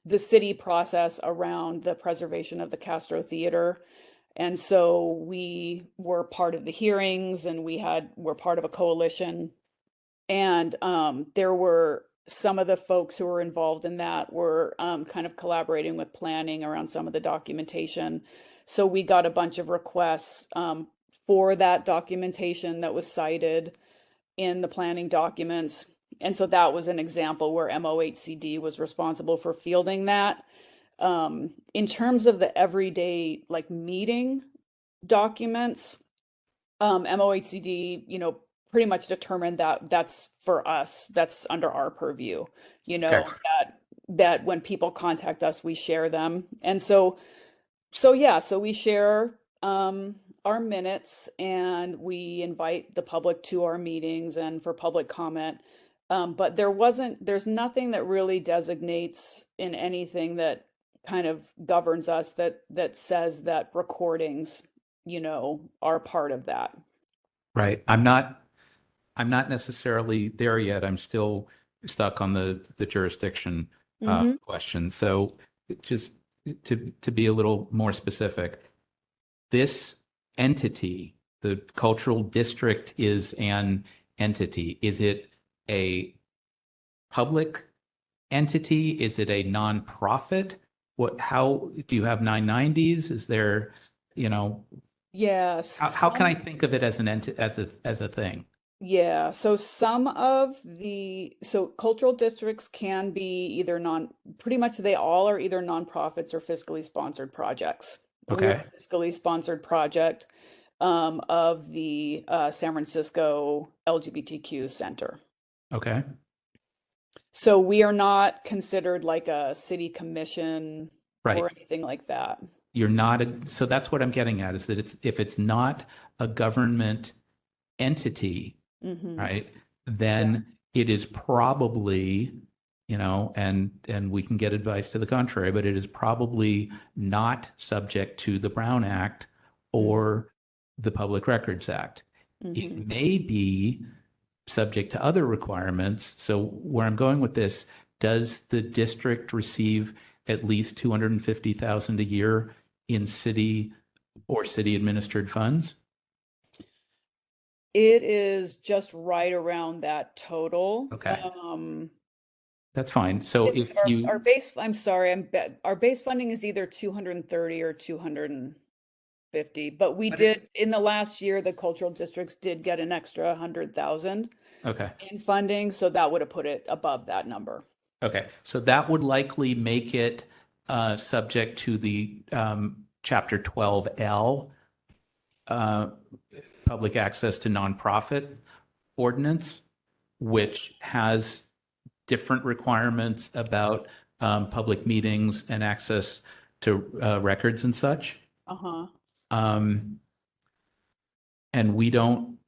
the city process around the preservation of the Castro Theater. And so we were part of the hearings and we're part of a coalition. And there were some of the folks who were involved in that were kind of collaborating with planning around some of the documentation. So we got a bunch of requests for that documentation that was cited in the planning documents. And so that was an example where MOHCD was responsible for fielding that. In terms of the everyday like meeting documents, MOHCD, pretty much determined that that's for us, that's under our purview, that when people contact us, we share them. And so we share our minutes and we invite the public to our meetings and for public comment. But there's nothing that really designates in anything that kind of governs us that says that recordings, are part of that. Right. I'm not necessarily there yet. I'm still stuck on the jurisdiction question. So just to be a little more specific, this entity, the cultural district, is an entity. Is it a public entity? Is it a nonprofit? How do you have 990s? Is there, Yes. How can I think of it as as a thing? Yeah, so cultural districts can be pretty much they all are either nonprofits or fiscally sponsored projects. Okay. We're a fiscally sponsored project of the San Francisco LGBTQ Center. Okay. So we are not considered like a city commission Right. or anything like that. you're not so that's what I'm getting at, is that if it's not a government entity, right, then it is probably, and we can get advice to the contrary, but it is probably not subject to the Brown Act or the Public Records Act. It may be subject to other requirements. So where I'm going with this, does the district receive at least $250,000 a year in city or city administered funds? It is just right around that total. Okay. That's fine. So if our base, I'm sorry, our base funding is either 230 or 250, but we did in the last year, the cultural districts did get an extra 100,000 in funding, so that would have put it above that number. Okay, so that would likely make it subject to the Chapter 12L Public Access to Nonprofit Ordinance, which has different requirements about public meetings and access to records and such. And we don't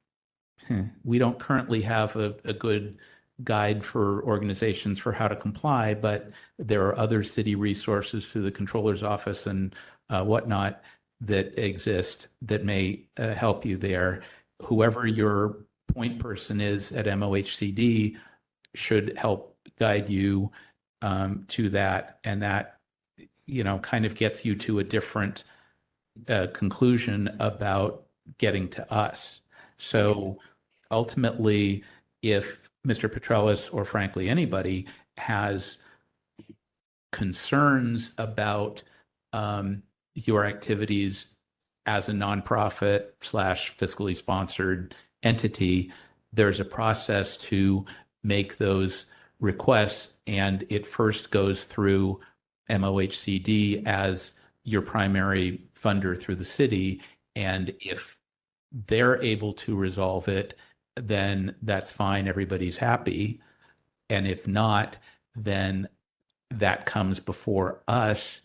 currently have a good guide for organizations for how to comply, but there are other city resources through the controller's office and whatnot that exist that may help you there. Whoever your point person is at MOHCD should help guide you to that, and that kind of gets you to a different conclusion about getting to us. So ultimately, if Mr. Petrellis, or frankly anybody, has concerns about your activities as a nonprofit / fiscally sponsored entity, there's a process to make those requests, and it first goes through MOHCD as your primary funder through the city. And if they're able to resolve it, then that's fine. Everybody's happy. And if not, then that comes before us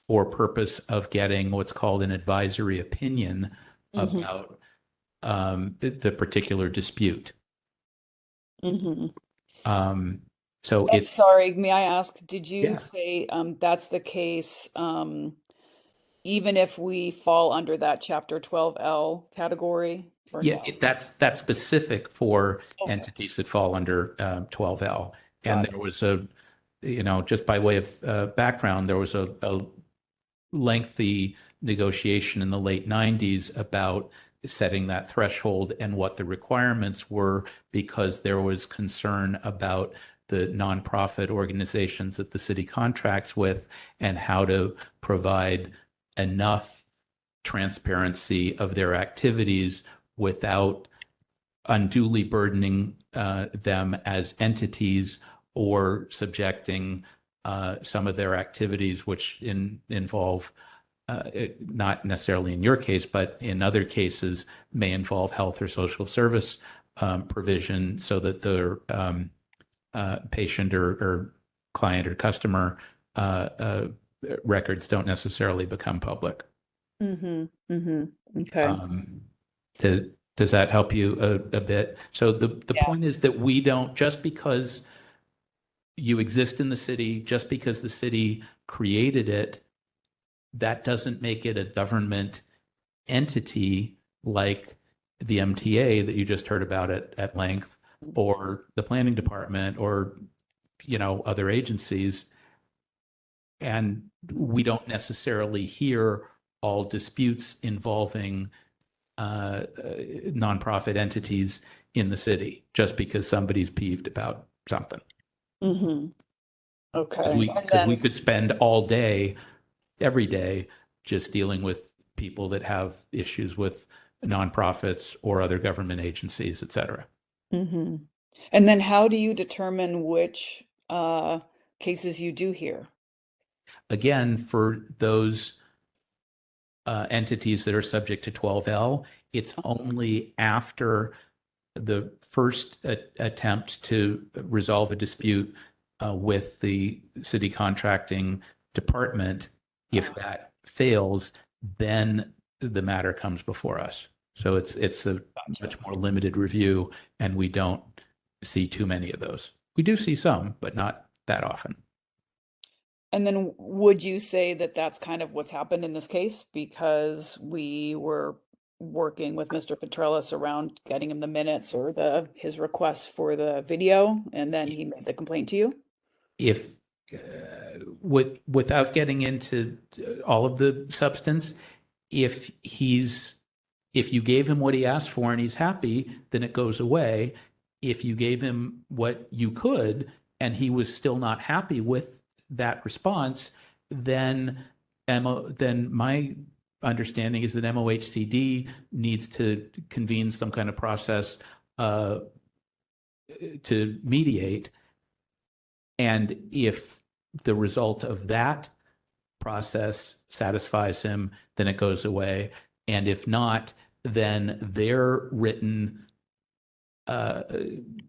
for purpose of getting what's called an advisory opinion about the particular dispute. So it's sorry, may I ask, did you say that's the case even if we fall under that Chapter 12L category? Yeah, no? That's specific for entities that fall under 12L. And there was just by way of background, there was a lengthy negotiation in the late 90s about setting that threshold and what the requirements were, because there was concern about the nonprofit organizations that the city contracts with and how to provide enough transparency of their activities without unduly burdening them as entities or subjecting some of their activities, which involve, not necessarily in your case, but in other cases may involve health or social service provision, so that their patient or client or customer records don't necessarily become public. Okay. Does that help you a bit? So the point is that we don't, just because you exist in the city, just because the city created it, that doesn't make it a government entity like the MTA that you just heard about at length, or the planning department, or other agencies. And we don't necessarily hear all disputes involving nonprofit entities in the city just because somebody's peeved about something. Okay. Because we could spend all day, every day, just dealing with people that have issues with nonprofits or other government agencies, et cetera. And then how do you determine which cases you do hear? Again, for those entities that are subject to 12L, it's only after the first attempt to resolve a dispute with the city contracting department, if that fails, then the matter comes before us. So it's a much more limited review, and we don't see too many of those. We do see some, but not that often. And then would you say that that's kind of what's happened in this case? Because we were working with Mr. Petrellis around getting him the minutes or his requests for the video, and then he made the complaint to you? If without getting into all of the substance, if you gave him what he asked for and he's happy, then it goes away. If you gave him what you could and he was still not happy with that response, then my understanding is that MOHCD needs to convene some kind of process to mediate. And if the result of that process satisfies him, then it goes away. And if not, then their written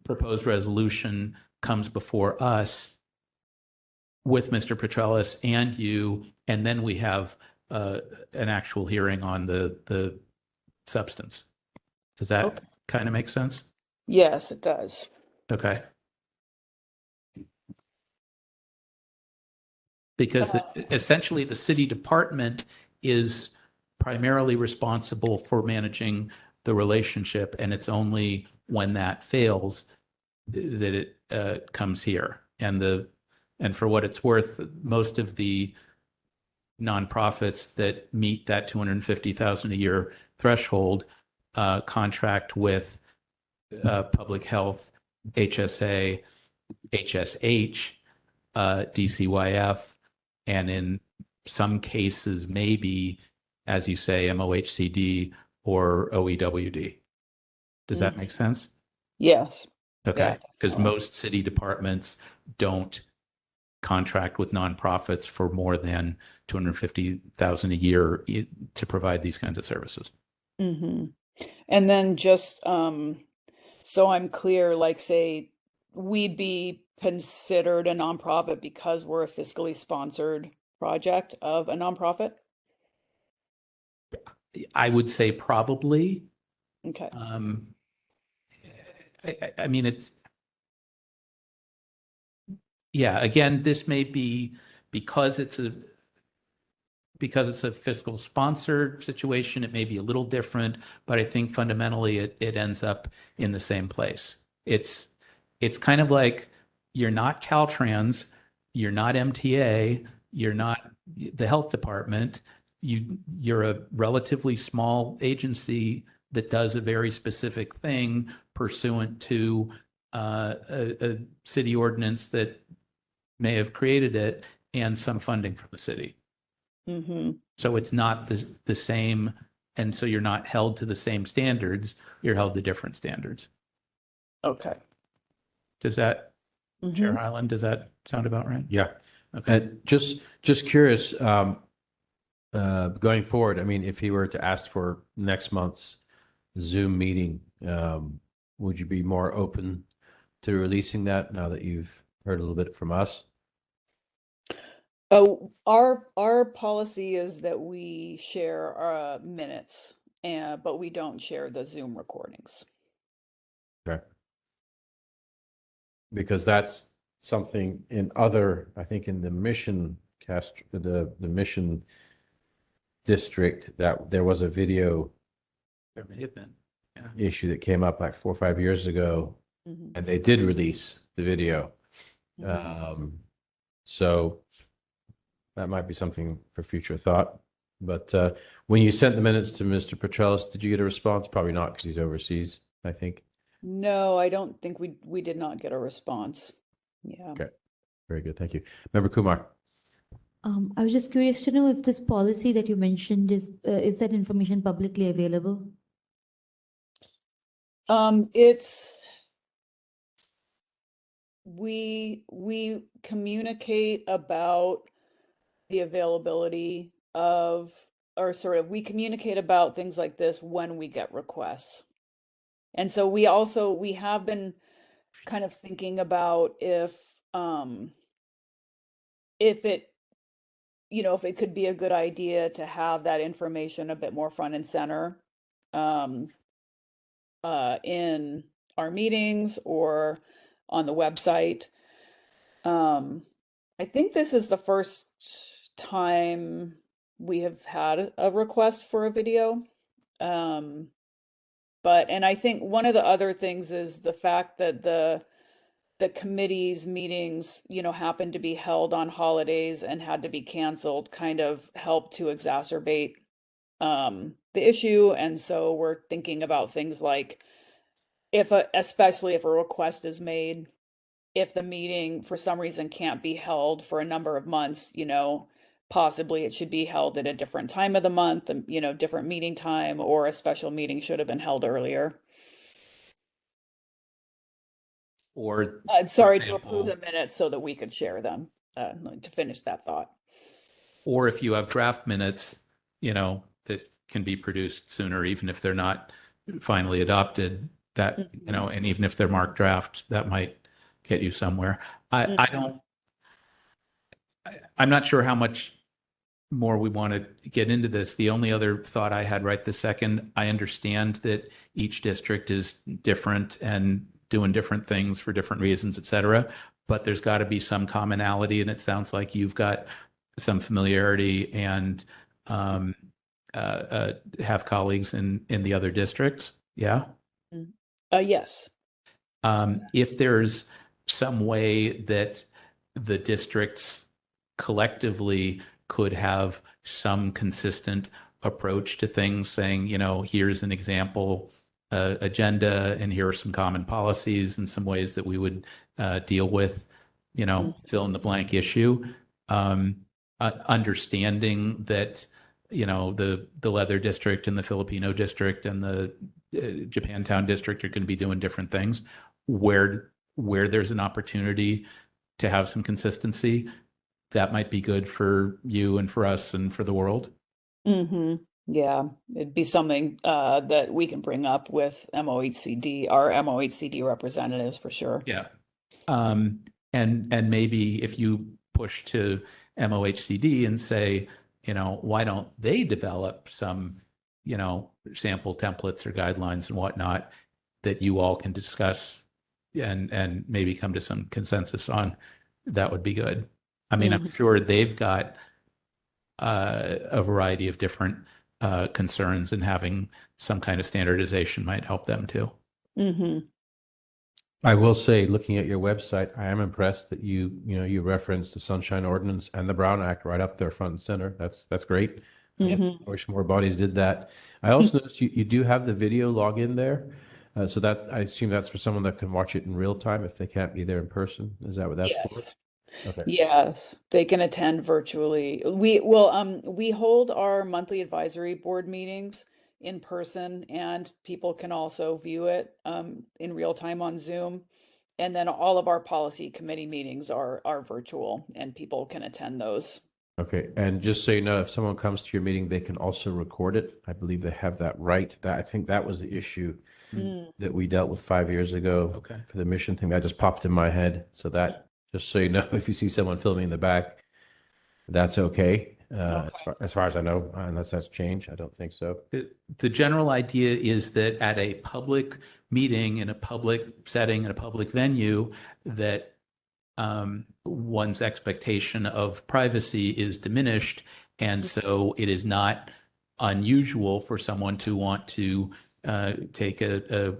proposed resolution comes before us with Mr. Petrellis and you, and then we have an actual hearing on the substance. Does that kind of make sense? Yes, it does. Okay. Because essentially the city department is primarily responsible for managing the relationship, and it's only when that fails that it comes here. And for what it's worth, most of the nonprofits that meet that $250,000 a year threshold contract with public health, HSA, HSH, DCYF, and in some cases, maybe, as you say, MOHCD or OEWD. Does that make sense? Yes. Okay. Yeah, Because most city departments don't contract with nonprofits for more than $250,000 a year to provide these kinds of services. Mm-hmm. And then just so I'm clear, like say we'd be considered a nonprofit because we're a fiscally sponsored project of a nonprofit? I would say probably. Okay. I mean, again, this may be because it's a fiscal sponsored situation, it may be a little different, but I think fundamentally it ends up in the same place. It's kind of like you're not Caltrans, you're not MTA, you're not the health department. You're a relatively small agency that does a very specific thing pursuant to a city ordinance that may have created it and some funding from the city. Mm-hmm. So it's not the same, and so you're not held to the same standards. You're held to different standards. Okay. Does that, Mm-hmm. Chair Highland, does that sound about right? Yeah. Okay. Just curious, going forward, I mean, if he were to ask for next month's Zoom meeting, would you be more open to releasing that now that you've heard a little bit from us? Oh, our policy is that we share our minutes, but we don't share the Zoom recordings. Okay. Because that's something in other, I think in the mission the mission district, that there was a video There may have been. Yeah. issue that came up like 4 or 5 years ago, Mm-hmm. and they did release the video. So that might be something for future thought. But when you sent the minutes to Mr. Petrellis, did you get a response? Probably not, because he's overseas, I think. No, I don't think we did not get a response. Yeah. Okay. Very good. Thank you. Member Kumar. I was just curious to know if this policy that you mentioned is that information publicly available? We communicate about the availability of, we communicate about things like this when we get requests. And so we have been kind of thinking about if it, if it could be a good idea to have that information a bit more front and center in our meetings or on the website. I think this is the first time we have had a request for a video. And I think one of the other things is the fact that the committee's meetings, happened to be held on holidays and had to be canceled, kind of helped to exacerbate the issue. And so we're thinking about things like especially if a request is made, if the meeting for some reason can't be held for a number of months, possibly it should be held at a different time of the month, different meeting time, or a special meeting should have been held earlier. Or sorry, for to approve example, the minutes so that we could share them, to finish that thought. or if you have draft minutes, that can be produced sooner, even if they're not finally adopted, that, and even if they're marked draft, that might get you somewhere. I'm not sure how much more we want to get into this. The only other thought I had right this second, I understand that each district is different and doing different things for different reasons, et cetera, but there's got to be some commonality, and it sounds like you've got some familiarity and have colleagues in the other districts. Yeah? Yes. If there's some way that the districts collectively could have some consistent approach to things, saying, here's an example agenda, and here are some common policies and some ways that we would deal with, fill in the blank issue. Understanding that, the Leather District and the Filipino District and the Japantown District are going to be doing different things. Where there's an opportunity to have some consistency, that might be good for you and for us and for the world. Mm-hmm. Yeah, it'd be something that we can bring up with MOHCD, our MOHCD representatives, for sure. Yeah. And maybe if you push to MOHCD and say, why don't they develop some, sample templates or guidelines and whatnot that you all can discuss and maybe come to some consensus on, that would be good. I mean, I'm sure they've got a variety of different concerns, and having some kind of standardization might help them too. Mm-hmm. I will say, looking at your website, I am impressed that you referenced the Sunshine Ordinance and the Brown Act right up there front and center. That's great. I wish more bodies did that. I also noticed you do have the video login there. So that, I assume that's for someone that can watch it in real time if they can't be there in person. Is that what that's for? Okay. Yes, they can attend virtually. We hold our monthly advisory board meetings in person, and people can also view it in real time on Zoom. And then all of our policy committee meetings are virtual, and people can attend those. Okay, and just so you know, if someone comes to your meeting, they can also record it. I believe they have that right. I think that was the issue that we dealt with 5 years ago for the mission thing. That just popped in my head. So that, just so you know, if you see someone filming in the back, that's okay. As far as I know, unless that's changed, I don't think so. The general idea is that at a public meeting, in a public setting, in a public venue, that one's expectation of privacy is diminished, and so it is not unusual for someone to want to take a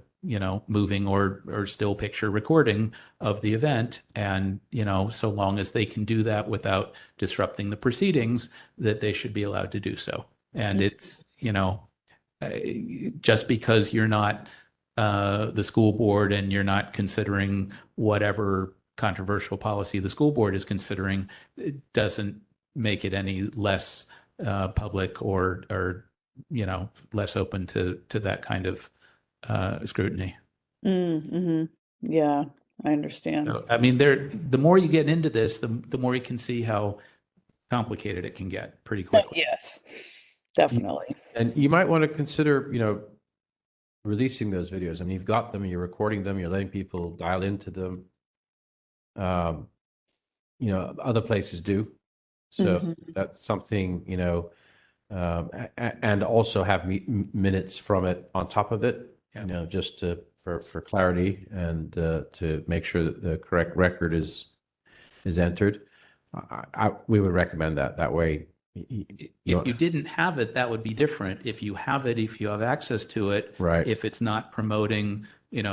moving or still picture recording of the event, and so long as they can do that without disrupting the proceedings, that they should be allowed to do so. And it's just because you're not the school board and you're not considering whatever controversial policy the school board is considering, it doesn't make it any less public or less open to that kind of scrutiny. Yeah, I understand. So, I mean, the more you get into this, the more you can see how complicated it can get pretty quickly. Yes, definitely. And you might want to consider, releasing those videos. I mean, you've got them, you're recording them, you're letting people dial into them. Other places do. So Mhm. that's something, and also have minutes from it on top of it, Yeah. just for clarity and to make sure that the correct record is entered. We would recommend that way. If you didn't have it, that would be different. If you have it, if you have access to it, Right. if it's not promoting,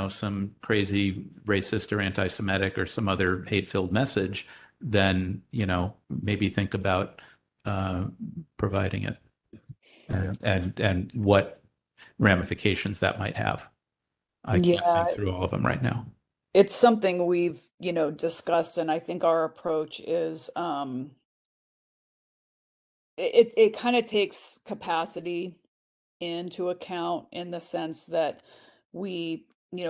some crazy racist or anti-Semitic or some other hate-filled message, then, maybe think about providing it and what ramifications that might have. I can't Yeah, think through all of them right now. it's something we've, discussed, and I think our approach is it kind of takes capacity into account in the sense that we,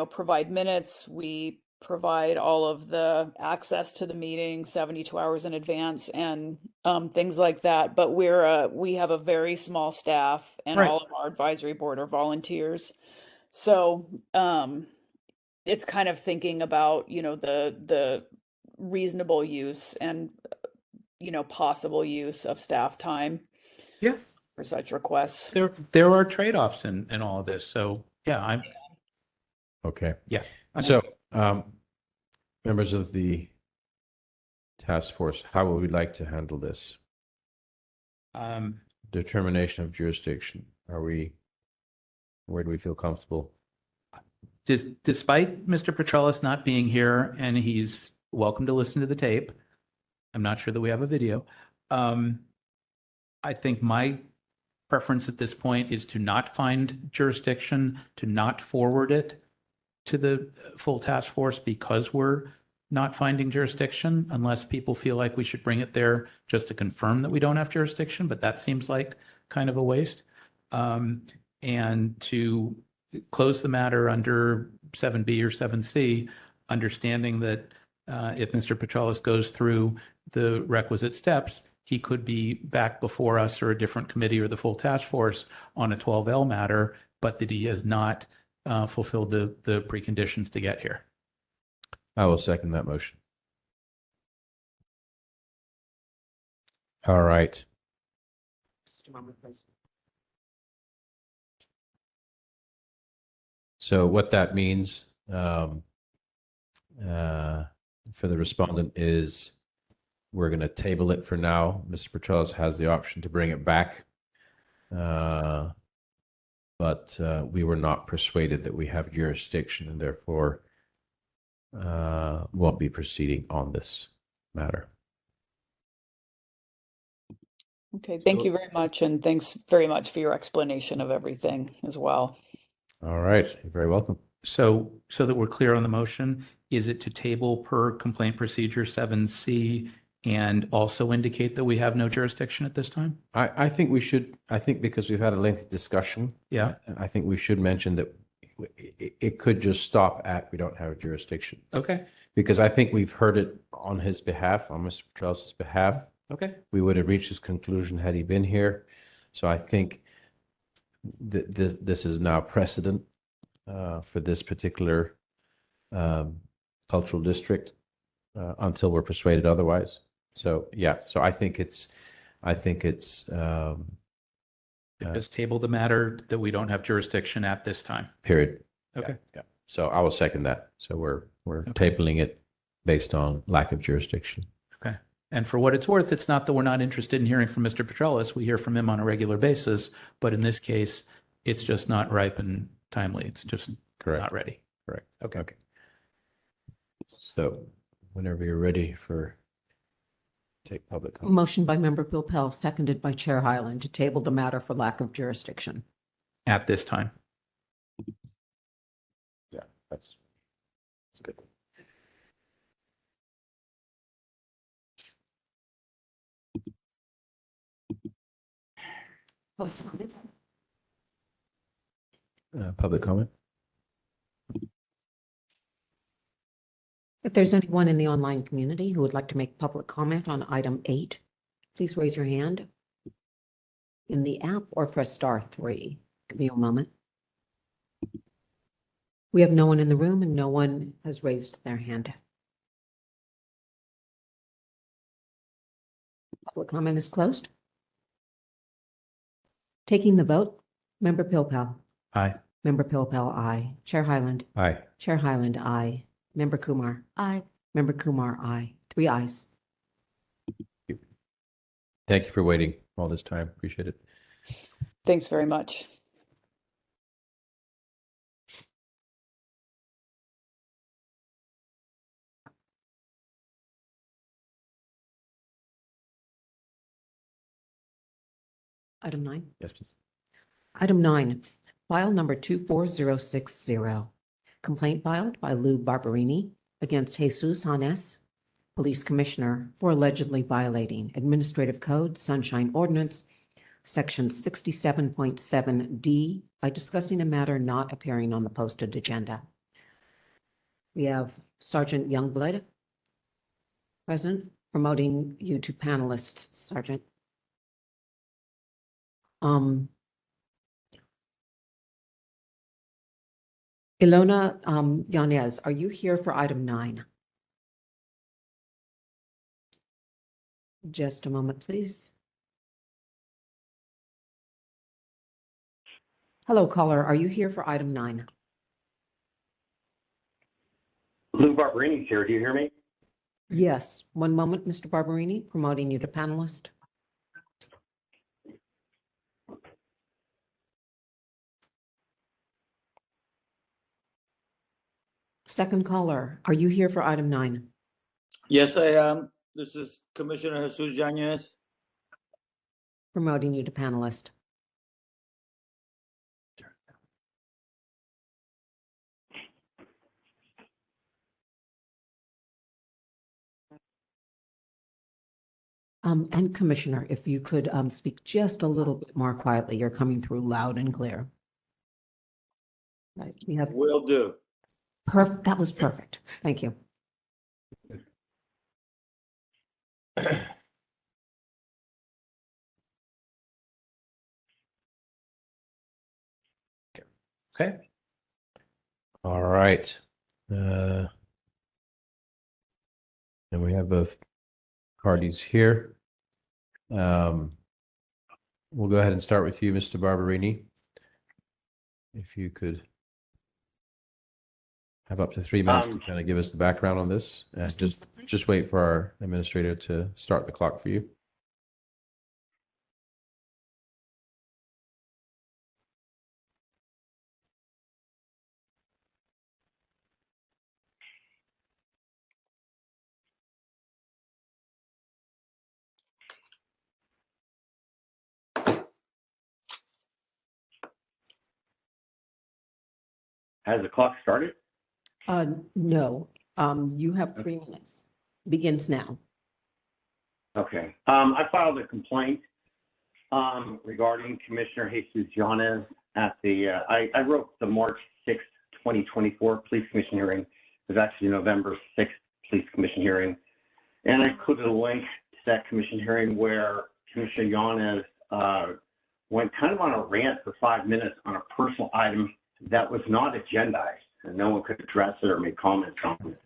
provide minutes, we provide all of the access to the meeting 72 hours in advance and things like that. But we have a very small staff, and Right. all of our advisory board are volunteers. So it's kind of thinking about, the reasonable use and, possible use of staff time Yeah. for such requests. There are trade-offs in all of this. So yeah, Okay. Yeah. So, members of the task force, how would we like to handle this? Determination of jurisdiction. Where do we feel comfortable? Despite Mr. Petrellis not being here, and he's welcome to listen to the tape, I'm not sure that we have a video. I think my preference at this point is to not find jurisdiction, to not forward it to the full task force because we're not finding jurisdiction, unless people feel like we should bring it there just to confirm that we don't have jurisdiction, but that seems like kind of a waste. And to close the matter under 7B or 7C, understanding that if Mr. Petrellis goes through the requisite steps, he could be back before us or a different committee or the full task force on a 12L matter, but that he has not fulfilled the preconditions to get here. I will second that motion. All right. Just a moment, please. So what that means for the respondent is we're going to table it for now. Mr. Petrellis has the option to bring it back, but we were not persuaded that we have jurisdiction and therefore won't be proceeding on this matter. Okay, thank you very much, and thanks very much for your explanation of everything as well. All right, you're very welcome. So that we're clear on the motion, is it to table per complaint procedure 7C and also indicate that we have no jurisdiction at this time? I think we should, because we've had a lengthy discussion. Yeah. I think we should mention that it could just stop at we don't have jurisdiction. Okay. Because I think we've heard it on his behalf, on Mr. Petrellis' behalf. Okay. We would have reached his conclusion had he been here. So I think this is now precedent for this particular cultural district until we're persuaded otherwise. So yeah, so I think it's Just table the matter that we don't have jurisdiction at this time. period. Okay. Yeah. So I will second that. So we're tabling it based on lack of jurisdiction. Okay. And for what it's worth, it's not that we're not interested in hearing from Mr. Petrellis. We hear from him on a regular basis, but in this case, it's just not ripe and timely. It's just Correct. not ready. Correct. Okay. So whenever you're ready take public comment. Motion by member Bill Pell, seconded by Chair Hyland to table the matter for lack of jurisdiction. At this time. Yeah, that's good. Public comment? If there's anyone in the online community who would like to make public comment on item 8, please raise your hand in the app or press *3. Give me a moment. We have no one in the room and no one has raised their hand. Public comment is closed. Taking the vote, Member Pilpel. Aye. Member Pilpel, aye. Chair Hyland. Aye. Chair Hyland, aye. Member Kumar. Aye. Member Kumar, aye. 3 ayes. Thank you for waiting all this time. Appreciate it. Thanks very much. Item 9. Yes, please. Item 9, file number 24060. Complaint filed by Lou Barberini against Jesus Hanes, Police Commissioner, for allegedly violating Administrative Code Sunshine Ordinance, Section 67.7D, by discussing a matter not appearing on the posted agenda. We have Sergeant Youngblood present, promoting you to panelist, Sergeant. Ilona Yanez, are you here for item 9? Just a moment, please. Hello, caller. Are you here for item 9? Lou Barberini's here. Do you hear me? Yes. One moment, Mr. Barberini, promoting you to panelist. Second caller, are you here for item 9? Yes, I am. This is Commissioner Jesus Yanez. Promoting you to panelist. And Commissioner, if you could speak just a little bit more quietly, you're coming through loud and clear. Right, we have Will do. perfect. That was perfect. Thank you. Okay. All right. And we have both parties here. We'll go ahead and start with you, Mr. Barberini. If you could have up to 3 minutes to kind of give us the background on this. Just wait for our administrator to start the clock for you. Has the clock started? No, you have 3 minutes. Begins now. Okay. I filed a complaint regarding Commissioner Jesus Yanez at the, I wrote the March 6th, 2024 Police Commission hearing. It was actually November 6th Police Commission hearing. And I included a link to that commission hearing where Commissioner Yanez went kind of on a rant for 5 minutes on a personal item that was not agendized, and no one could address it or make comments on it.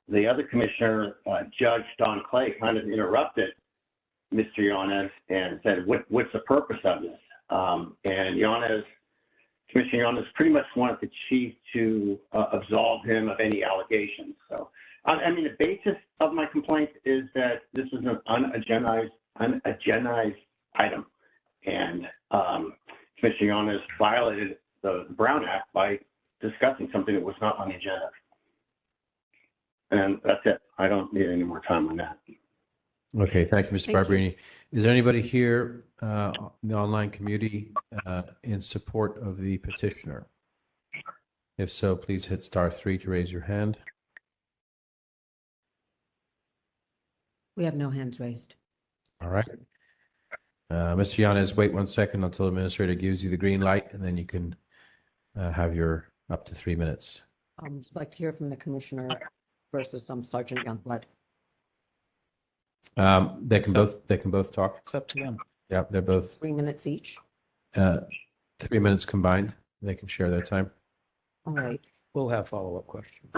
The other commissioner, Judge Don Clay, kind of interrupted Mr. Yanez and said, what's the purpose of this? And Yanez, Commissioner Yanez pretty much wanted the chief to absolve him of any allegations. So, I mean, the basis of my complaint is that this is an unagendized item. And Commissioner Yanez violated the Brown Act by discussing something that was not on the agenda. And that's it. I don't need any more time on that. Okay, thank you, Mr. Thank you. Barberini. Is there anybody here in the online community in support of the petitioner? If so, please hit *3 to raise your hand. We have no hands raised. All right. Mr. Yanez, wait 1 second until the administrator gives you the green light, and then you can have your up to 3 minutes. I'd like to hear from the commissioner versus Sergeant Youngblood. They can both talk. It's up to them. Yeah, they're both 3 minutes each. 3 minutes combined. They can share their time. All right. We'll have follow-up questions.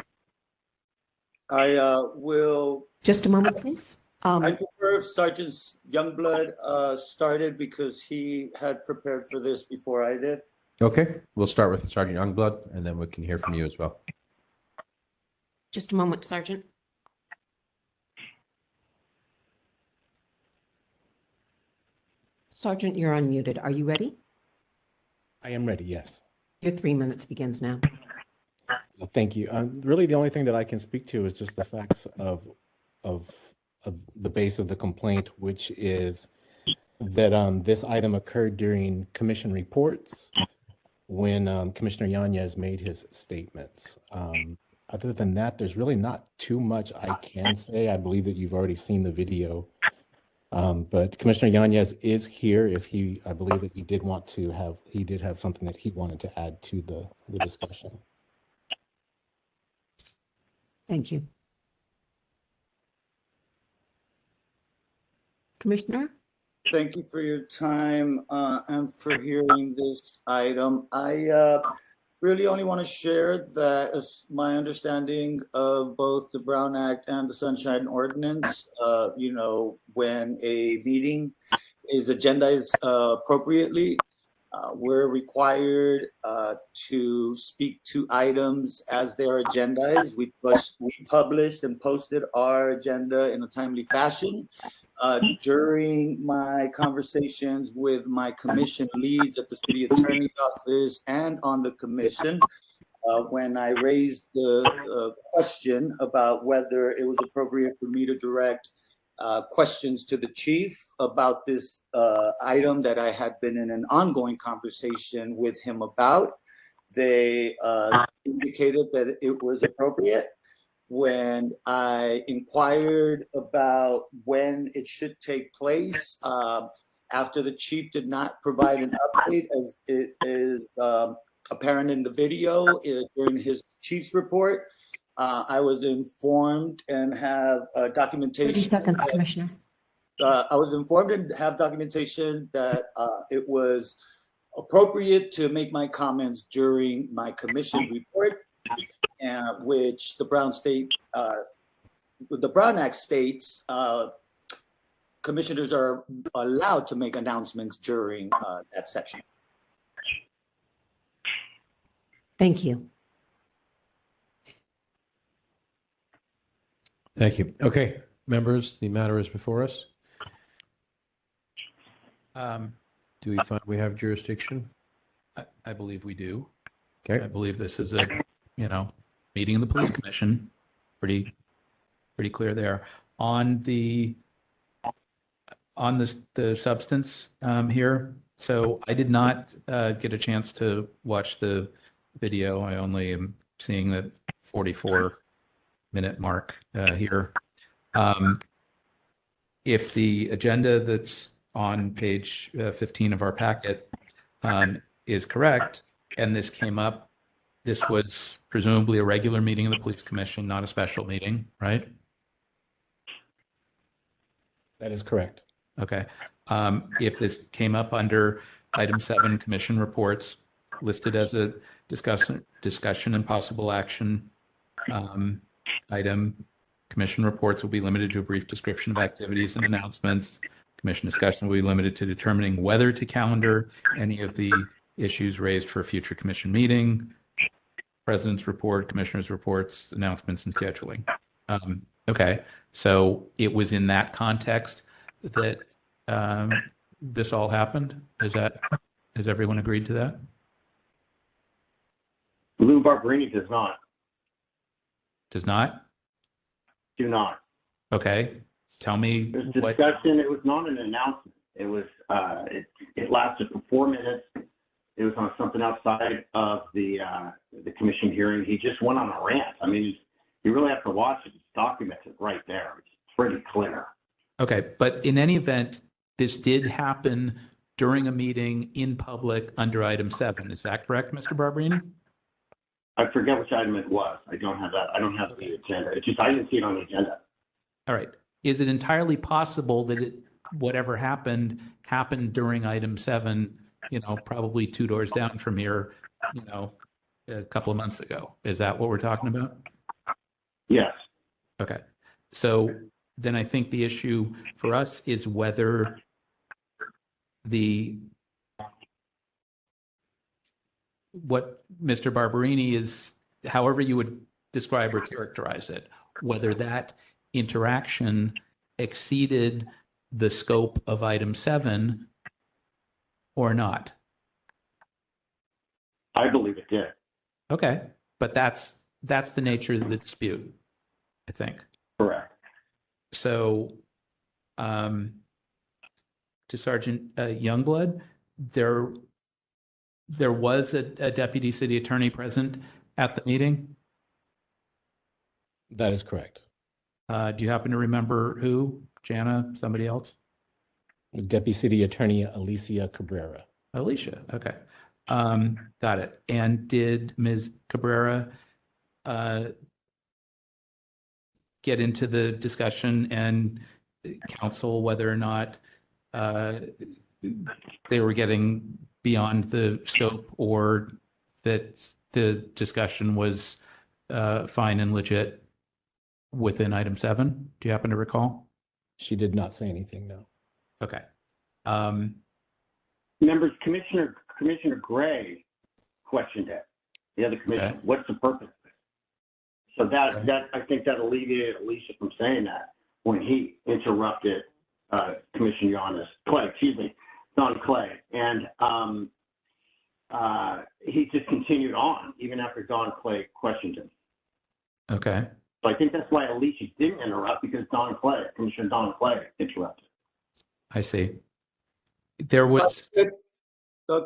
I will. Just a moment, please. I prefer if Sergeant Youngblood started because he had prepared for this before I did. Okay, we'll start with Sergeant Youngblood, and then we can hear from you as well. Just a moment, Sergeant. Sergeant, you're unmuted. Are you ready? I am ready, yes. Your 3 minutes begins now. Well, thank you. Really, the only thing that I can speak to is just the facts of the base of the complaint, which is that this item occurred during commission reports when Commissioner Yanez made his statements. Other than that, there's really not too much I can say. I believe that you've already seen the video. But Commissioner Yanez is here I believe that he did have something that he wanted to add to the discussion. Thank you. Commissioner? Thank you for your time and for hearing this item. I really only want to share that as my understanding of both the Brown Act and the Sunshine Ordinance, when a meeting is agendized appropriately, we're required to speak to items as they are agendized. We published and posted our agenda in a timely fashion. During my conversations with my commission leads at the city attorney's office and on the commission, when I raised the question about whether it was appropriate for me to direct questions to the chief about this item that I had been in an ongoing conversation with him about, they indicated that it was appropriate. When I inquired about when it should take place, after the chief did not provide an update, as it is apparent in the video during his chief's report, I was informed and have documentation. 30 seconds, Commissioner. I was informed and have documentation that it was appropriate to make my comments during my commission report, which the Brown Act states commissioners are allowed to make announcements during that section. Thank you. Thank you. Okay, members, the matter is before us. Do we find we have jurisdiction? I believe we do. Okay. I believe this is a, meeting of the police commission. Pretty clear there. On the substance here. So I did not get a chance to watch the video. I only am seeing the 44-minute mark here. If the agenda that's on page 15 of our packet is correct, and this came up, this was presumably a regular meeting of the police commission, not a special meeting, right? That is correct. Okay. If this came up under item 7, commission reports, listed as a discussion and possible action item, commission reports will be limited to a brief description of activities and announcements. Commission discussion will be limited to determining whether to calendar any of the issues raised for a future commission meeting. President's report, commissioners' reports, announcements, and scheduling. Okay, so it was in that context that this all happened. Has everyone agreed to that? Lou Barberini does not. Does not? Do not. Okay, tell me There's what. discussion. It was not an announcement. It was. It lasted for 4 minutes. It was on something outside of the commission hearing. He just went on a rant. I mean, you really have to watch it. It's documented right there. It's pretty clear. Okay, but in any event, this did happen during a meeting in public under item 7. Is that correct, Mr. Barberini? I forget which item it was. I don't have that. I don't have the agenda. It's just I didn't see it on the agenda. All right. Is it entirely possible that whatever happened during item 7, probably 2 doors down from here, a couple of months ago? Is that what we're talking about? Yes. Okay. So then I think the issue for us is whether what Mr. Barberini is, however you would describe or characterize it, whether that interaction exceeded the scope of item 7 or not. I believe it did. Okay, but that's the nature of the dispute, I think. Correct. So, to Sergeant Youngblood, there was a deputy city attorney present at the meeting. That is correct. Do you happen to remember who? Jana, somebody else? Deputy City Attorney Alicia Cabrera. Alicia, okay. Got it. And did Ms. Cabrera get into the discussion and counsel whether or not they were getting beyond the scope, or that the discussion was fine and legit within item 7? Do you happen to recall? She did not say anything, no. Okay. Members, Commissioner Gray questioned it. The other commissioner, Okay. what's the purpose of it? So that I think that alleviated Alicia from saying that when he interrupted Commissioner Don Clay, and he just continued on even after Don Clay questioned him. Okay. So I think that's why Alicia didn't interrupt, because Commissioner Don Clay interrupted. I see. There was,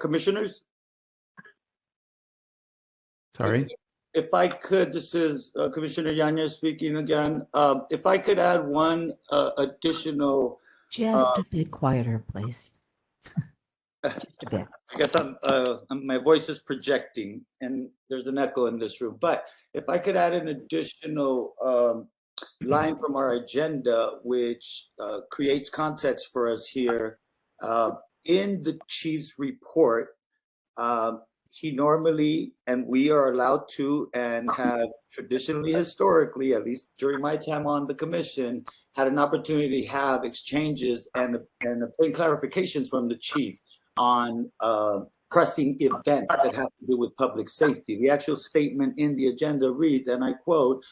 Commissioners, sorry? if I could, this is Commissioner Yanez speaking again. If I could add one additional. Just a bit quieter, please. Just a bit. I guess my voice is projecting and there's an echo in this room. But if I could add an additional line from our agenda, which creates context for us here. In the chief's report, he normally, and we are allowed to, and have traditionally, historically, at least during my time on the commission, had an opportunity to have exchanges and obtain clarifications from the chief on pressing events that have to do with public safety. The actual statement in the agenda reads, and I quote,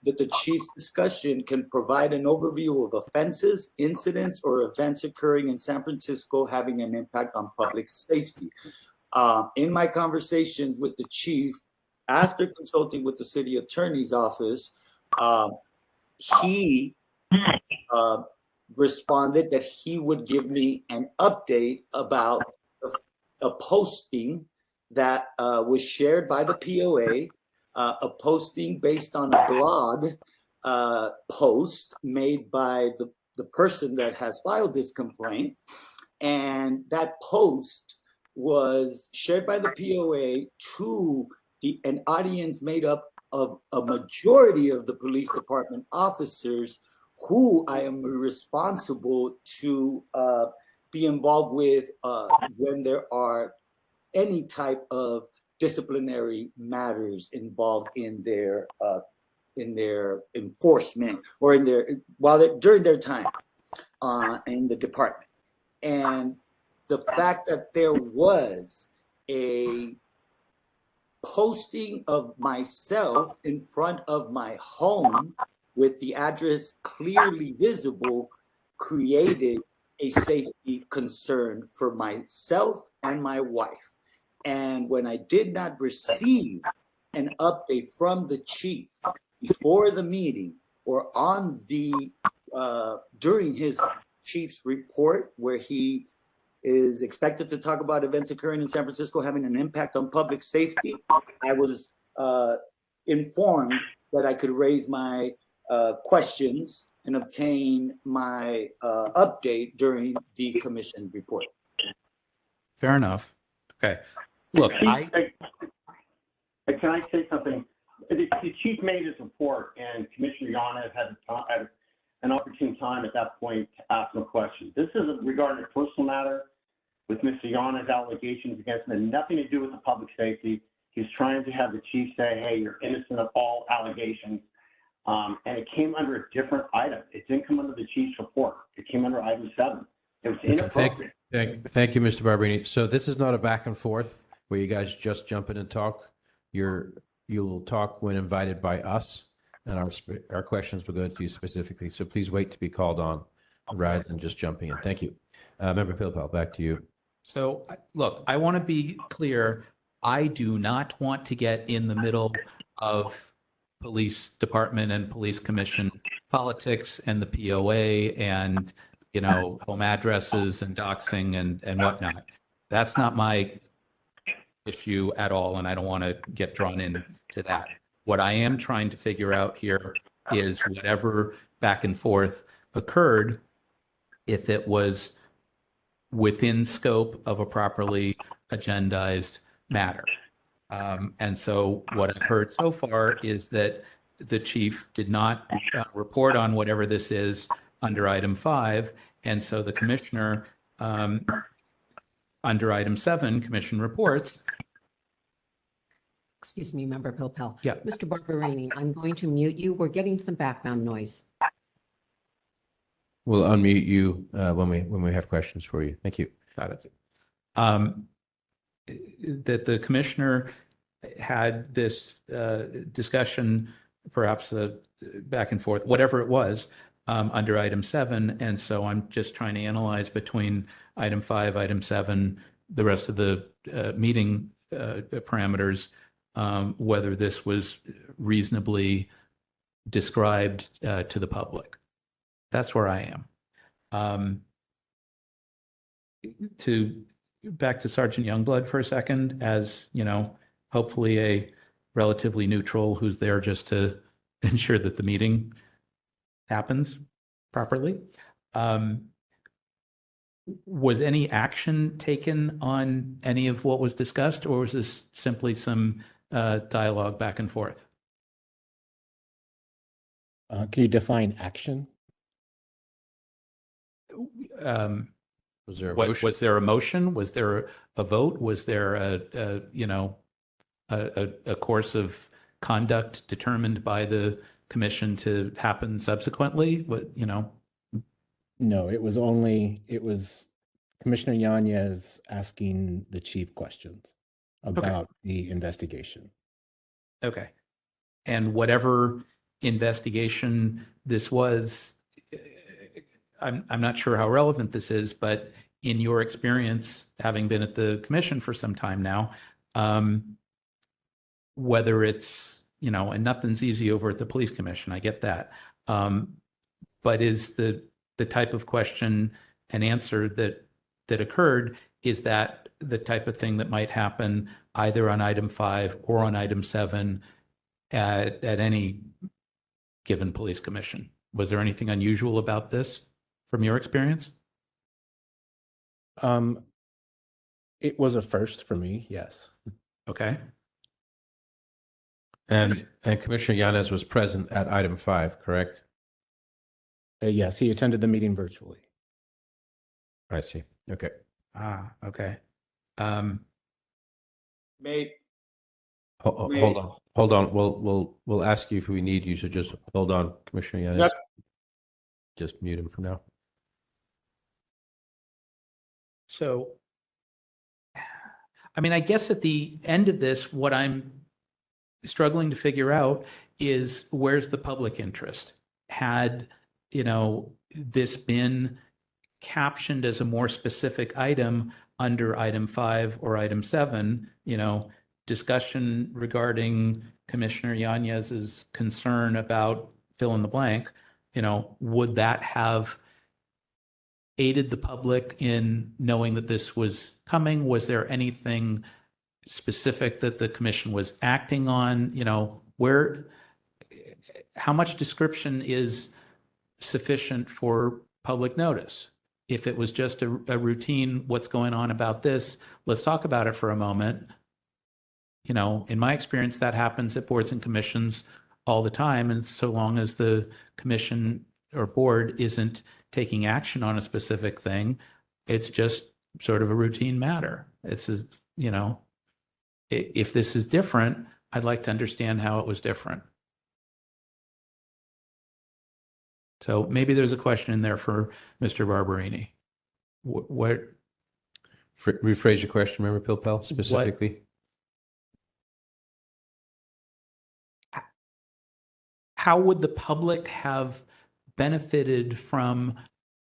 that the chief's discussion can provide an overview of offenses, incidents, or events occurring in San Francisco having an impact on public safety. In my conversations with the chief, after consulting with the city attorney's office, he responded that he would give me an update about a posting that was shared by the POA, a posting based on a blog post made by the person that has filed this complaint. And that post was shared by the POA to an audience made up of a majority of the police department officers who I am responsible to be involved with when there are any type of disciplinary matters involved in their enforcement or during their time in the department. And the fact that there was a posting of myself in front of my home with the address clearly visible created a safety concern for myself and my wife. And when I did not receive an update from the chief before the meeting or on the during his chief's report, where he is expected to talk about events occurring in San Francisco having an impact on public safety, I was informed that I could raise my questions and obtain my update during the commission report. Fair enough. Okay. Look, Can I say something? The chief made his report, and Commissioner Yanez had an opportune time at that point to ask him a question. This is regarding a personal matter with Mr. Yanez's allegations against him, and nothing to do with the public safety. He's trying to have the chief say, hey, you're innocent of all allegations. and it came under a different item. It didn't come under the chief's report. It came under item 7. It was inappropriate. Thank you, Mr. Barberini. So this is not a back and forth where you guys just jump in and talk. You'll talk when invited by us, and our questions will go to you specifically. So please wait to be called on rather than just jumping in. Thank you. Member Pilpel, back to you. So, look, I want to be clear. I do not want to get in the middle of police department and police commission politics and the POA and, home addresses and doxing and whatnot. That's not my issue at all, and I don't want to get drawn into that. What I am trying to figure out here is whatever back and forth occurred, if it was within scope of a properly agendized matter. And so what I've heard so far is that the chief did not report on whatever this is under item 5. And so the commissioner, under item 7, commission reports. Excuse me, Member Pilpel. Yeah. Mr. Barberini, I'm going to mute you. We're getting some background noise. We'll unmute you when we have questions for you. Thank you. Got it. That the commissioner had this discussion, perhaps back and forth, whatever it was, under item 7. And so I'm just trying to analyze between item 5, item 7, the rest of the meeting parameters, whether this was reasonably described to the public. That's where I am. Back to Sergeant Youngblood for a second, as hopefully a relatively neutral who's there just to ensure that the meeting happens properly. Was any action taken on any of what was discussed, or was this simply some dialogue back and forth? Can you define action? Was there a motion? Was there a motion? Was there a vote? Was there a course of conduct determined by the commission to happen subsequently? No, it was Commissioner Yanez asking the chief questions about the investigation. Okay. And whatever investigation this was, I'm not sure how relevant this is, but in your experience, having been at the commission for some time now, whether it's, and nothing's easy over at the police commission, I get that. But is the type of question and answer that occurred, is that the type of thing that might happen either on item 5 or on item 7 at any given police commission? Was there anything unusual about this from your experience? It was a first for me, yes. Okay. And Commissioner Yanez was present at item 5, correct? Yes, he attended the meeting virtually. I see. Okay. Okay. Mate, Hold on. We'll ask you if we need you. So just hold on, Commissioner Yanez. Yep. Just mute him for now. So, I guess at the end of this, what I'm struggling to figure out is where's the public interest? Had, this been captioned as a more specific item under item 5 or item 7, discussion regarding Commissioner Yanez's concern about fill in the blank, would that have aided the public in knowing that this was coming? Was there anything specific that the commission was acting on? How much description is sufficient for public notice? If it was just a routine, what's going on about this? Let's talk about it for a moment. In my experience, that happens at boards and commissions all the time. And so long as the commission or board isn't taking action on a specific thing, it's just sort of a routine matter. It's, if this is different, I'd like to understand how it was different. So maybe there's a question in there for Mr. Barberini. What Rephrase your question, Member Pilpel, specifically. How would the public have benefited from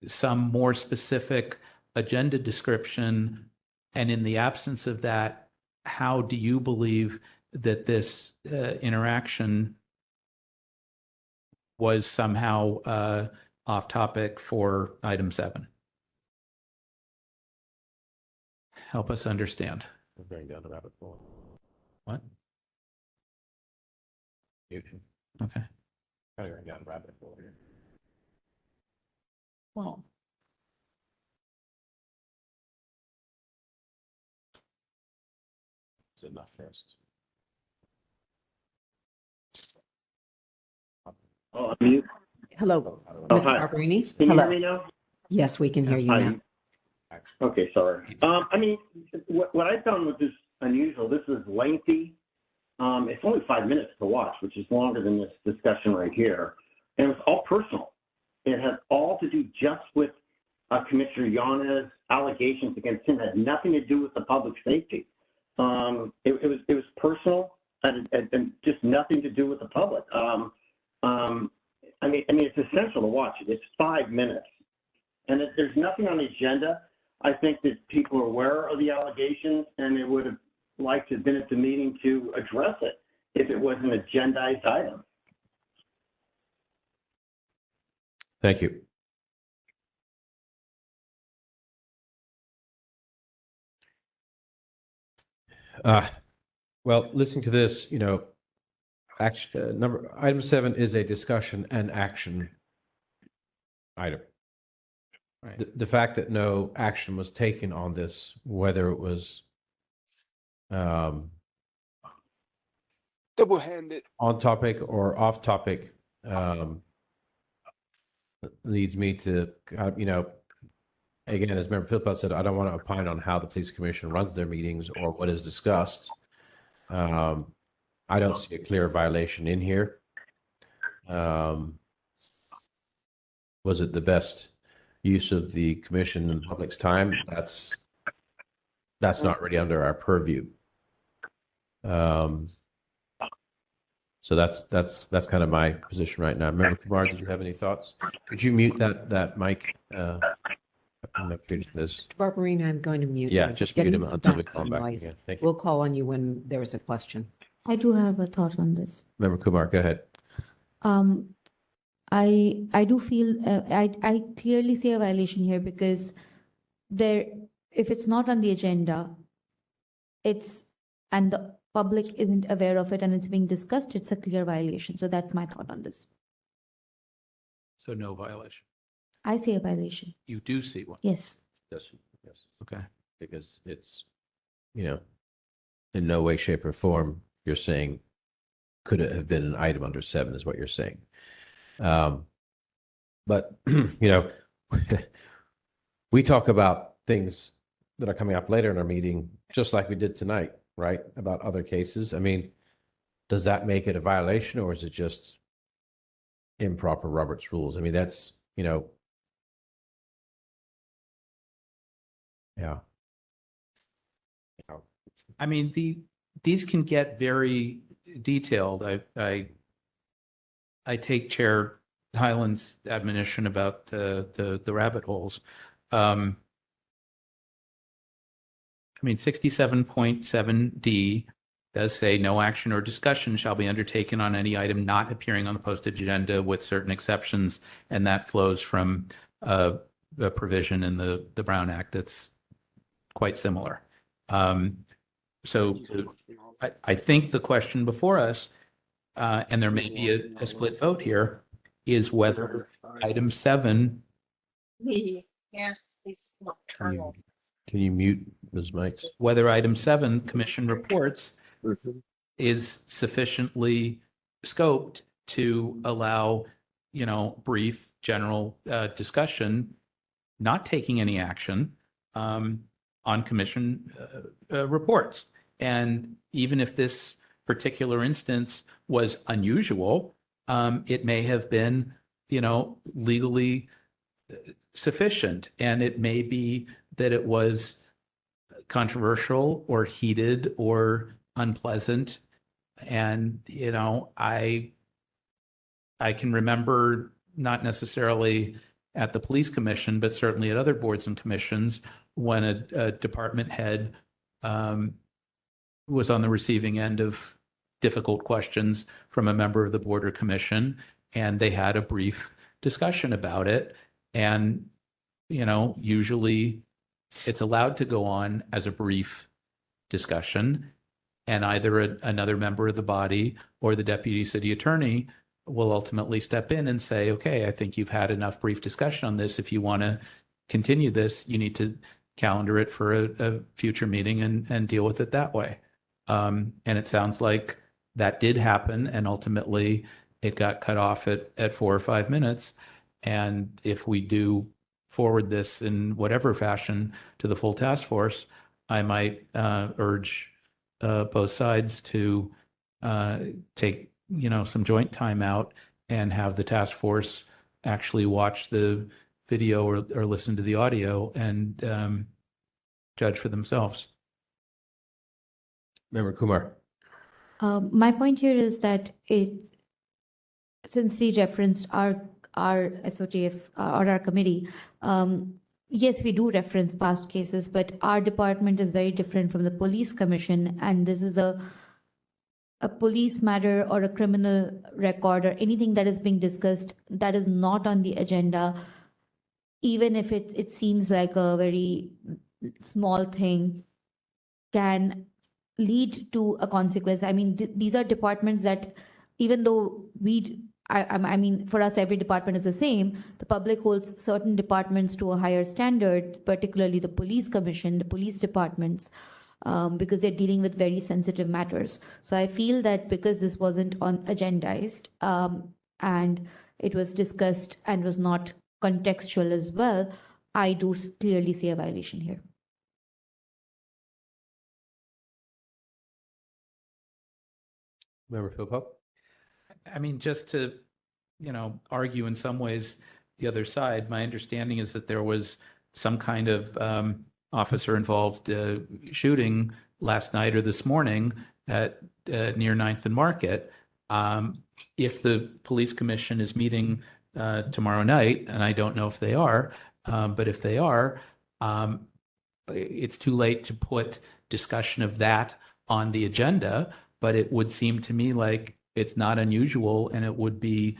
some more specific agenda description? And in the absence of that, how do you believe that this interaction was somehow off topic for item 7? Help us understand. We're going down the rabbit hole. What? YouTube. Okay. Kind of going down the rabbit hole here. Well, It's enough first. Oh, I'm mute. Hello, Oh, Mr. hi. Barberini? Can you Hello. hear me now? Yes, we can hear you Hi. now. Okay, sorry. I mean, what I found with this unusual, this is lengthy. It's only 5 minutes to watch, which is longer than this discussion right here. And it was all personal. It had all to do just with Commissioner Yanez' allegations against him. It had nothing to do with the public safety. It was personal and just nothing to do with the public. I mean, it's essential to watch it. It's 5 minutes. And if there's nothing on the agenda, I think that people are aware of the allegations and they would have liked to have been at the meeting to address it if it was an agendized item. Thank you. Well, listening to this, item 7 is a discussion and action item. right. The fact that no action was taken on this, whether it was double-handed on topic or off topic, leads me to, again, as Member Pilpel said, I don't want to opine on how the police commission runs their meetings or what is discussed. I don't see a clear violation in here. Was it the best use of the commission and the public's time? That's not really under our purview. So that's kind of my position right now. Member Kumar, did you have any thoughts? Could you mute that mic? Mr. Barberini, I'm going to mute. Yeah, you. just Getting mute him until we background call back noise. again. Thank you. We'll call on you when there is a question. I do have a thought on this. Member Kumar, go ahead. I do feel I clearly see a violation here because if it's not on the agenda, and the public isn't aware of it and it's being discussed, it's a clear violation. So that's my thought on this. So no violation. I see a violation. You do see one. Yes. Yes. Okay. Because it's, in no way, shape, or form, you're saying could it have been an item under 7 is what you're saying. But, we talk about things that are coming up later in our meeting, just like we did tonight, right? About other cases. I mean, does that make it a violation or is it just improper Robert's rules? I mean, that's, yeah. I mean, these can get very detailed. I take Chair Hyland's admonition about the rabbit holes. I mean, 67.7D does say no action or discussion shall be undertaken on any item not appearing on the posted agenda with certain exceptions, and that flows from a provision in the Brown Act that's quite similar. So I think the question before us, and there may be a split vote here, is whether item 7. Yeah, it's nocturnal. Can you mute Ms. Mikes? Whether item 7, commission reports, is sufficiently scoped to allow, brief general discussion, not taking any action on commission reports. And even if this particular instance was unusual, it may have been, legally sufficient. And it may be that it was controversial or heated or unpleasant. And, I can remember, not necessarily at the police commission, but certainly at other boards and commissions, when a department head was on the receiving end of difficult questions from a member of the board or commission, and they had a brief discussion about it. And, usually it's allowed to go on as a brief discussion, and either another member of the body or the deputy city attorney will ultimately step in and say, okay, I think you've had enough brief discussion on this. If you want to continue this, you need to calendar it for a future meeting and deal with it that way. And it sounds like that did happen, and ultimately it got cut off at 4 or 5 minutes. And if we do forward this in whatever fashion to the full task force, I might urge both sides to take some joint time out and have the task force actually watch the video or listen to the audio and judge for themselves. Member Kumar. My point here is that since we referenced our SOTF or our committee, yes, we do reference past cases, but our department is very different from the police commission, and this is a police matter or a criminal record or anything that is being discussed that is not on the agenda, even if it seems like a very small thing, can lead to a consequence. I mean, these are departments that, even though I mean, for us, every department is the same. The public holds certain departments to a higher standard, particularly the police commission, the police departments, because they're dealing with very sensitive matters. So I feel that because this wasn't agendized and it was discussed and was not contextual as well, I do clearly see a violation here. Member Philpott. I mean, just to, argue in some ways the other side, my understanding is that there was some kind of officer-involved shooting last night or this morning at near 9th and Market. If the police commission is meeting tomorrow night, and I don't know if they are, but if they are, it's too late to put discussion of that on the agenda. But it would seem to me like it's not unusual, and it would be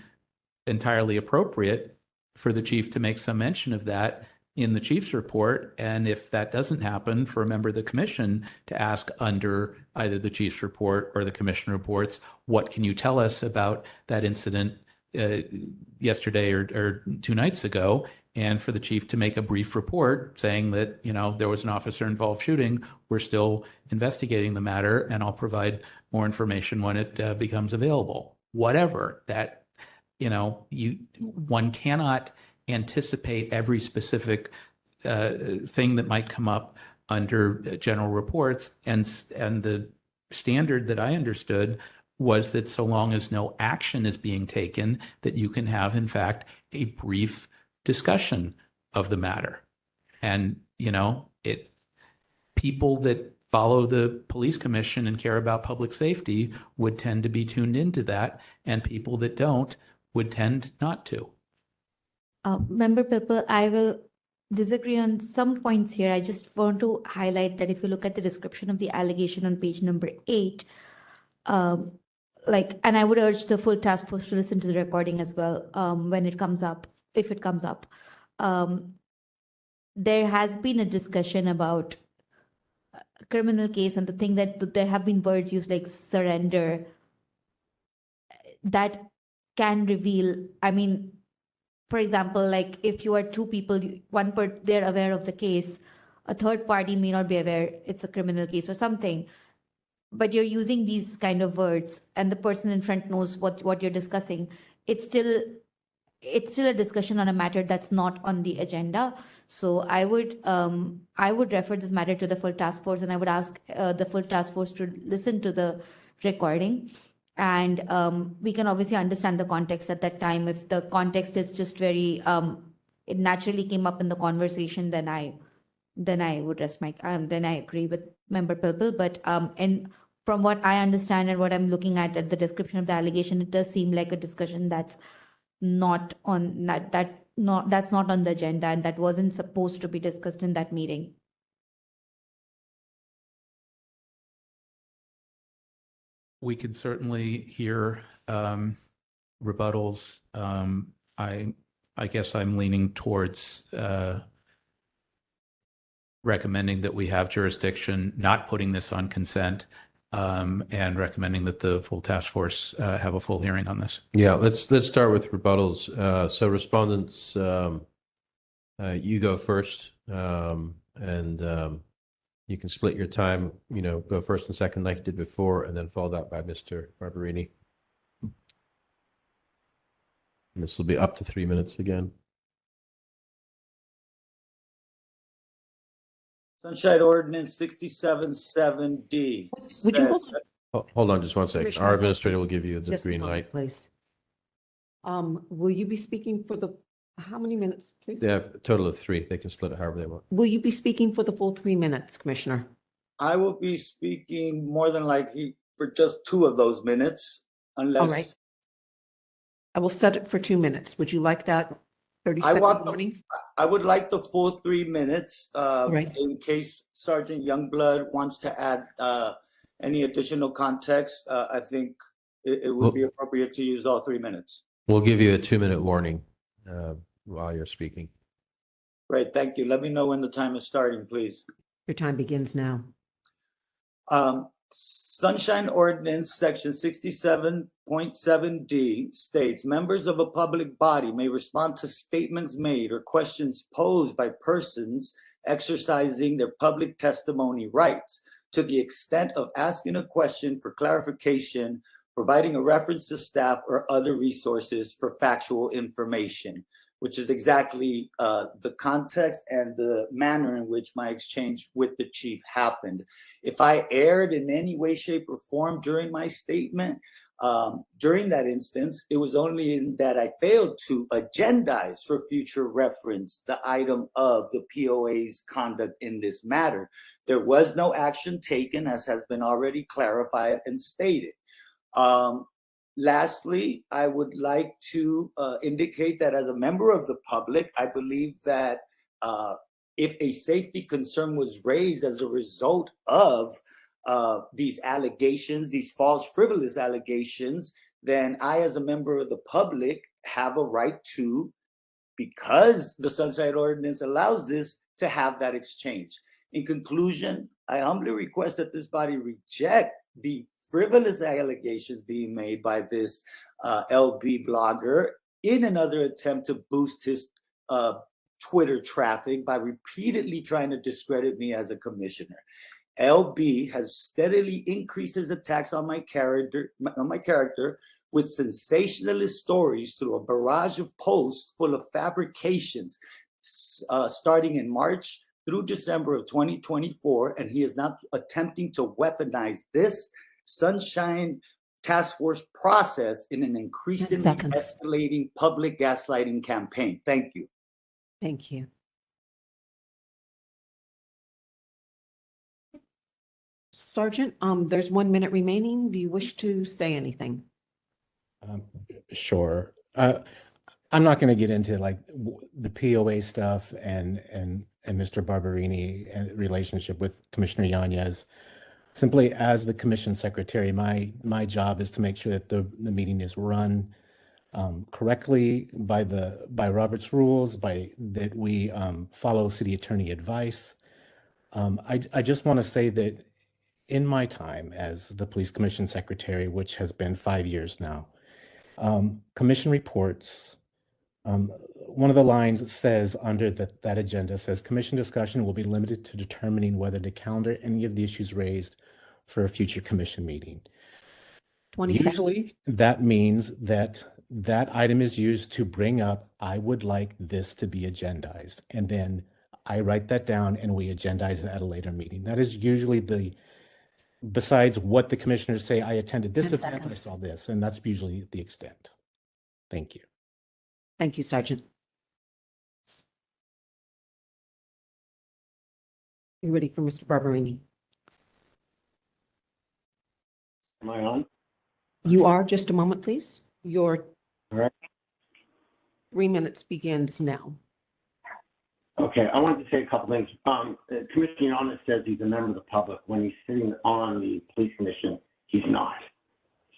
entirely appropriate for the chief to make some mention of that in the chief's report. And if that doesn't happen, for a member of the commission to ask under either the chief's report or the commission reports, what can you tell us about that incident yesterday or 2 nights ago? And for the chief to make a brief report saying that, there was an officer-involved shooting. We're still investigating the matter, and I'll provide more information when it becomes available. Whatever that, one cannot anticipate every specific thing that might come up under general reports. And the standard that I understood was that so long as no action is being taken, that you can have, in fact, a brief discussion of the matter. And, people that follow the police commission and care about public safety would tend to be tuned into that, and people that don't would tend not to. Member Pippa, I will disagree on some points here. I just want to highlight that if you look at the description of the allegation on page number 8, and I would urge the full task force to listen to the recording as well when it comes up, if it comes up. There has been a discussion about a criminal case, and the thing that there have been words used like surrender that can reveal, for example, like if you are 2 people, they're aware of the case, a third party may not be aware it's a criminal case or something, but you're using these kind of words and the person in front knows what you're discussing. It's still a discussion on a matter that's not on the agenda. So I would refer this matter to the full task force, and I would ask the full task force to listen to the recording And we can obviously understand the context at that time. If the context is just very, it naturally came up in the conversation, then I would rest my, then I agree with Member Pilpul. But and from what I understand and what I'm looking at the description of the allegation, it does seem like a discussion that's not on that's not on the agenda, and that wasn't supposed to be discussed in that meeting. We can certainly hear rebuttals. I guess I'm leaning towards recommending that we have jurisdiction, not putting this on consent, and recommending that the full task force have a full hearing on this. Yeah, let's start with rebuttals. So respondents, you go first, and you can split your time, go first and second like you did before, and then followed up by Mr. Barberini. And this will be up to 3 minutes again. Sunshine Ordinance 67-7D. Would you Hold on just one second. Commissioner Our administrator will give you the just a green moment, light. please? Will you be speaking for how many minutes, please? They have a total of 3. They can split it however they want. Will you be speaking for the full 3 minutes, Commissioner? I will be speaking more than likely for just 2 of those minutes, unless. All right. I will set it for 2 minutes. Would you like that 30-second warning? I would like the full 3 minutes, Right. in case Sergeant Youngblood wants to add any additional context. I think it would be appropriate to use all 3 minutes. We'll give you a 2-minute warning while you're speaking. Great, thank you. Let me know when the time is starting, please. Your time begins now. Sunshine Ordinance Section 67.7D states members of a public body may respond to statements made or questions posed by persons exercising their public testimony rights to the extent of asking a question for clarification, providing a reference to staff or other resources for factual information, which is exactly the context and the manner in which my exchange with the chief happened. If I erred in any way, shape, or form during my statement, during that instance, it was only in that I failed to agendize for future reference the item of the POA's conduct in this matter. There was no action taken, as has been already clarified and stated. Lastly, I would like to indicate that as a member of the public, I believe that if a safety concern was raised as a result of these allegations, these false, frivolous allegations, then I, as a member of the public, have a right to, because the Sunshine Ordinance allows this, to have that exchange. In conclusion, I humbly request that this body reject the frivolous allegations being made by this LB blogger in another attempt to boost his Twitter traffic by repeatedly trying to discredit me as a commissioner. LB has steadily increased his attacks on my character with sensationalist stories through a barrage of posts full of fabrications starting in March through December of 2024, and he is now attempting to weaponize this Sunshine Task Force process in an increasingly escalating public gaslighting campaign. Thank you. Thank you. Sergeant, there's 1 minute remaining. Do you wish to say anything? Sure. I'm not going to get into like the POA stuff and Mr. Barberini and relationship with Commissioner Yanez. Simply as the commission secretary, my job is to make sure that the meeting is run correctly by Robert's rules, that we follow city attorney advice. I just want to say that in my time as the police commission secretary, which has been 5 years now, commission reports, one of the lines says under that agenda says commission discussion will be limited to determining whether to calendar any of the issues raised for a future commission meeting. 20 Usually seconds. that means that item is used to bring up, I would like this to be agendized. And then I write that down and we agendize it at a later meeting. That is usually besides what the commissioners say, I attended this 10 event, I seconds. saw this, and that's usually the extent. Thank you. Thank you, Sergeant. You ready for Mr. Barberini? Am I on? You are. Just a moment, please. Your All right. 3 minutes begins now. Okay, I wanted to say a couple things. Commissioner Yanis says he's a member of the public. When he's sitting on the police commission, he's not.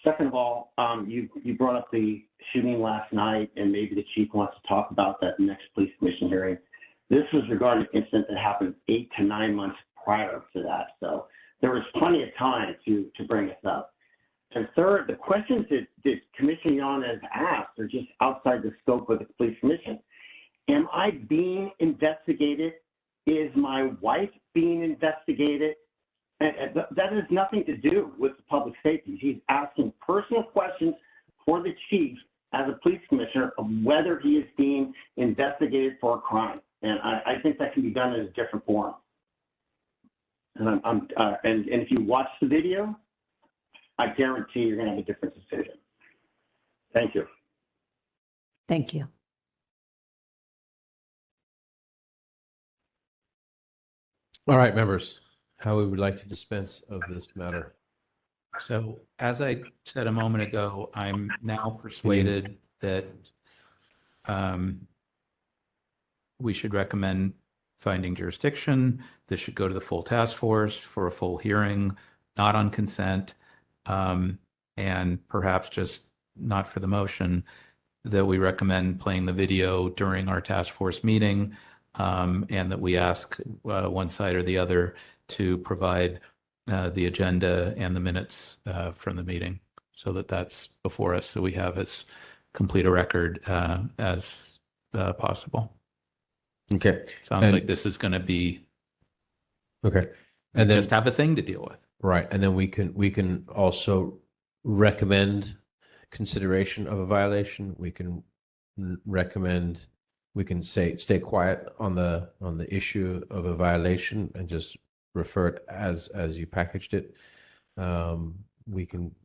Second of all, you brought up the shooting last night, and maybe the chief wants to talk about that next police commission hearing. This was regarding an incident that happened 8 to 9 months prior to that, so there was plenty of time to bring this up. And third, the questions that Commissioner Yanis asked are just outside the scope of the police commission. Am I being investigated? Is my wife being investigated? And that has nothing to do with the public safety. He's asking personal questions for the chief as a police commissioner of whether he is being investigated for a crime. And I think that can be done in a different forum. And and if you watch the video, I guarantee you're going to have a different decision. Thank you. Thank you. All right, members, how we would like to dispense of this matter. So as I said a moment ago, I'm now persuaded that we should recommend finding jurisdiction. This should go to the full task force for a full hearing, not on consent, and perhaps just not for the motion, that we recommend playing the video during our task force meeting, and that we ask one side or the other to provide the agenda and the minutes from the meeting, so that that's before us, so we have as complete a record as possible. Okay. Sounds like this is going to be Okay. And then just have a thing to deal with. right, and then we can also recommend consideration of a violation. We can recommend, we can say stay quiet on the issue of a violation and just refer it as you packaged it. We can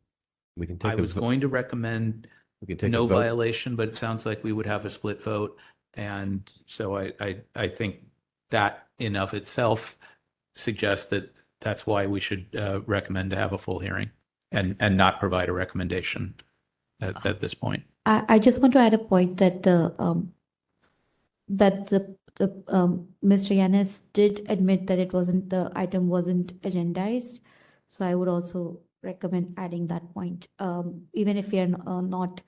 take. I was going to recommend we can take no a vote. violation, but it sounds like we would have a split vote, and so I think that in of itself suggests that that's why we should recommend to have a full hearing and not provide a recommendation at this point. I just want to add a point that Mr. Yanis did admit that the item wasn't agendized. So I would also recommend adding that point. Even if we are not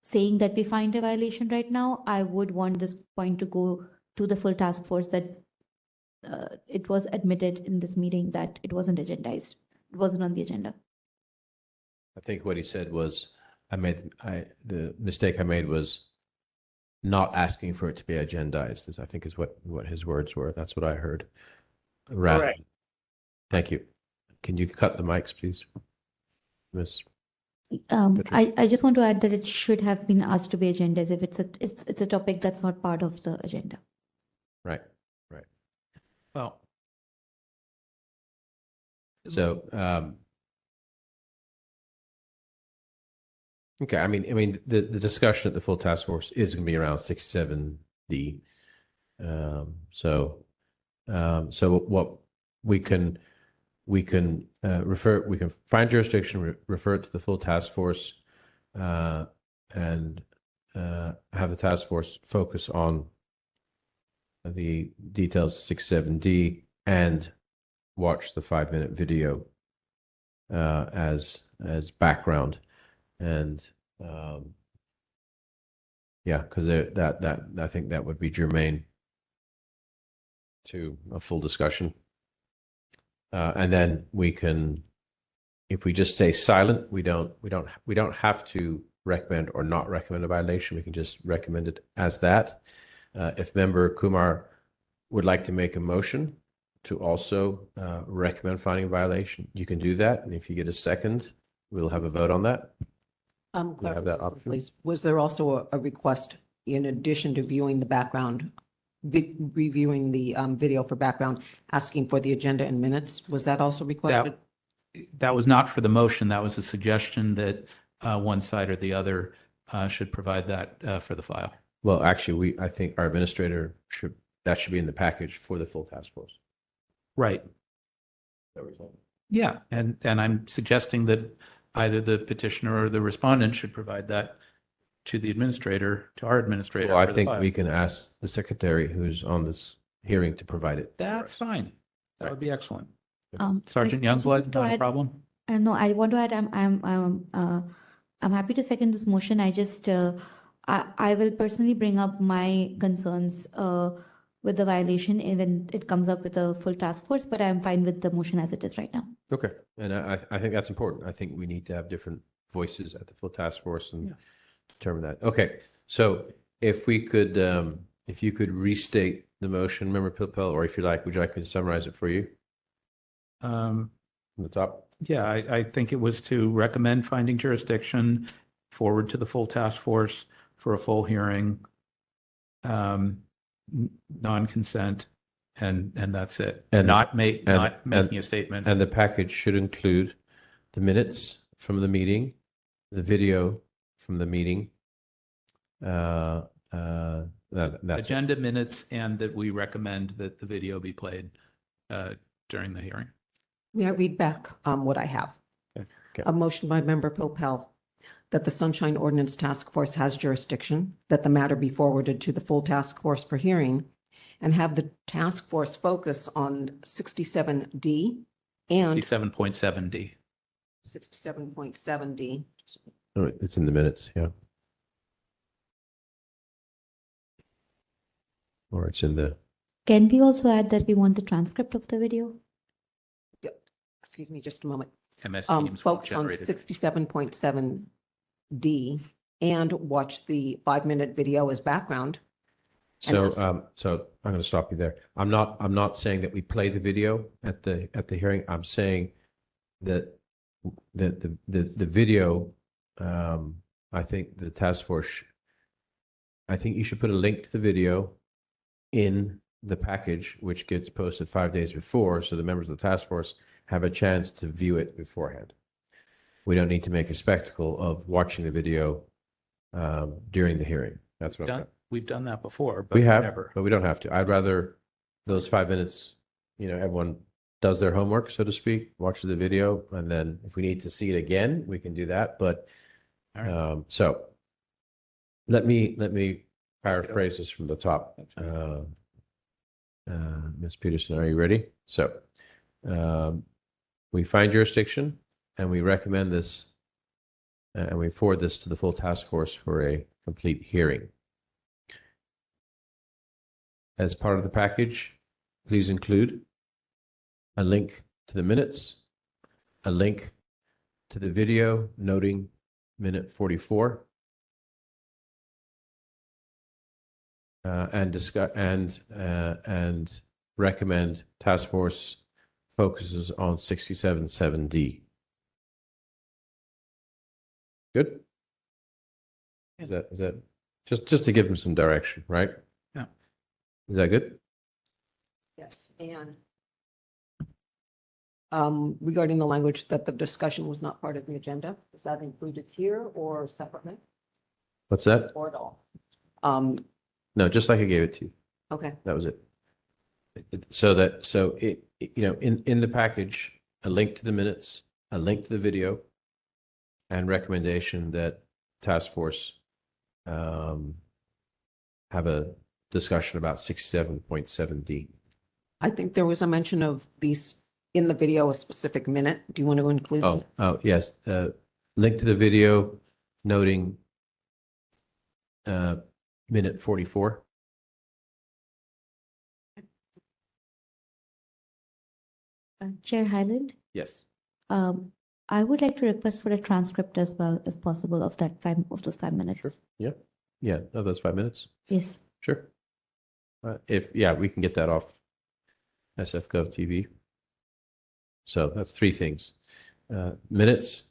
saying that we find a violation right now, I would want this point to go to the full task force that it was admitted in this meeting that it wasn't agendized. It wasn't on the agenda. I think what he said was, the mistake I made was not asking for it to be agendized, I think is what his words were. That's what I heard. Correct. Thank you. Can you cut the mics, please, Miss? I just want to add that it should have been asked to be agendized if it's a topic that's not part of the agenda. Right. Well, So, okay. I mean, the discussion at the full task force is going to be around 67D. So what we can find jurisdiction, refer it to the full task force, and have the task force focus on the details 67D and watch the 5-minute video as background. And yeah, because that I think that would be germane to a full discussion. And then we can, if we just stay silent, we don't have to recommend or not recommend a violation. We can just recommend it as that. If Member Kumar would like to make a motion to also recommend finding a violation, you can do that. And if you get a second, we'll have a vote on that. We'll have that option. Please. Was there also a request, in addition to viewing the background, reviewing the video for background, asking for the agenda and minutes? Was that also requested? that was not for the motion. That was a suggestion that one side or the other should provide that for the file. Well, actually, I think our administrator should be in the package for the full task force. Right. That was all. Yeah, and I'm suggesting that either the petitioner or the respondent should provide that to the administrator, to our administrator. Well, I for the think file. we can ask the secretary who's on this hearing to provide it. That's fine. That would be excellent. I Sergeant just want Youngblood, to not a add- problem? No, I want to add, I'm happy to second this motion. I just, I will personally bring up my concerns with the violation when it comes up with a full task force, but I'm fine with the motion as it is right now. Okay, and I think that's important. I think we need to have different voices at the full task force and determine that. Okay, so if you could restate the motion, Member Pilpel, or if you like, would you like me to summarize it for you? From the top. Yeah, I think it was to recommend finding jurisdiction, forward to the full task force for a full hearing, non-consent, and that's it. And not making a statement. And the package should include the minutes from the meeting, the video from the meeting. That's Agenda minutes, and that we recommend that the video be played during the hearing. May I read back what I have? Okay. A motion by Member Pilpel that the Sunshine Ordinance Task Force has jurisdiction, that the matter be forwarded to the full task force for hearing, and have the task force focus on 67D and 67.7D. 67.7D. Oh, it's in the minutes, yeah. Or it's in the. Can we also add that we want the transcript of the video? Excuse me, just a moment. MS Teams will Focus on generate it. 67.7D and watch the 5-minute video as background. So, And so I'm going to stop you there. I'm not saying that we play the video at the hearing. I'm saying that the video. I think the task force. I think you should put a link to the video in the package, which gets posted 5 days before, so the members of the task force have a chance to view it beforehand. We don't need to make a spectacle of watching the video during the hearing. That's what I'm saying. We've done that before, but We have, never. but we don't have to. I'd rather those 5 minutes, everyone does their homework, so to speak, watches the video, and then if we need to see it again, we can do that. But All right. so let me paraphrase this from the top. Ms. Peterson, are you ready? So we find jurisdiction and we recommend this and we forward this to the full task force for a complete hearing. As part of the package, please include a link to the minutes, a link to the video noting minute 44, and discuss and recommend task force focuses on 67.7D. Good? Is that just to give them some direction, right? Yeah. Is that good? Yes, and regarding the language that the discussion was not part of the agenda, is that included here or separately What's that? or at all? No, just like I gave it to you. Okay, That was it. In the package, a link to the minutes, a link to the video, and recommendation that task force have a discussion about 67.7D. I think there was a mention of these in the video, a specific minute. Do you want to include that? Oh, yes. Link to the video noting minute 44. Chair Highland, Yes. I would like to request for a transcript as well, if possible, of those 5 minutes. Sure. Yeah. Yeah. Oh, that's 5 minutes. Yes. Sure. We can get that off SF.gov TV. So that's 3 things: minutes,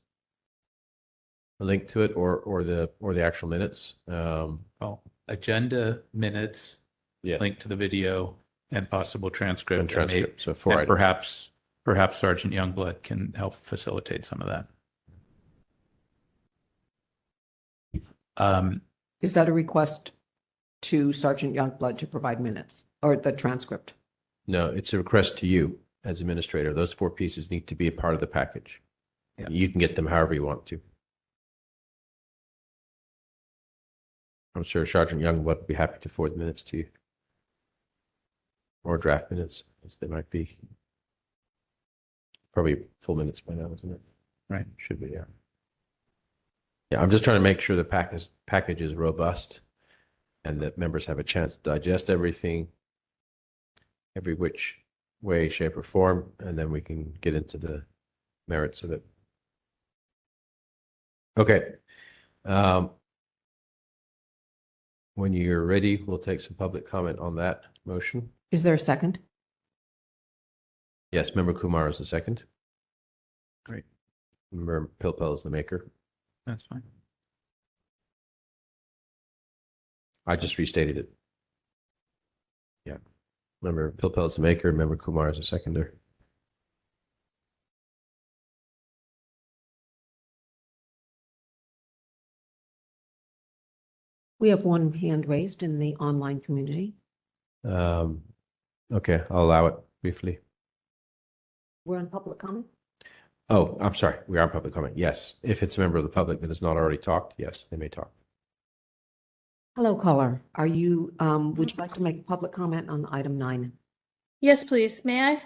a link to it, or the actual minutes. Agenda minutes, Yeah. link to the video, and possible transcript. And transcript. So And 4 items. perhaps perhaps Sergeant Youngblood can help facilitate some of that. Is that a request to Sergeant Youngblood to provide minutes or the transcript? No, it's a request to you as administrator. Those 4 pieces need to be a part of the package. Yeah. You can get them however you want to. I'm sure Sergeant Youngblood would be happy to forward the minutes to you. Or draft minutes, as they might be. Probably full minutes by now, isn't it? Right. Should be, yeah. Yeah, I'm just trying to make sure the package is robust and that members have a chance to digest everything, every which way, shape, or form, and then we can get into the merits of it. Okay. When you're ready, we'll take some public comment on that motion. Is there a second? Yes, Member Kumar is the second. Great. Member Pilpel is the maker. That's fine. I just restated it. Yeah. Member Pilpel is the maker, Member Kumar is the seconder. We have one hand raised in the online community. Okay, I'll allow it briefly. We're on public comment. Oh, I'm sorry. We are on public comment. Yes. If it's a member of the public that has not already talked, yes, they may talk. Hello, caller. Are you, would you like to make a public comment on item 9? Yes, please. May I?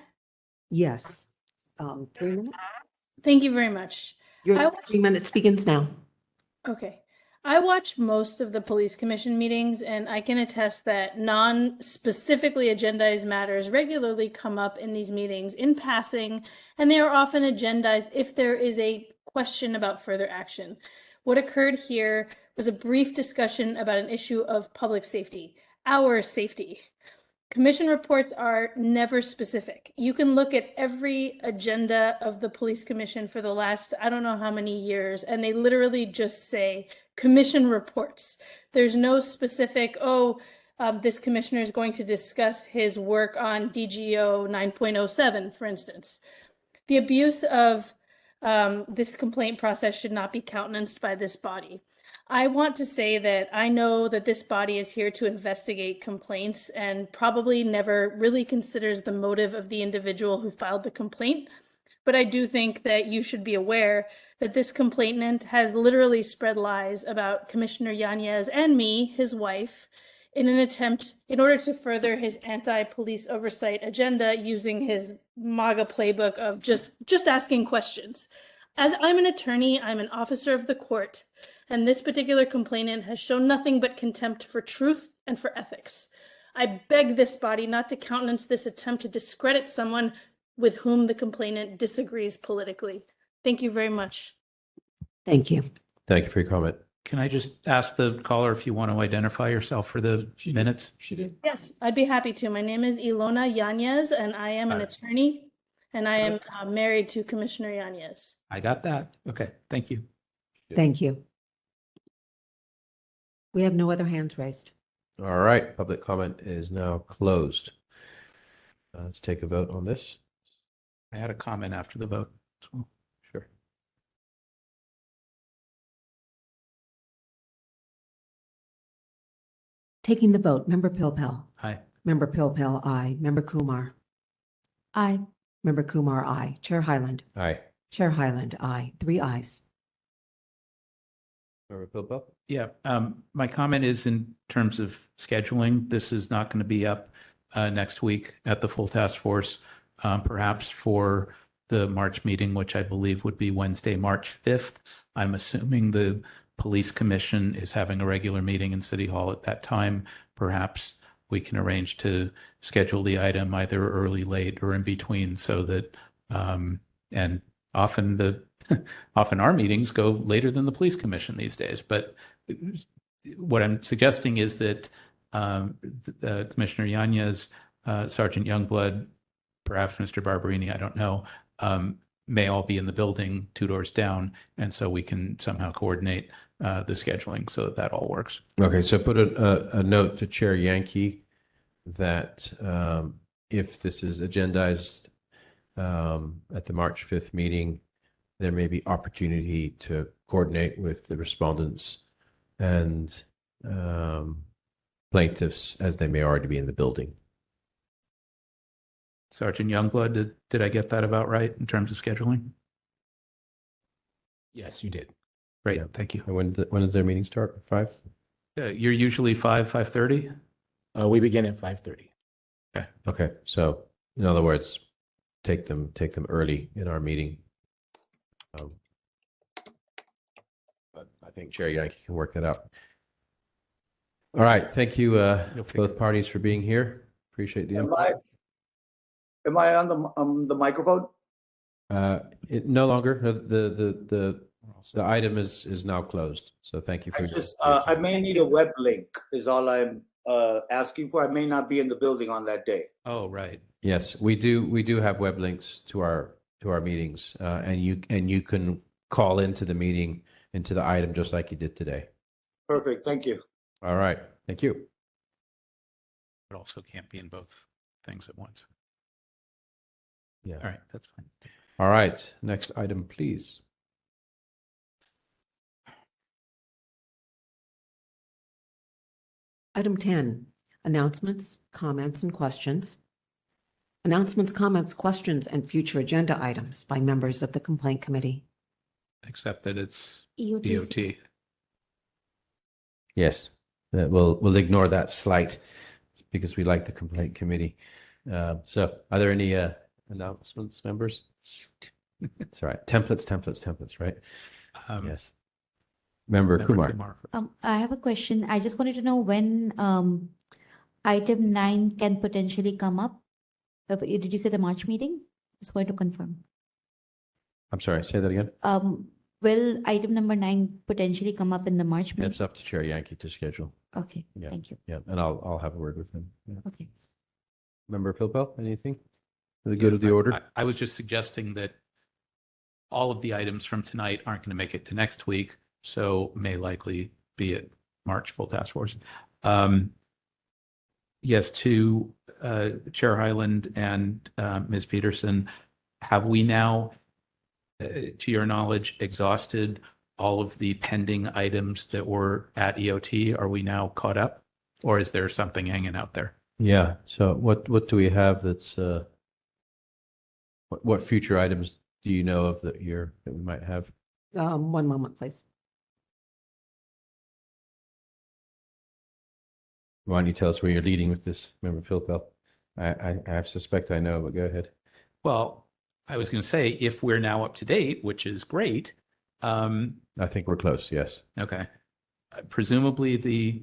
Yes. 3 minutes? Thank you very much. Your 3 minutes begins now. Okay. I watch most of the police commission meetings, and I can attest that non-specifically agendized matters regularly come up in these meetings in passing, and they are often agendized if there is a question about further action. What occurred here was a brief discussion about an issue of public safety, our safety. Commission reports are never specific. You can look at every agenda of the police commission for the last, I don't know how many years, and they literally just say commission reports. There's no specific, this commissioner is going to discuss his work on DGO 9.07, for instance. The abuse of this complaint process should not be countenanced by this body. I want to say that I know that this body is here to investigate complaints and probably never really considers the motive of the individual who filed the complaint. But I do think that you should be aware that this complainant has literally spread lies about Commissioner Yanez and me, his wife, in an attempt in order to further his anti-police oversight agenda using his MAGA playbook of just asking questions. As I'm an attorney, I'm an officer of the court, and this particular complainant has shown nothing but contempt for truth and for ethics. I beg this body not to countenance this attempt to discredit someone with whom the complainant disagrees politically. Thank you very much. Thank you. Thank you for your comment. Can I just ask the caller if you want to identify yourself for the minutes? She did. Yes, I'd be happy to. My name is Ilona Yanez, and I am an attorney, and I am married to Commissioner Yanez. I got that. Okay, thank you. Thank you. We have no other hands raised. All right, public comment is now closed. Let's take a vote on this. I had a comment after the vote. Sure. Taking the vote, Member Pilpel. Aye. Member Pilpel, aye. Member Kumar. Aye. Member Kumar, aye. Chair Hyland. Aye. Chair Hyland, aye. 3 ayes. Member Pilpel? Yeah, my comment is in terms of scheduling. This is not going to be up next week at the full task force, perhaps for the March meeting, which I believe would be Wednesday, March 5th. I'm assuming the police commission is having a regular meeting in City Hall at that time. Perhaps we can arrange to schedule the item either early, late, or in between so that, and often often our meetings go later than the police commission these days. But what I'm suggesting is that Commissioner Yanez, Sergeant Youngblood, perhaps Mr. Barberini, I don't know, may all be in the building 2 doors down, and so we can somehow coordinate the scheduling so that that all works. Okay, so put a note to Chair Yankee that if this is agendized at the March 5th meeting, there may be opportunity to coordinate with the respondents and plaintiffs as they may already be in the building. Sergeant Youngblood, did I get that about right in terms of scheduling? Yes, you did. Great, Yeah. thank you. And when does their meeting start? 5? You're usually 5:30? We begin at 5:30. Okay. Okay. So in other words, take them early in our meeting. But I think Chair Yankee can work that out. All right. Thank you, both parties, for being here. Appreciate the input. Am I on the microphone? It no longer. The item is now closed. So thank you for I may need a web link is all I'm asking for. I may not be in the building on that day. Oh, right. Yes, we do have web links to our meetings, and you can call into the meeting, into the item, just like you did today. Perfect. Thank you. All right. Thank you. It also can't be in both things at once. Yeah. All right, that's fine. All right. Next item, please. Item 10, announcements, comments, and questions. Announcements, comments, questions, and future agenda items by members of the Complaint Committee. Except that it's EOT. EOT. Yes, we'll ignore that slight because we like the Complaint Committee. So are there any announcements, members? That's right. Templates, right? Yes. Member Kumar. I have a question. I just wanted to know when item 9 can potentially come up. Did you say the March meeting? Just wanted to confirm. I'm sorry, say that again. Will item number 9 potentially come up in the March meeting? It's up to Chair Yankee to schedule. Okay, Yeah. thank you. Yeah, and I'll have a word with him. Yeah. Okay. Member Pilpel, anything for the good of the order? I was just suggesting that all of the items from tonight aren't going to make it to next week, so may likely be at March full task force. Yes, to Chair Hyland and Ms. Peterson, have we now, to your knowledge, exhausted all of the pending items that were at EOT? Are we now caught up, or is there something hanging out there? Yeah. So what do we have that's what future items do you know of that we might have? One moment, please. Why don't you tell us where you're leading with this, Member Pilpel? I suspect I know, but go ahead. Well, I was going to say, if we're now up to date, which is great. I think we're close, yes. Okay. Presumably the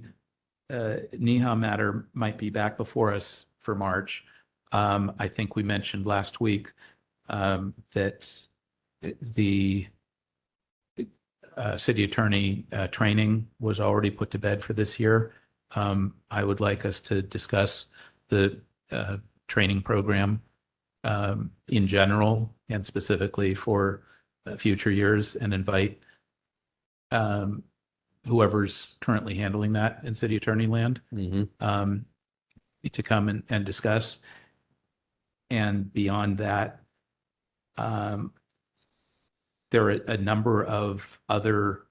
NEHA matter might be back before us for March. I think we mentioned last week that the city attorney training was already put to bed for this year. I would like us to discuss the training program in general and specifically for future years and invite whoever's currently handling that in city attorney land to come and discuss. And beyond that, there are a number of other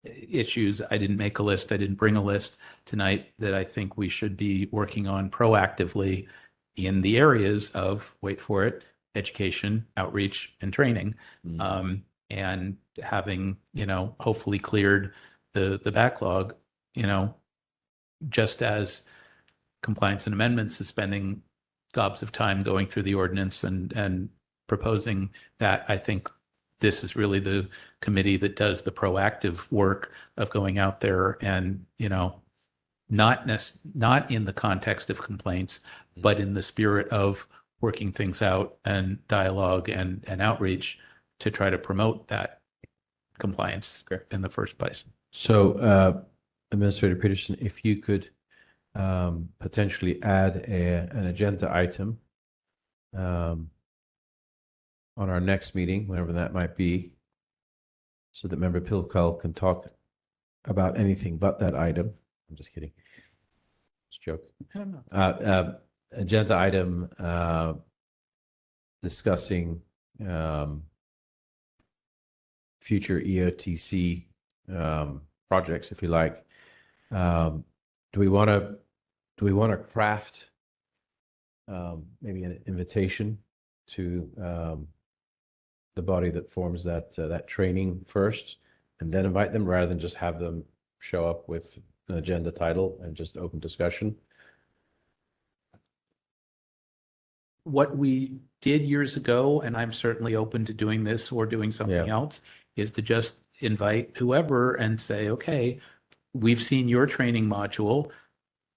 issues. I didn't make a list. I didn't bring a list tonight that I think we should be working on proactively in the areas of, wait for it, education, outreach, and training. And having, hopefully cleared the backlog, just as compliance and amendments is spending gobs of time going through the ordinance and proposing that. I think this is really the committee that does the proactive work of going out there and, not in the context of complaints, but in the spirit of working things out and dialogue and outreach to try to promote that compliance in the first place. So, Administrator Peterson, if you could potentially add an agenda item on our next meeting, whenever that might be, so that Member Pilkell can talk about anything but that item. I'm just kidding. It's a joke. Agenda item discussing future EOTC projects, if you like. Do we want to craft maybe an invitation to the body that forms that training first, and then invite them, rather than just have them show up with an agenda title and just open discussion? What we did years ago, and I'm certainly open to doing this or doing something else, is to just invite whoever and say, okay, we've seen your training module.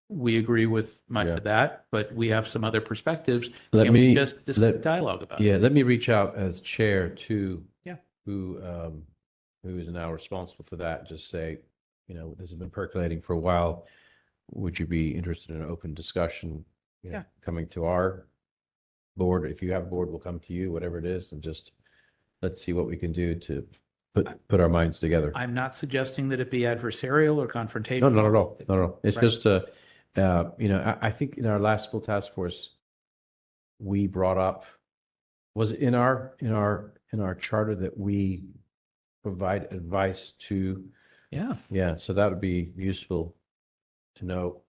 We agree with much of that, but we have some other perspectives. Can we just dialogue about it? Yeah, let me reach out as chair to who is now responsible for that. Just say, this has been percolating for a while. Would you be interested in an open discussion? Coming to our board. If you have a board, we'll come to you, whatever it is, and just let's see what we can do to put our minds together. I'm not suggesting that it be adversarial or confrontational. No, not at all. Not at all. It's just I think in our last full task force, we brought up, was it in our charter that we provide advice to? Yeah. So that would be useful to know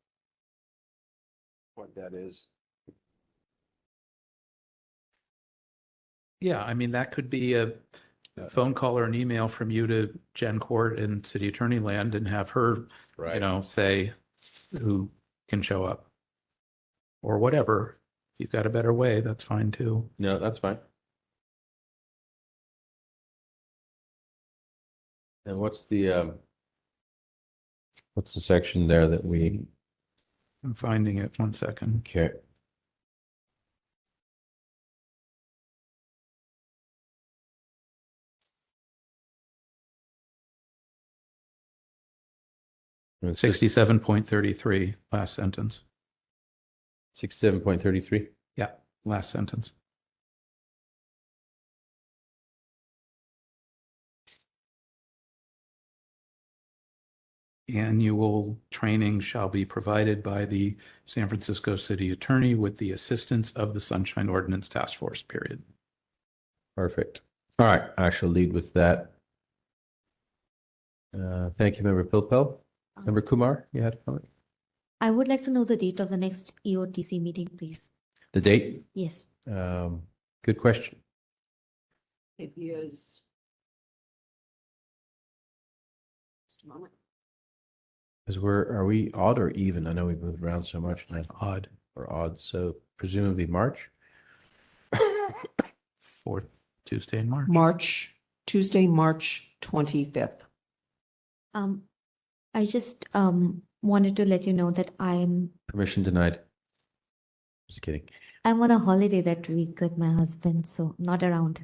what that is. Yeah, I mean, that could be a phone call or an email from you to Jen Court in City Attorney Land and have her, say who can show up or whatever. If you've got a better way, that's fine too. No, that's fine. And what's the section there that we? I'm finding it. 1 second. Okay. It's 67.33, last sentence. 67.33? Yeah, last sentence. Annual training shall be provided by the San Francisco City Attorney with the assistance of the Sunshine Ordinance Task Force, period. Perfect. All right, I shall lead with that. Thank you, Member Pilpel. Member Kumar, you had a comment? I would like to know the date of the next EOTC meeting, please. The date? Yes. Good question. It is. Just a moment. Because are we odd or even? I know we've moved around so much now. Odd. Or odd, so presumably March? Fourth Tuesday in March 25th. I just wanted to let you know that Permission denied. Just kidding. I'm on a holiday that week with my husband, so not around.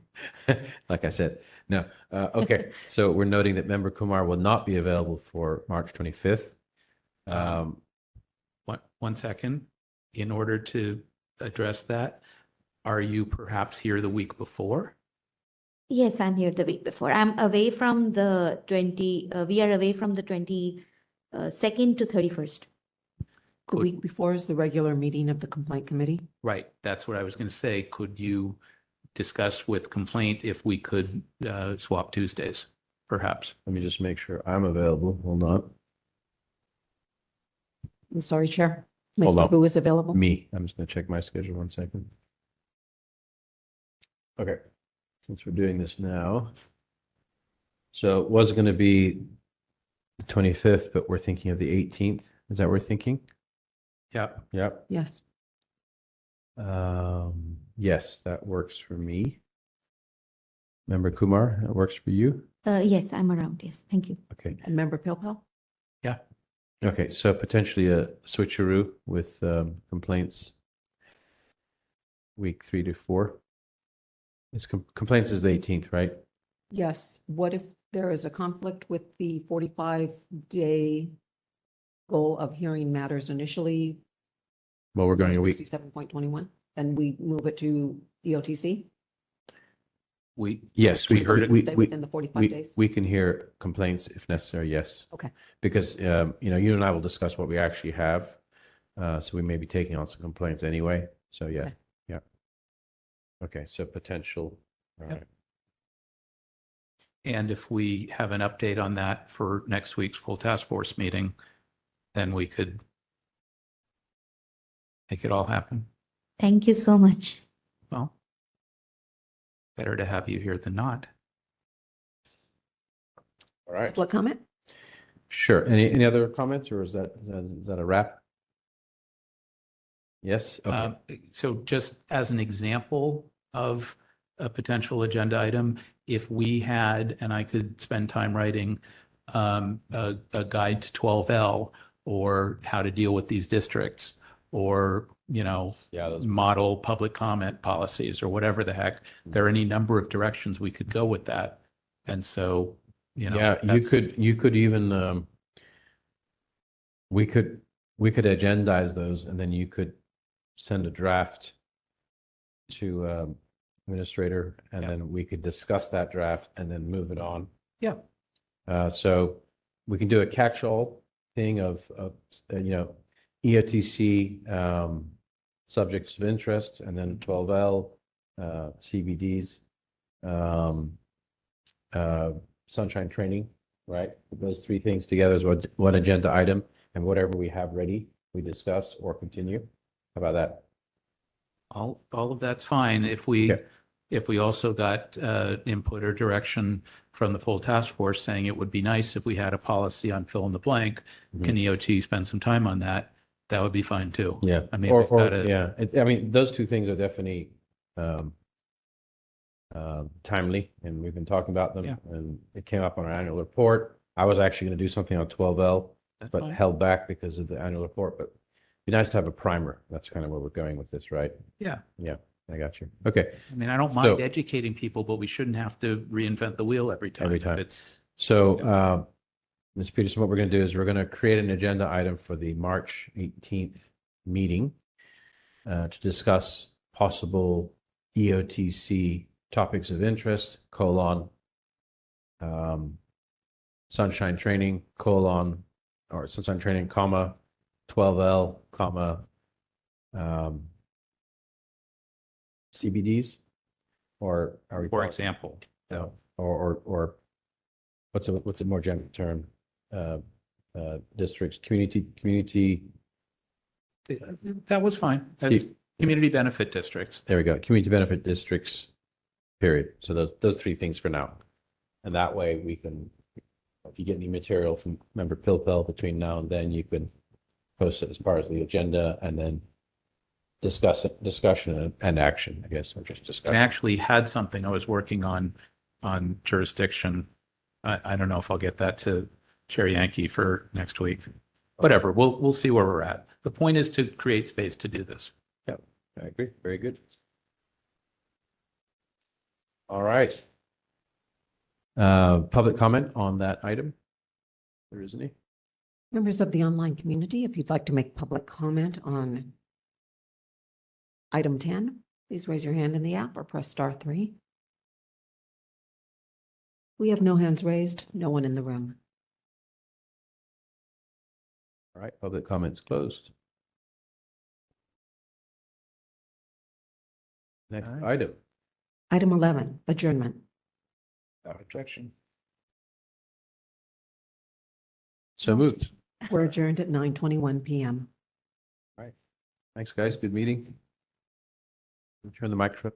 Like I said, no. Okay, so we're noting that Member Kumar will not be available for March 25th. 1 second. In order to address that, are you perhaps here the week before? Yes, I'm here the week before. I'm away from the we are away from the 22nd to 31st. The week before is the regular meeting of the complaint committee. Right. That's what I was going to say. Could you discuss with complaint if we could swap Tuesdays, perhaps? Let me just make sure I'm available. Hold on. I'm sorry, Chair. Hold on. Who is available? Me. I'm just going to check my schedule 1 second. Okay. Since we're doing this now. So it was going to be the 25th, but we're thinking of the 18th. Is that what we're thinking? Yep. Yep. Yes. Yes, that works for me. Member Kumar, that works for you? Yes, I'm around. Yes, thank you. Okay. And Member Pilpel? Yeah. Okay, so potentially a switcheroo with complaints week 3 to 4. It's complaints is the 18th, right? Yes. What if there is a conflict with the 45-day goal of hearing matters initially? Well, we're going a week. 67.21, then we move it to EOTC? Yes, we heard it. Stay within the 45 days? We can hear complaints if necessary, yes. Okay. Because, you and I will discuss what we actually have. So we may be taking on some complaints anyway. So, yeah. Okay. Yeah. Okay, so potential. All Yep. right. And if we have an update on that for next week's full task force meeting, then we could make it all happen. Thank you so much. Well, better to have you here than not. All right. Public comment? Sure. Any other comments, or is that a wrap? Yes. Okay. So just as an example of a potential agenda item, if we had, and I could spend time writing a guide to 12L, or how to deal with these districts, or, model public comment policies, or whatever the heck, there are any number of directions we could go with that. And so, Yeah, you could even we could agendize those, and then you could send a draft to administrator, and then we could discuss that draft and then move it on. Yeah. So we can do a catch-all thing of EOTC subjects of interest, and then 12L CBDs, sunshine training, right? Those three things together is one agenda item, and whatever we have ready, we discuss or continue. How about that? All of that's fine. If we also got input or direction from the full task force saying it would be nice if we had a policy on fill in the blank, can EOT spend some time on that? That would be fine too. Yeah. I mean, I mean, those two things are definitely timely, and we've been talking about them. Yeah. And it came up on our annual report. I was actually going to do something on 12L, but fine. held back because of the annual report. But it'd be nice to have a primer. That's kind of where we're going with this, right? Yeah. Yeah, I got you. Okay. I mean, I don't mind educating people, but we shouldn't have to reinvent the wheel every time. Every time. It's So, Ms. Peterson, what we're going to do is we're going to create an agenda item for the March 18th meeting to discuss possible EOTC topics of interest, sunshine training, sunshine training, 12L, CBDs, or are we? For example. No, or what's a more general term? Districts, community. That was fine. Steve. Community benefit districts. There we go. Community benefit districts, period. So those three things for now. And that way we can, if you get any material from Member Pilpel between now and then, you can post it as part of the agenda, and then discussion and action, I guess, or just discussion. I actually had something I was working on jurisdiction. I don't know if I'll get that to Chair Yankee for next week. Whatever, we'll see where we're at. The point is to create space to do this. Yep, I agree. Very good. All right. Public comment on that item? There isn't any. Members of the online community, if you'd like to make public comment on item 10, please raise your hand in the app or press *3. We have no hands raised, no one in the room. All right, public comments closed. Next item. Item 11, adjournment. Without objection. So moved. We're adjourned at 9:21 p.m. All right. Thanks, guys. Good meeting. Turn the microphone